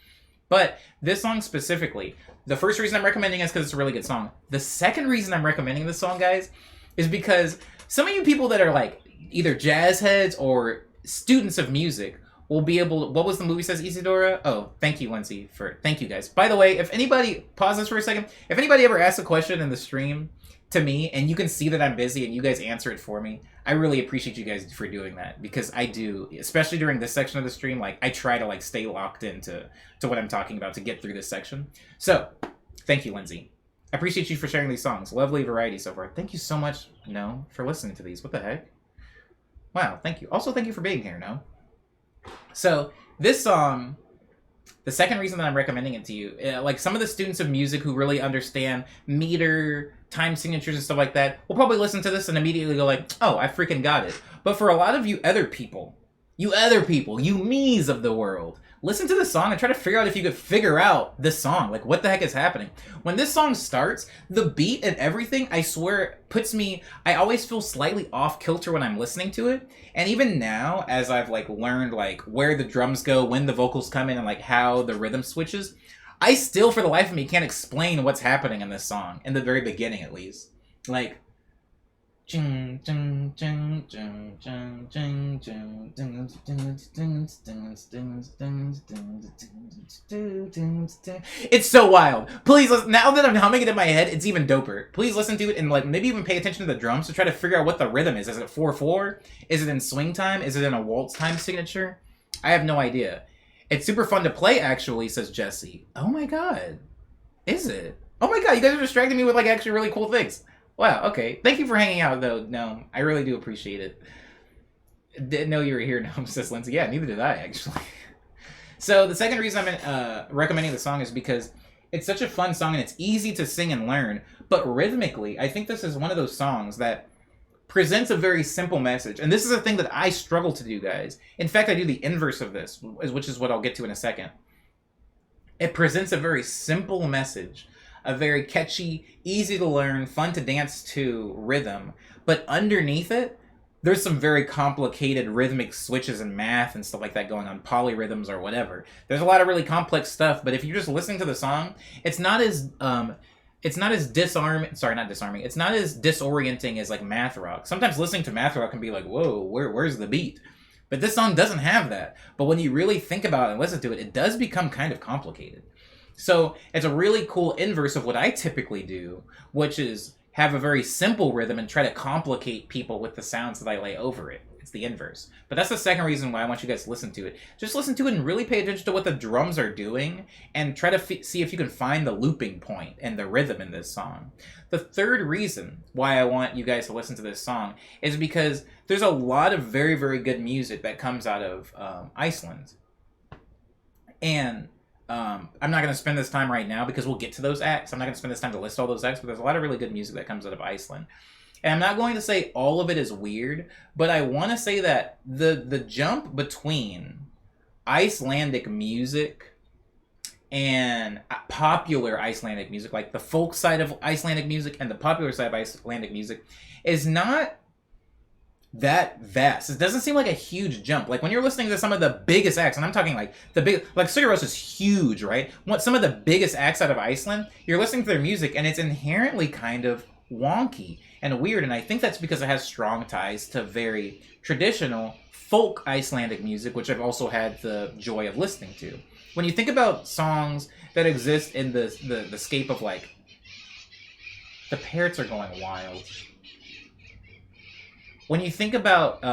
Speaker 1: But this song specifically, the first reason I'm recommending it is because it's a really good song. The second reason I'm recommending this song, guys, is because some of you people that are like either jazz heads or students of music will be able to, what was the movie says, Isadora? Oh, thank you, Lindsay, thank you guys. By the way, if anybody, pause this for a second, if anybody ever asks a question in the stream to me and you can see that I'm busy and you guys answer it for me, I really appreciate you guys for doing that because I do, especially during this section of the stream, like I try to like stay locked into what I'm talking about to get through this section. So, thank you, Lindsay. I appreciate you for sharing these songs. Lovely variety so far. Thank you so much, No, for listening to these. What the heck? Wow, thank you. Also, thank you for being here, No. So, this song, the second reason that I'm recommending it to you, like some of the students of music who really understand meter, time signatures, and stuff like that, will probably listen to this and immediately go like, oh, I freaking got it. But for a lot of you people, you me's of the world, listen to the song and try to figure out if you could figure out this song. Like, what the heck is happening? When this song starts, the beat and everything, I swear, puts me... I always feel slightly off kilter when I'm listening to it. And even now, as I've, like, learned, like, where the drums go, when the vocals come in, and, like, how the rhythm switches, I still, for the life of me, can't explain what's happening in this song. In the very beginning, at least. Like... It's so wild. Please listen. Now that I'm humming it in my head, it's even doper. Please listen to it and like maybe even pay attention to the drums to try to figure out what the rhythm is. Is it 4/4? Is it in swing time? Is it in a waltz time signature? I have no idea. It's super fun to play, actually, says Jesse. Oh my god. Is it? Oh my god, you guys are distracting me with like actually really cool things. Wow, okay. Thank you for hanging out, though. No, I really do appreciate it. Didn't know you were here, No, says Lindsay. Yeah, neither did I, actually. So, the second reason I'm recommending the song is because it's such a fun song and it's easy to sing and learn, but rhythmically, I think this is one of those songs that presents a very simple message. And this is a thing that I struggle to do, guys. In fact, I do the inverse of this, which is what I'll get to in a second. It presents a very simple message. A very catchy, easy to learn, fun to dance to rhythm. But underneath it, there's some very complicated rhythmic switches and math and stuff like that going on, polyrhythms or whatever. There's a lot of really complex stuff, but if you're just listening to the song, it's not as disorienting as like math rock. Sometimes listening to math rock can be like, whoa, where's the beat? But this song doesn't have that. But when you really think about it and listen to it, it does become kind of complicated. So it's a really cool inverse of what I typically do, which is have a very simple rhythm and try to complicate people with the sounds that I lay over it. It's the inverse. But that's the second reason why I want you guys to listen to it. Just listen to it and really pay attention to what the drums are doing and try to see if you can find the looping point and the rhythm in this song. The third reason why I want you guys to listen to this song is because there's a lot of very, very good music that comes out of Iceland. And... I'm not going to spend this time right now because we'll get to those acts. I'm not going to spend this time to list all those acts, but there's a lot of really good music that comes out of Iceland. And I'm not going to say all of it is weird, but I want to say that the jump between Icelandic music and popular Icelandic music, like the folk side of Icelandic music and the popular side of Icelandic music, is not that vast. It doesn't seem like a huge jump. Like when you're listening to some of the biggest acts, and I'm talking like the big, like Sigur Rós is huge, right? What some of the biggest acts out of Iceland, you're listening to their music, and it's inherently kind of wonky and weird, and I think that's because it has strong ties to very traditional folk Icelandic music, which I've also had the joy of listening to. When you think about songs that exist in the scape of like, the parrots are going wild. When you think about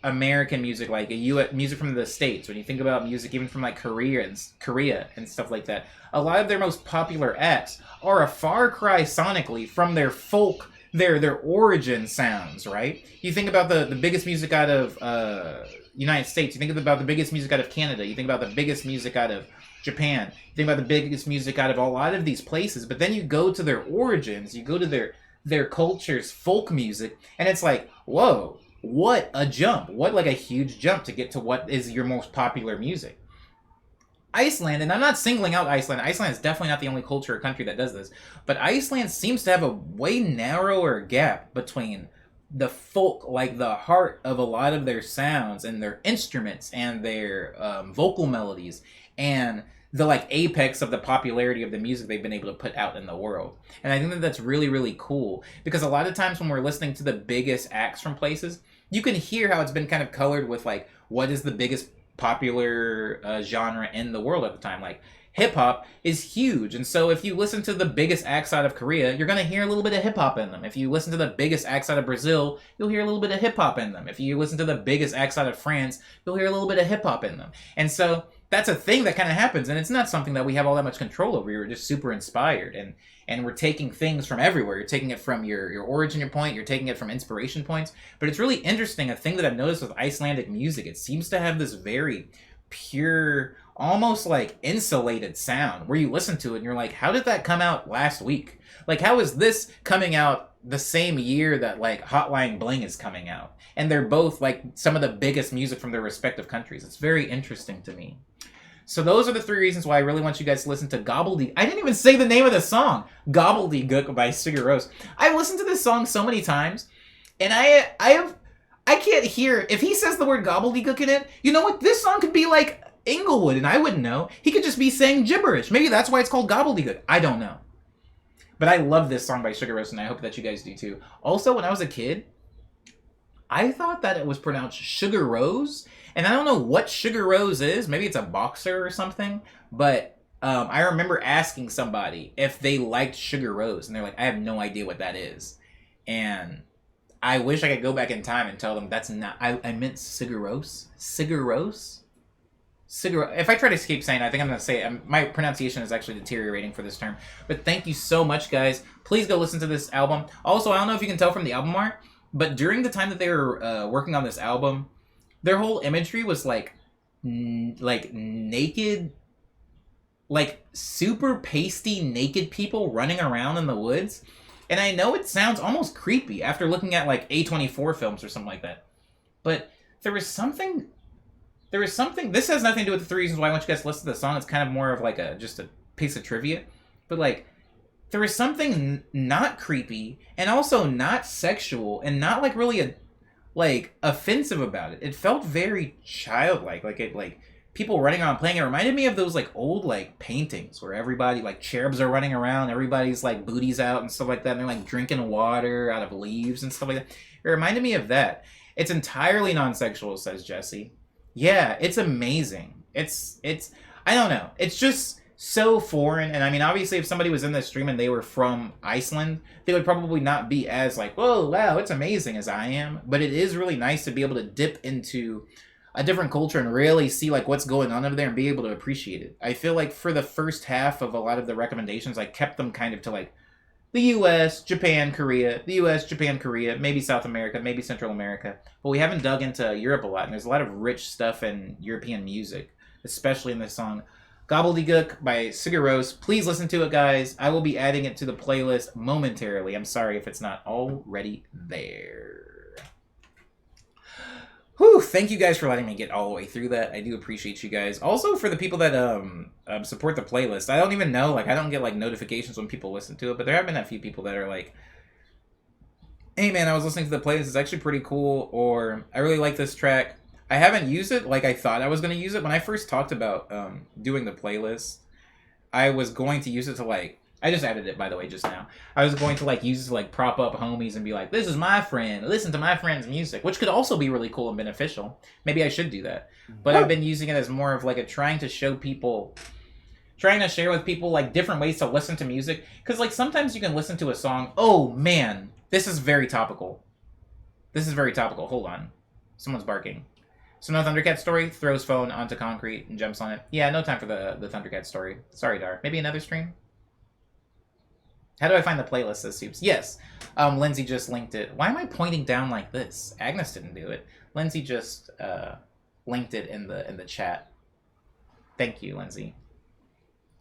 Speaker 1: American music, like music from the States, when you think about music even from like Korea and stuff like that, a lot of their most popular acts are a far cry sonically from their folk, their origin sounds, right? You think about the biggest music out of United States, you think about the biggest music out of Canada, you think about the biggest music out of Japan, you think about the biggest music out of a lot of these places, but then you go to their origins, you go to their culture's folk music, and it's like, whoa, what a jump. What like a huge jump to get to what is your most popular music. Iceland, and I'm not singling out Iceland. Iceland is definitely not the only culture or country that does this, but Iceland seems to have a way narrower gap between the folk, like the heart of a lot of their sounds and their instruments and their vocal melodies, and the like apex of the popularity of the music they've been able to put out in the world. And I think that that's really, really cool, because a lot of times when we're listening to the biggest acts from places, you can hear how it's been kind of colored with like, what is the biggest popular genre in the world at the time. Like hip-hop is huge, and so if you listen to the biggest acts out of Korea, you're going to hear a little bit of hip-hop in them. If you listen to the biggest acts out of Brazil, you'll hear a little bit of hip-hop in them. If you listen to the biggest acts out of France, you'll hear a little bit of hip-hop in them. And so that's a thing that kind of happens, and it's not something that we have all that much control over. We're just super inspired, and we're taking things from everywhere. You're taking it from your origin point, you're taking it from inspiration points. But it's really interesting, a thing that I've noticed with Icelandic music, it seems to have this very pure, almost like insulated sound, where you listen to it and you're like, how did that come out last week? Like, how is this coming out the same year that like Hotline Bling is coming out? And they're both like some of the biggest music from their respective countries. It's very interesting to me. So those are the 3 reasons why I really want you guys to listen to Gobbledygook. I didn't even say the name of the song. Gobbledygook by Sigur Rós. I've listened to this song so many times, and I can't hear, if he says the word gobbledygook in it, you know what? This song could be like Inglewood, and I wouldn't know. He could just be saying gibberish. Maybe that's why it's called Gobbledygook. I don't know. But I love this song by Sigur Rós, and I hope that you guys do too. Also, when I was a kid, I thought that it was pronounced Sugar Rose, and I don't know what Sugar Rose is. Maybe it's a boxer or something, but I remember asking somebody if they liked Sugar Rose, and they're like, I have no idea what that is. And I wish I could go back in time and tell them that's not, I meant Sigur Rós? Sigur Rós? If I try to keep saying it, I think I'm going to say it. My pronunciation is actually deteriorating for this term. But thank you so much, guys. Please go listen to this album. Also, I don't know if you can tell from the album art, but during the time that they were working on this album, their whole imagery was like naked, like super pasty naked people running around in the woods. And I know it sounds almost creepy after looking at like A24 films or something like that. But there was something, this has nothing to do with the 3 reasons why I want you guys to listen to the song. It's kind of more of like just a piece of trivia. But like, there was something not creepy and also not sexual and not like really offensive about it. It felt very childlike, like people running around playing. It reminded me of those like old like paintings where everybody like cherubs are running around, everybody's like booties out and stuff like that, and they're like drinking water out of leaves and stuff like that. It reminded me of that. It's entirely non-sexual, says Jesse. Yeah, it's amazing. It's I don't know. It's just so foreign, and I mean, obviously, if somebody was in this stream and they were from Iceland, they would probably not be as like, whoa, wow, it's amazing as I am. But it is really nice to be able to dip into a different culture and really see like what's going on over there and be able to appreciate it. I feel like for the first half of a lot of the recommendations, I kept them kind of to like the US, Japan, Korea, the US, Japan, Korea, maybe South America, maybe Central America. But we haven't dug into Europe a lot, and there's a lot of rich stuff in European music, especially in this song Gobbledygook by Sigur Rós. Please listen to it, guys. I will be adding it to the playlist momentarily. I'm sorry if it's not already there. Whew, thank you guys for letting me get all the way through that. I do appreciate you guys. Also for the people that support the playlist. I don't even know, like I don't get like notifications when people listen to it, but there have been a few people that are like, hey man, I was listening to the playlist, it's actually pretty cool, or I really like this track. I haven't used it like I thought I was going to use it. When I first talked about doing the playlist, I was going to use it to like, I just added it by the way just now. I was going to like use it to like prop up homies and be like, this is my friend, listen to my friend's music, which could also be really cool and beneficial. Maybe I should do that. But I've been using it as more of like a trying to show people, trying to share with people like different ways to listen to music. Because like sometimes you can listen to a song, oh man, this is very topical. This is very topical. Hold on. Someone's barking. So no Thundercat story, throws phone onto concrete and jumps on it. Yeah, no time for the Thundercat story. Sorry, Dar. Maybe another stream? How do I find the playlist, says Soups? Yes. Lindsay just linked it. Why am I pointing down like this? Agnes didn't do it. Lindsay just linked it in the chat. Thank you, Lindsay.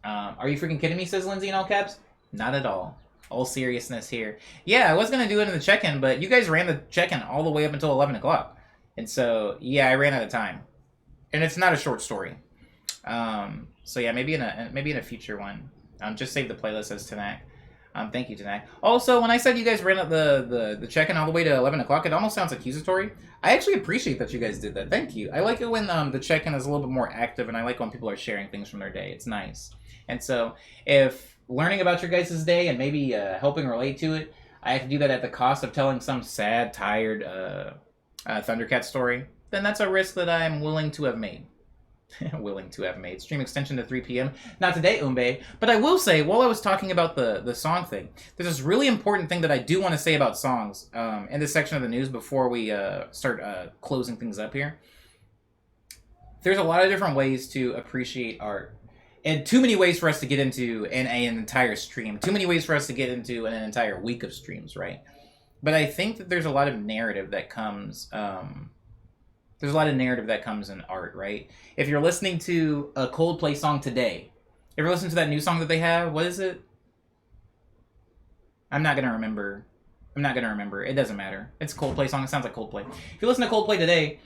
Speaker 1: Are you freaking kidding me, says Lindsay in all caps? Not at all. All seriousness here. Yeah, I was going to do it in the check-in, but you guys ran the check-in all the way up until 11 o'clock. And so, yeah, I ran out of time. And it's not a short story. So yeah, maybe in a future one. Just save the playlist as Tanak. Thank you, Tanak. Also, when I said you guys ran up the check-in all the way to 11 o'clock, it almost sounds accusatory. I actually appreciate that you guys did that. Thank you. I like it when the check-in is a little bit more active, and I like when people are sharing things from their day. It's nice. And so, if learning about your guys' day and maybe helping relate to it, I have to do that at the cost of telling some sad, tired Thundercat story, then that's a risk that I'm willing to have made. Willing to have made. Stream extension to 3 p.m. Not today, Umbe. But I will say, while I was talking about the song thing, there's this really important thing that I do want to say about songs in this section of the news before we start closing things up here. There's a lot of different ways to appreciate art. And too many ways for us to get into an entire stream. Too many ways for us to get into an entire week of streams, right? But I think that there's a lot of narrative that comes... there's a lot of narrative that comes in art, right? If you're listening to a Coldplay song today, ever listen to that new song that they have? What is it? I'm not going to remember. It doesn't matter. It's a Coldplay song. It sounds like Coldplay. If you listen to Coldplay today,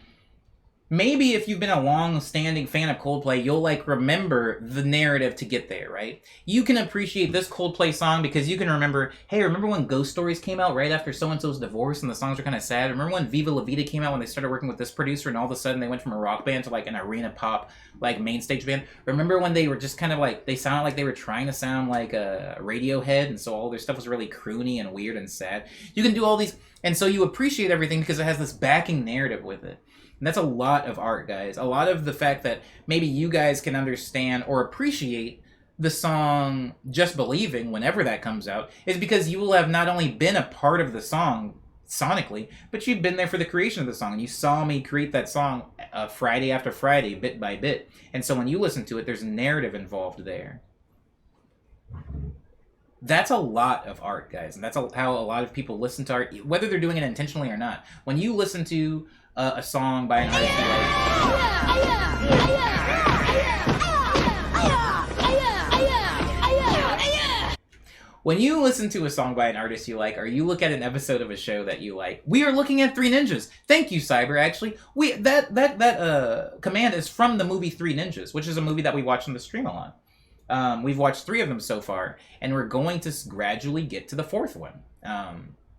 Speaker 1: maybe if you've been a long-standing fan of Coldplay, you'll like remember the narrative to get there, right? You can appreciate this Coldplay song because you can remember, hey, remember when Ghost Stories came out right after so-and-so's divorce and the songs were kind of sad? Remember when Viva La Vida came out when they started working with this producer and all of a sudden they went from a rock band to like an arena pop, like main stage band? Remember when they were just kind of like, they sounded like they were trying to sound like a Radiohead, and so all their stuff was really croony and weird and sad? You can do all these, and so you appreciate everything because it has this backing narrative with it. And that's a lot of art, guys. A lot of the fact that maybe you guys can understand or appreciate the song Just Believing whenever that comes out is because you will have not only been a part of the song sonically, but you've been there for the creation of the song. And you saw me create that song Friday after Friday, bit by bit. And so when you listen to it, there's narrative involved there. That's a lot of art, guys. And that's how a lot of people listen to art, whether they're doing it intentionally or not. When you listen to a song by an artist when you listen to a song by an artist you like, or you look at an episode of a show that you like, we are looking at Three Ninjas. Thank you, Cyber. Actually, that command is from the movie Three Ninjas, which is a movie that we watched on the stream a lot. We've watched 3 of them so far, and we're going to gradually get to the 4th one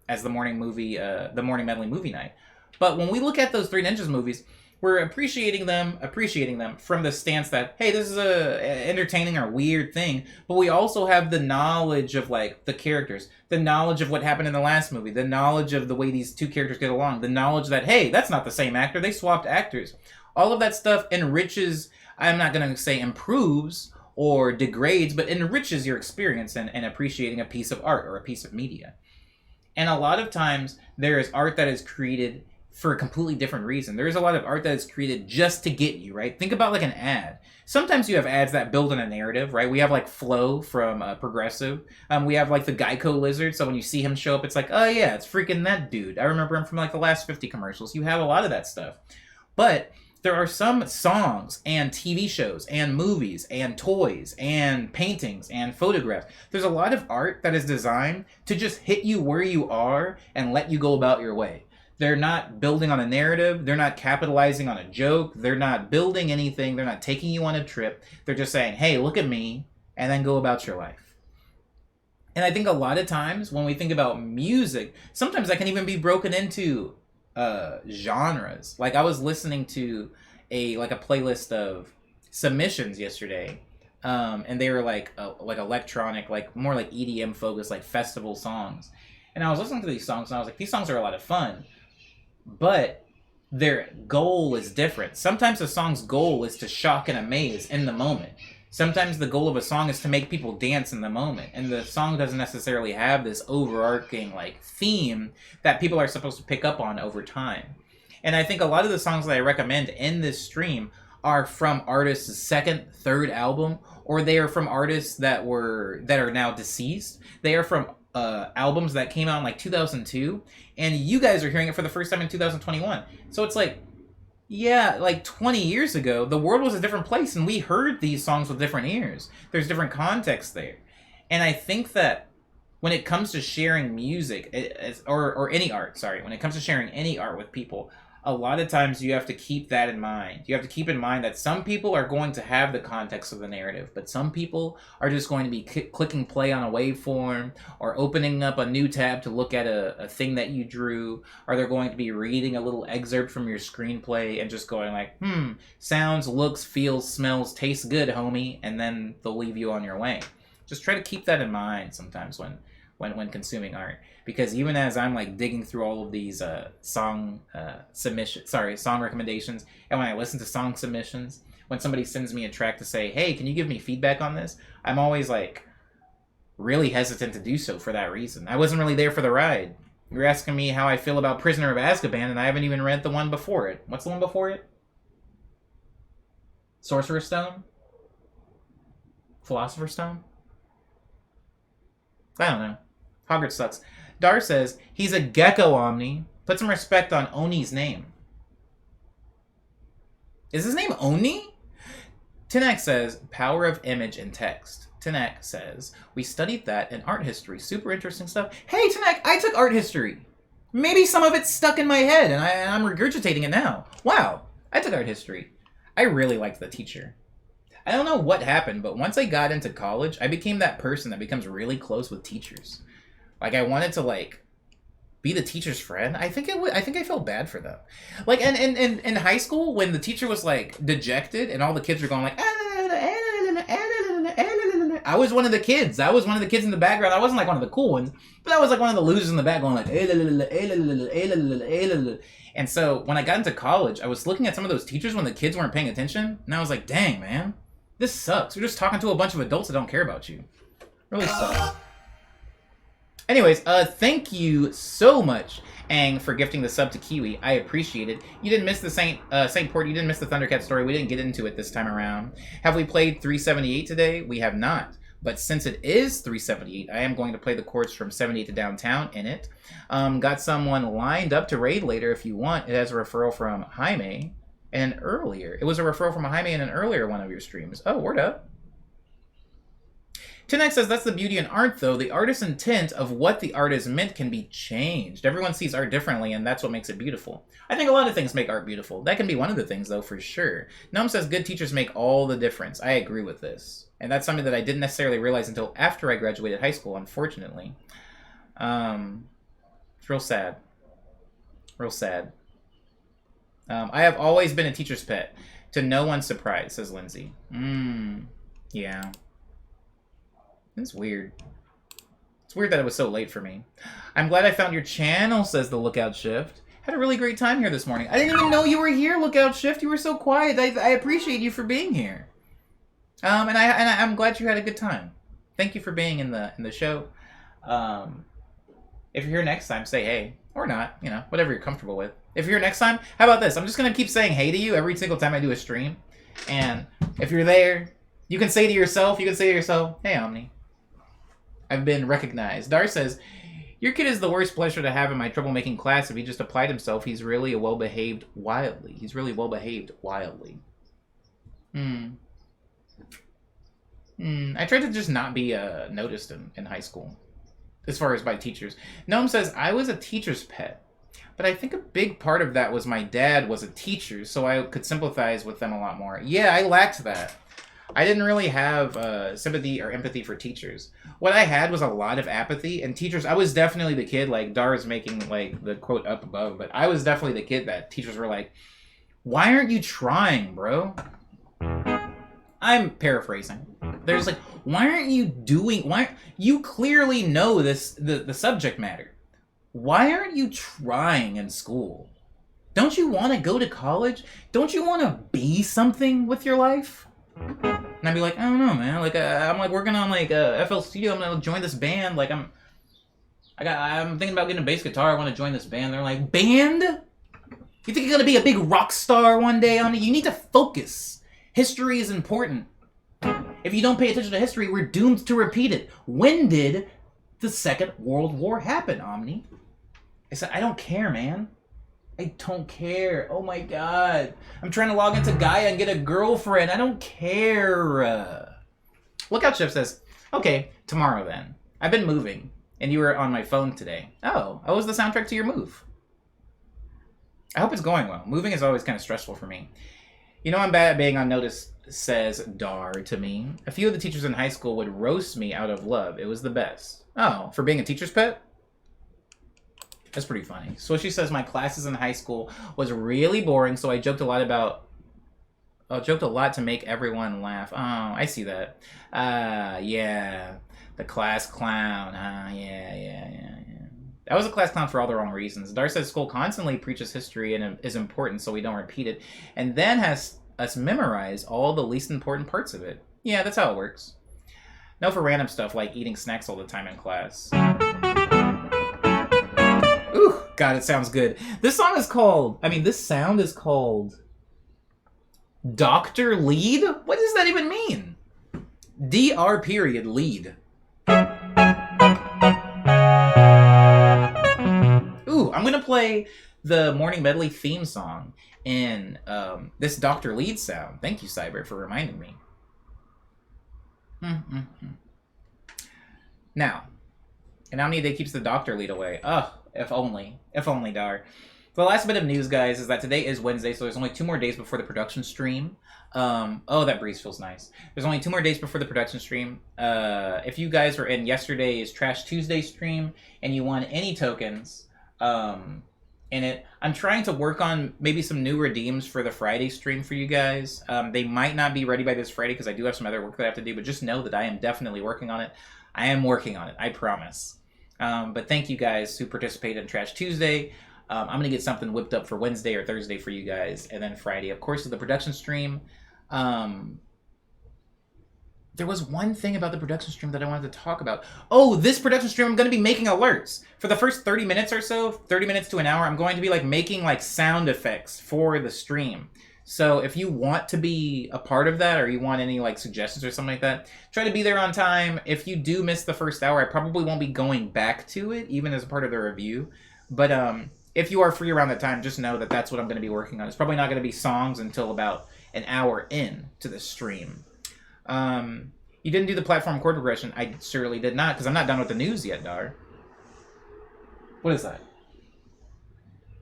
Speaker 1: as the morning medley movie night. But when we look at those Three Ninjas movies, we're appreciating them from the stance that, hey, this is a entertaining or weird thing, but we also have the knowledge of like the characters, the knowledge of what happened in the last movie, the knowledge of the way these two characters get along, the knowledge that, hey, that's not the same actor, they swapped actors. All of that stuff enriches, I'm not going to say improves or degrades, but enriches your experience in appreciating a piece of art or a piece of media. And a lot of times there is art that is created for a completely different reason. There is a lot of art that is created just to get you, right? Think about like an ad. Sometimes you have ads that build on a narrative, right? We have like Flo from Progressive. We have like the Geico Lizard, so when you see him show up, it's like, oh yeah, it's freaking that dude. I remember him from like the last 50 commercials. You have a lot of that stuff. But there are some songs and TV shows and movies and toys and paintings and photographs. There's a lot of art that is designed to just hit you where you are and let you go about your way. They're not building on a narrative. They're not capitalizing on a joke. They're not building anything. They're not taking you on a trip. They're just saying, hey, look at me, and then go about your life. And I think a lot of times when we think about music, sometimes that can even be broken into genres. Like I was listening to a playlist of submissions yesterday, and they were like electronic, like more like EDM focused, like festival songs. And I was listening to these songs, and I was like, these songs are a lot of fun, but their goal is different. Sometimes a song's goal is to shock and amaze in the moment. Sometimes the goal of a song is to make people dance in the moment, and the song doesn't necessarily have this overarching like theme that people are supposed to pick up on over time. And I think a lot of the songs that I recommend in this stream are from artists' second, third album, or they are from artists that are now deceased. They are from albums that came out in like 2002, and you guys are hearing it for the first time in 2021. So it's like, yeah, like 20 years ago, the world was a different place, and we heard these songs with different ears. There's different context there. And I think that when it comes to sharing music, or any art, when it comes to sharing any art with people, a lot of times you have to keep that in mind. You have to keep in mind that some people are going to have the context of the narrative, but some people are just going to be clicking play on a waveform, or opening up a new tab to look at a thing that you drew, or they're going to be reading a little excerpt from your screenplay and just going like, sounds, looks, feels, smells, tastes good, homie, and then they'll leave you on your way. Just try to keep that in mind sometimes when consuming art, because even as I'm like digging through all of these song recommendations, and when I listen to song submissions, when somebody sends me a track to say, hey, can you give me feedback on this, I'm always like really hesitant to do so for that reason. I wasn't really there for the ride. You're asking me how I feel about Prisoner of Azkaban, and I haven't even read the one before it. What's the one before it? Sorcerer's Stone? Philosopher's Stone? I don't know. Hogwarts sucks. Dar says, he's a gecko, Omni. Put some respect on Oni's name. Is his name Oni? Tinek says, power of image and text. Tinek says, we studied that in art history. Super interesting stuff. Hey, Tinek, I took art history. Maybe some of it's stuck in my head, and I'm regurgitating it now. Wow, I took art history. I really liked the teacher. I don't know what happened, but once I got into college, I became that person that becomes really close with teachers. Like, I wanted to, like, be the teacher's friend. I think I felt bad for them. Like, and in high school, when the teacher was, like, dejected, and all the kids were going, like, I was one of the kids. I was one of the kids in the background. I wasn't, like, one of the cool ones, but I was, like, one of the losers in the back going, like, and so, when I got into college, I was looking at some of those teachers when the kids weren't paying attention, and I was like, dang, man, this sucks. You're just talking to a bunch of adults that don't care about you. It really sucks. Anyways, thank you so much, Ang, for gifting the sub to Kiwi. I appreciate it. You didn't miss the Saint Port. You didn't miss the Thundercat story. We didn't get into it this time around. Have we played 378 today? We have not. But since it is 378, I am going to play the chords from 78 to Downtown in it. Got someone lined up to raid later if you want. It has a referral from Jaime and an earlier. It was a referral from Jaime in an earlier one of your streams. Oh, word up. Tinek says, that's the beauty in art, though. The artist's intent of what the art is meant can be changed. Everyone sees art differently, and that's what makes it beautiful. I think a lot of things make art beautiful. That can be one of the things, though, for sure. Noam says, good teachers make all the difference. I agree with this. And that's something that I didn't necessarily realize until after I graduated high school, unfortunately. It's real sad. Real sad. I have always been a teacher's pet. To no one's surprise, says Lindsay. Yeah. It's weird. It's weird that it was so late for me. I'm glad I found your channel, says the Lookout Shift. Had a really great time here this morning. I didn't even know you were here, Lookout Shift. You were so quiet. I appreciate you for being here. And I'm glad you had a good time. Thank you for being in the show. If you're here next time, say hey. Or not, you know, whatever you're comfortable with. If you're here next time, how about this? I'm just going to keep saying hey to you every single time I do a stream. And if you're there, you can say to yourself, hey, Omni. I've been recognized. Dar says, your kid is the worst pleasure to have in my troublemaking class. If he just applied himself, he's really well-behaved wildly. He's really well-behaved wildly. I tried to just not be noticed in high school, as far as by teachers. Noam says, I was a teacher's pet. But I think a big part of that was my dad was a teacher, so I could sympathize with them a lot more. Yeah, I lacked that. I didn't really have sympathy or empathy for teachers. What I had was a lot of apathy, and teachers, I was definitely the kid, like, Dara's making, like, the quote up above, but I was definitely the kid that teachers were like, why aren't you trying, bro? I'm paraphrasing. There's like, why aren't you doing, you clearly know the subject matter. Why aren't you trying in school? Don't you want to go to college? Don't you want to be something with your life? And I'd be like, I don't know, man. Like, I'm like working on like FL Studio. I'm gonna join this band. Like, I'm thinking about getting a bass guitar. I want to join this band. They're like, band? You think you're gonna be a big rock star one day? You need to focus. History is important. If you don't pay attention to history, we're doomed to repeat it. When did the Second World War happen, Omni? I said, I don't care, man. I don't care. Oh my god. I'm trying to log into Gaia and get a girlfriend. I don't care. Lookout Chef says, okay, tomorrow then. I've been moving, and you were on my phone today. Oh, what was the soundtrack to your move? I hope it's going well. Moving is always kind of stressful for me. You know I'm bad at being on notice, says Dar to me. A few of the teachers in high school would roast me out of love. It was the best. Oh, for being a teacher's pet? That's pretty funny. So she says my classes in high school was really boring, so I joked a lot to make everyone laugh. Oh, I see that. Yeah. The class clown. Yeah. I was a class clown for all the wrong reasons. Dar says school constantly preaches history and is important so we don't repeat it, and then has us memorize all the least important parts of it. Yeah, that's how it works. No for random stuff like eating snacks all the time in class. Ooh, God, it sounds good. This sound is called Dr. Lead? What does that even mean? DR period lead. Ooh, I'm gonna play the Morning Medley theme song in this Dr. Lead sound. Thank you, Cyber, for reminding me. Now, and Omni Day keeps the Dr. Lead away. Ugh, if only, Dar. The last bit of news, guys, is that today is Wednesday, so there's only 2 more days before the production stream. Oh, that breeze feels nice. There's only 2 more days before the production stream. If you guys were in yesterday's Trash Tuesday stream and you won any tokens in it, I'm trying to work on maybe some new redeems for the Friday stream for you guys. They might not be ready by this Friday because I do have some other work that I have to do, but just know that I am definitely working on it. I am working on it, I promise. But thank you guys who participated in Trash Tuesday. I'm going to get something whipped up for Wednesday or Thursday for you guys. And then Friday, of course, is the production stream. There was one thing about the production stream that I wanted to talk about. Oh, this production stream, I'm going to be making alerts. For the first 30 minutes or so, 30 minutes to an hour, I'm going to be like making like sound effects for the stream. So if you want to be a part of that or you want any like suggestions or something like that, try to be there on time. If you do miss the first hour, I probably won't be going back to it, even as a part of the review. But if you are free around that time, just know that that's what I'm going to be working on. It's probably not going to be songs until about an hour in to the stream. You didn't do the platform chord progression. I surely did not, because I'm not done with the news yet, Dar. What is that?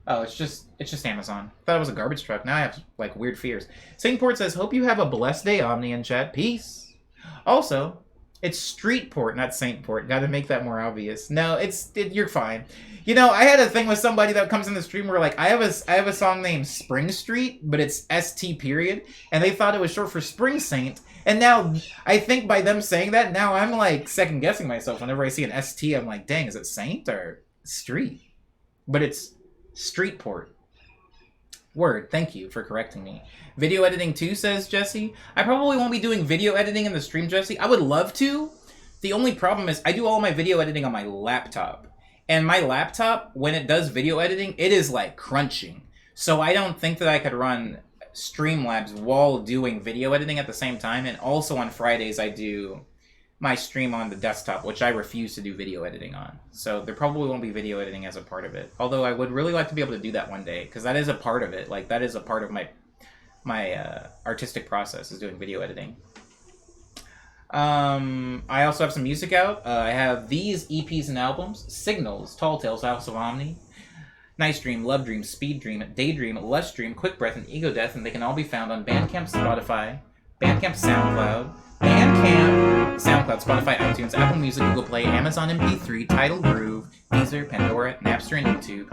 Speaker 1: Oh, it's just Amazon. Thought it was a garbage truck. Now I have like weird fears. Singport says, "Hope you have a blessed day, Omni in chat. Peace." Also, it's Streetport, not Saintport. Got to make that more obvious. No, you're fine. You know, I had a thing with somebody that comes in the stream where like I have a song named Spring Street, but it's ST period, and they thought it was short for Spring Saint. And now I think by them saying that, now I'm like second guessing myself. Whenever I see an ST, I'm like, dang, is it Saint or Street? But it's Streetport. Word, thank you for correcting me. Video editing too, says Jesse. I probably won't be doing video editing in the stream, Jesse. I would love to. The only problem is I do all my video editing on my laptop. And my laptop, when it does video editing, it is like crunching. So I don't think that I could run Streamlabs while doing video editing at the same time. And also on Fridays, I do my stream on the desktop, which I refuse to do video editing on. So there probably won't be video editing as a part of it. Although I would really like to be able to do that one day, because that is a part of it. Like, that is a part of my artistic process, is doing video editing. I also have some music out. I have these EPs and albums: Signals, Tall Tales, House of Omni, Nice Dream, Love Dream, Speed Dream, Daydream, Lush Dream, Quick Breath, and Ego Death, and they can all be found on Bandcamp, Spotify, Bandcamp, SoundCloud, Spotify, iTunes, Apple Music, Google Play, Amazon MP3, Tidal Groove, Deezer, Pandora, Napster, and YouTube.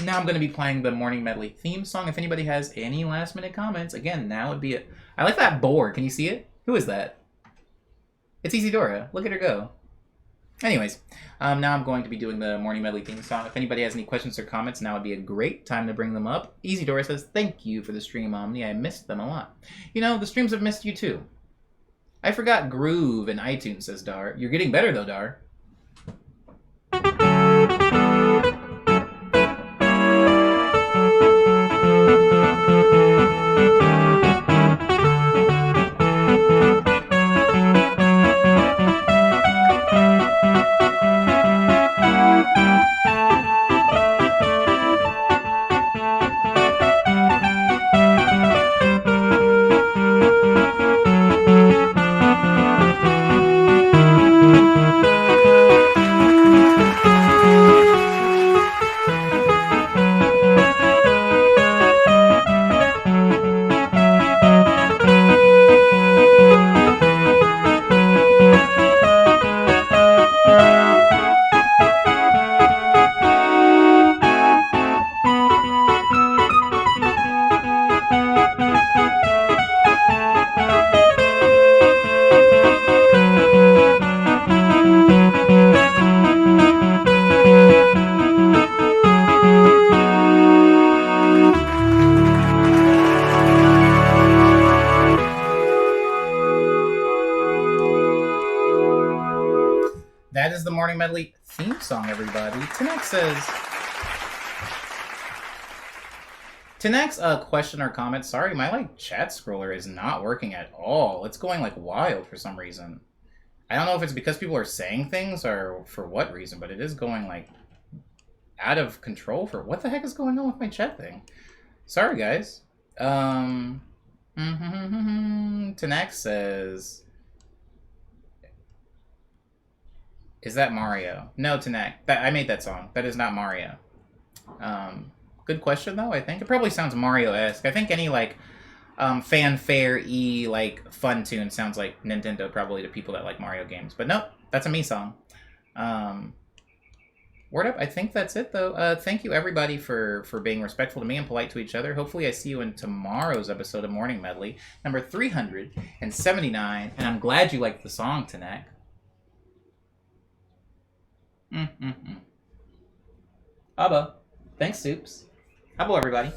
Speaker 1: Now I'm going to be playing the Morning Medley theme song. If anybody has any last minute comments, again, now would be it. I like that board. Can you see it? Who is that? It's Isidora. Look at her go. Anyways, now I'm going to be doing the Morning Medley theme song. If anybody has any questions or comments, now would be a great time to bring them up. Isidora says, thank you for the stream, Omni. I missed them a lot. You know, the streams have missed you too. I forgot Groove in iTunes, says Dar. You're getting better though, Dar. That is the Morning Medley theme song, everybody. Tanak's question or comment. Sorry, my chat scroller is not working at all. It's going wild for some reason. I don't know if it's because people are saying things or for what reason, but it is going out of control for what the heck is going on with my chat thing. Sorry, guys. Tanak says, is that Mario? No, Tanak. I made that song. That is not Mario. Good question, though, I think. It probably sounds Mario-esque. I think any, fanfare-y, fun tune sounds like Nintendo, probably, to people that like Mario games. But nope, that's a me song. Word up, I think that's it, though. Thank you, everybody, for being respectful to me and polite to each other. Hopefully I see you in tomorrow's episode of Morning Medley, number 379. And I'm glad you liked the song, Tanak. Abba. Thanks, Soups. Abo, everybody.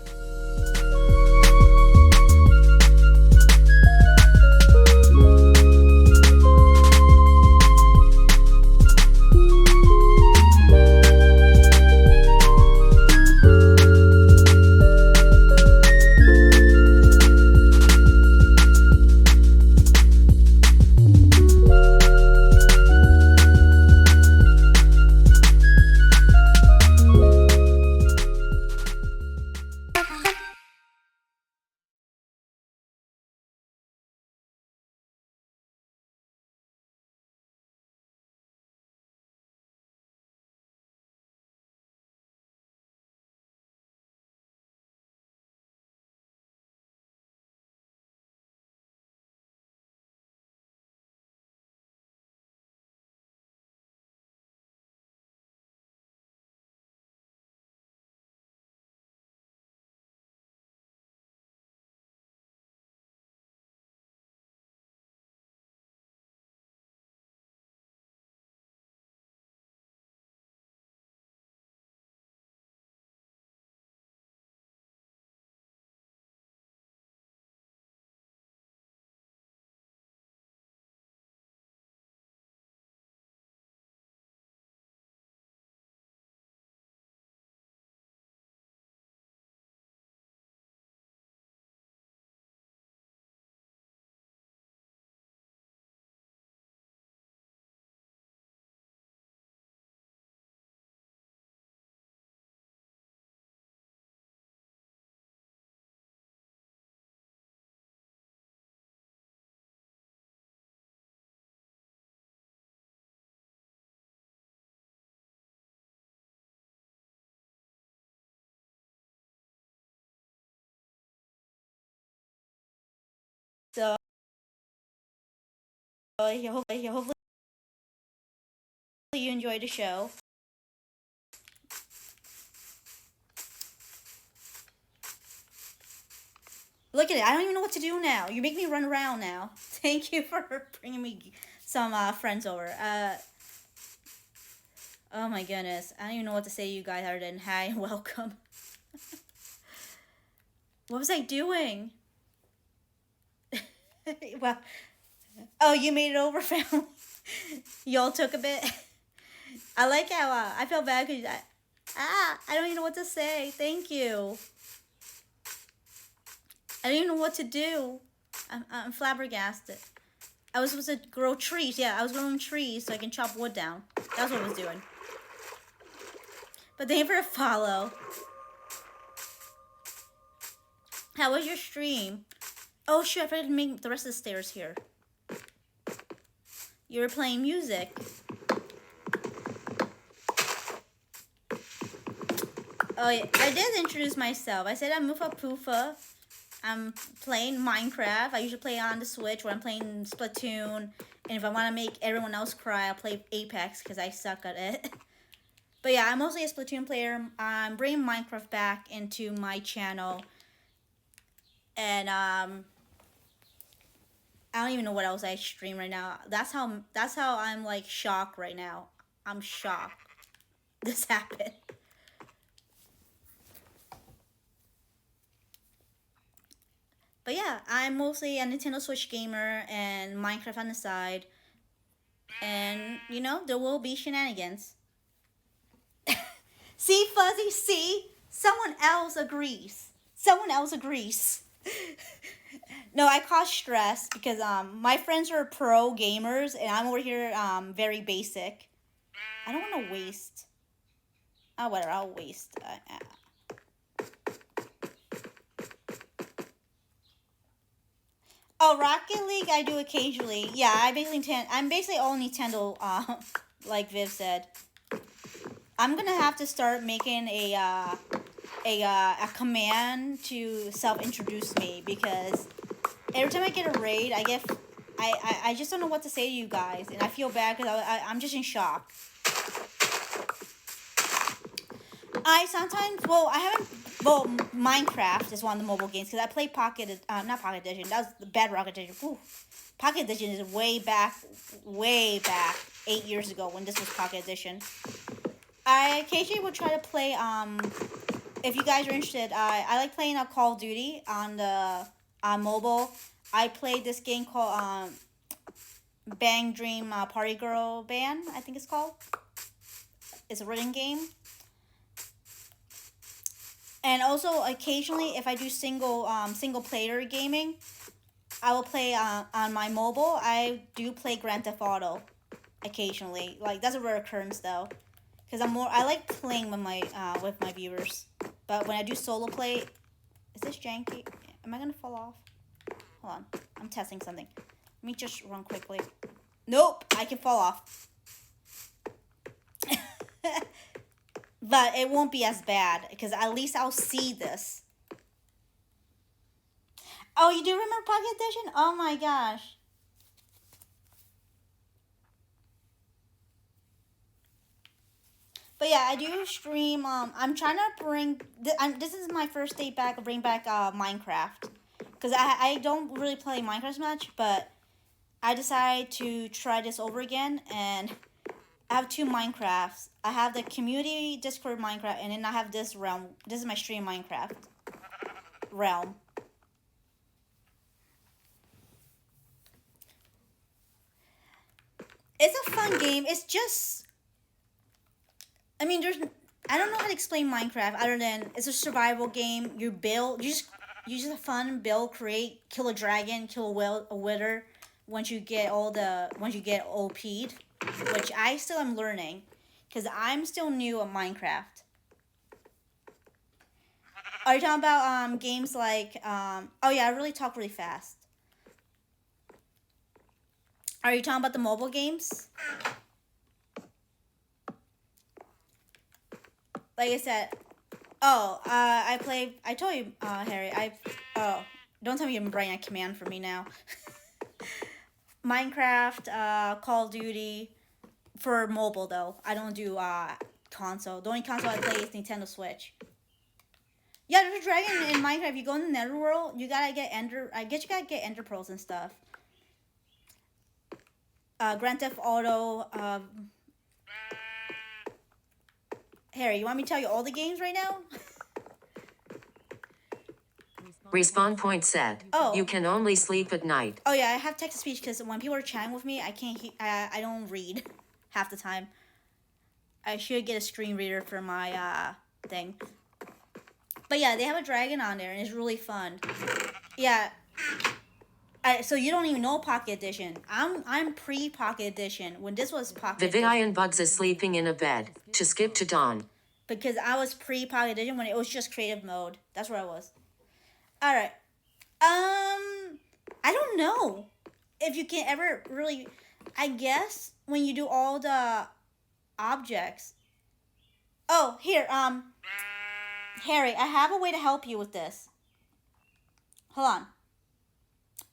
Speaker 4: So hopefully you enjoy the show. Look at it. I don't even know what to do now. You make me run around now. Thank you for bringing me some friends over. Oh my goodness. I don't even know what to say to you guys other than hi and welcome. What was I doing? Well, oh, you made it over, family. Y'all took a bit. I like how I felt bad because I don't even know what to say. Thank you. I don't even know what to do. I'm flabbergasted. I was supposed to grow trees. Yeah, I was growing trees so I can chop wood down. That's what I was doing. But thank you for a follow. How was your stream? Oh shoot, I forgot to make the rest of the stairs here. You were playing music. Oh yeah, I did introduce myself. I said I'm Mufa Poofa. I'm playing Minecraft. I usually play on the Switch where I'm playing Splatoon. And if I want to make everyone else cry, I'll play Apex because I suck at it. But yeah, I'm mostly a Splatoon player. I'm bringing Minecraft back into my channel. And I don't even know what else I stream right now. That's how I'm like shocked right now. I'm shocked. This happened. But yeah, I'm mostly a Nintendo Switch gamer and Minecraft on the side. And, you know, there will be shenanigans. See, Fuzzy, see? Someone else agrees. Someone else agrees. No, I cause stress because my friends are pro gamers and I'm over here very basic. I don't want to waste. Oh, whatever, I'll waste. Oh, Rocket League I do occasionally. Yeah, I'm basically all Nintendo, like Viv said. I'm gonna have to start making a command to self-introduce me because every time I get a raid, I just don't know what to say to you guys, and I feel bad because I'm just in shock. Minecraft is one of the mobile games because I play not Pocket Edition. That was the Bedrock Edition. Ooh. Pocket Edition is way back, 8 years ago when this was Pocket Edition. I occasionally would try to play, if you guys are interested, I like playing Call of Duty on mobile. I played this game called, Bang Dream Party Girl Band, I think it's called. It's a written game. And also, occasionally, if I do single player gaming, I will play on my mobile. I do play Grand Theft Auto occasionally. Like, that's a rare occurrence, though. Because I like playing with my viewers. But when I do solo play, is this janky? Am I going to fall off? Hold on. I'm testing something. Let me just run quickly. Nope, I can fall off. But it won't be as bad, because at least I'll see this. Oh, you do remember Pocket Edition? Oh my gosh. But yeah, I do stream, I'm trying to bring, this is my first day back, bring back Minecraft. Because I don't really play Minecraft much, but I decided to try this over again, and I have 2 Minecrafts. I have the community Discord Minecraft, and then I have this realm. This is my stream Minecraft realm. It's a fun game. It's just, I mean, I don't know how to explain Minecraft other than it's a survival game. You just have fun, build, create, kill a dragon, kill a wither. Once you get OP'd, which I still am learning, because I'm still new at Minecraft. Are you talking about games like oh yeah, I really talk really fast. Are you talking about the mobile games? Like I said, I told you, Harry, Don't tell me you're writing a command for me now. Minecraft, Call of Duty, for mobile though. I don't do console. The only console I play is Nintendo Switch. Yeah, there's a dragon in Minecraft. If you go in the Netherworld, you gotta get Ender. I guess you gotta get Ender pearls and stuff. Grand Theft Auto. Harry, you want me to tell you all the games right now?
Speaker 5: Respawn Point said,
Speaker 4: Oh.
Speaker 5: you can only sleep at night.
Speaker 4: Oh yeah, I have text to speech because when people are chatting with me, I can't. I don't read half the time. I should get a screen reader for my thing. But yeah, they have a dragon on there, and it's really fun. Yeah. So you don't even know Pocket Edition. I'm pre Pocket Edition when this was Pocket Edition.
Speaker 5: Vivian Bugs is sleeping in a bed to skip to dawn.
Speaker 4: Because I was pre Pocket Edition when it was just creative mode. That's where I was. All right. I don't know if you can ever really. I guess when you do all the objects. Oh, here. Harry, I have a way to help you with this. Hold on.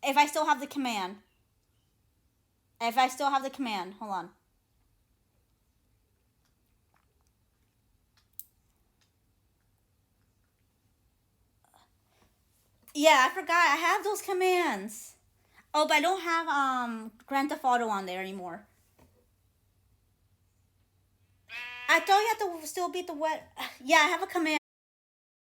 Speaker 4: If I still have the command. Hold on. Yeah, I forgot. I have those commands. Oh, but I don't have Grand Theft Auto on there anymore. I thought you had to still beat the wet. Yeah, I have a command.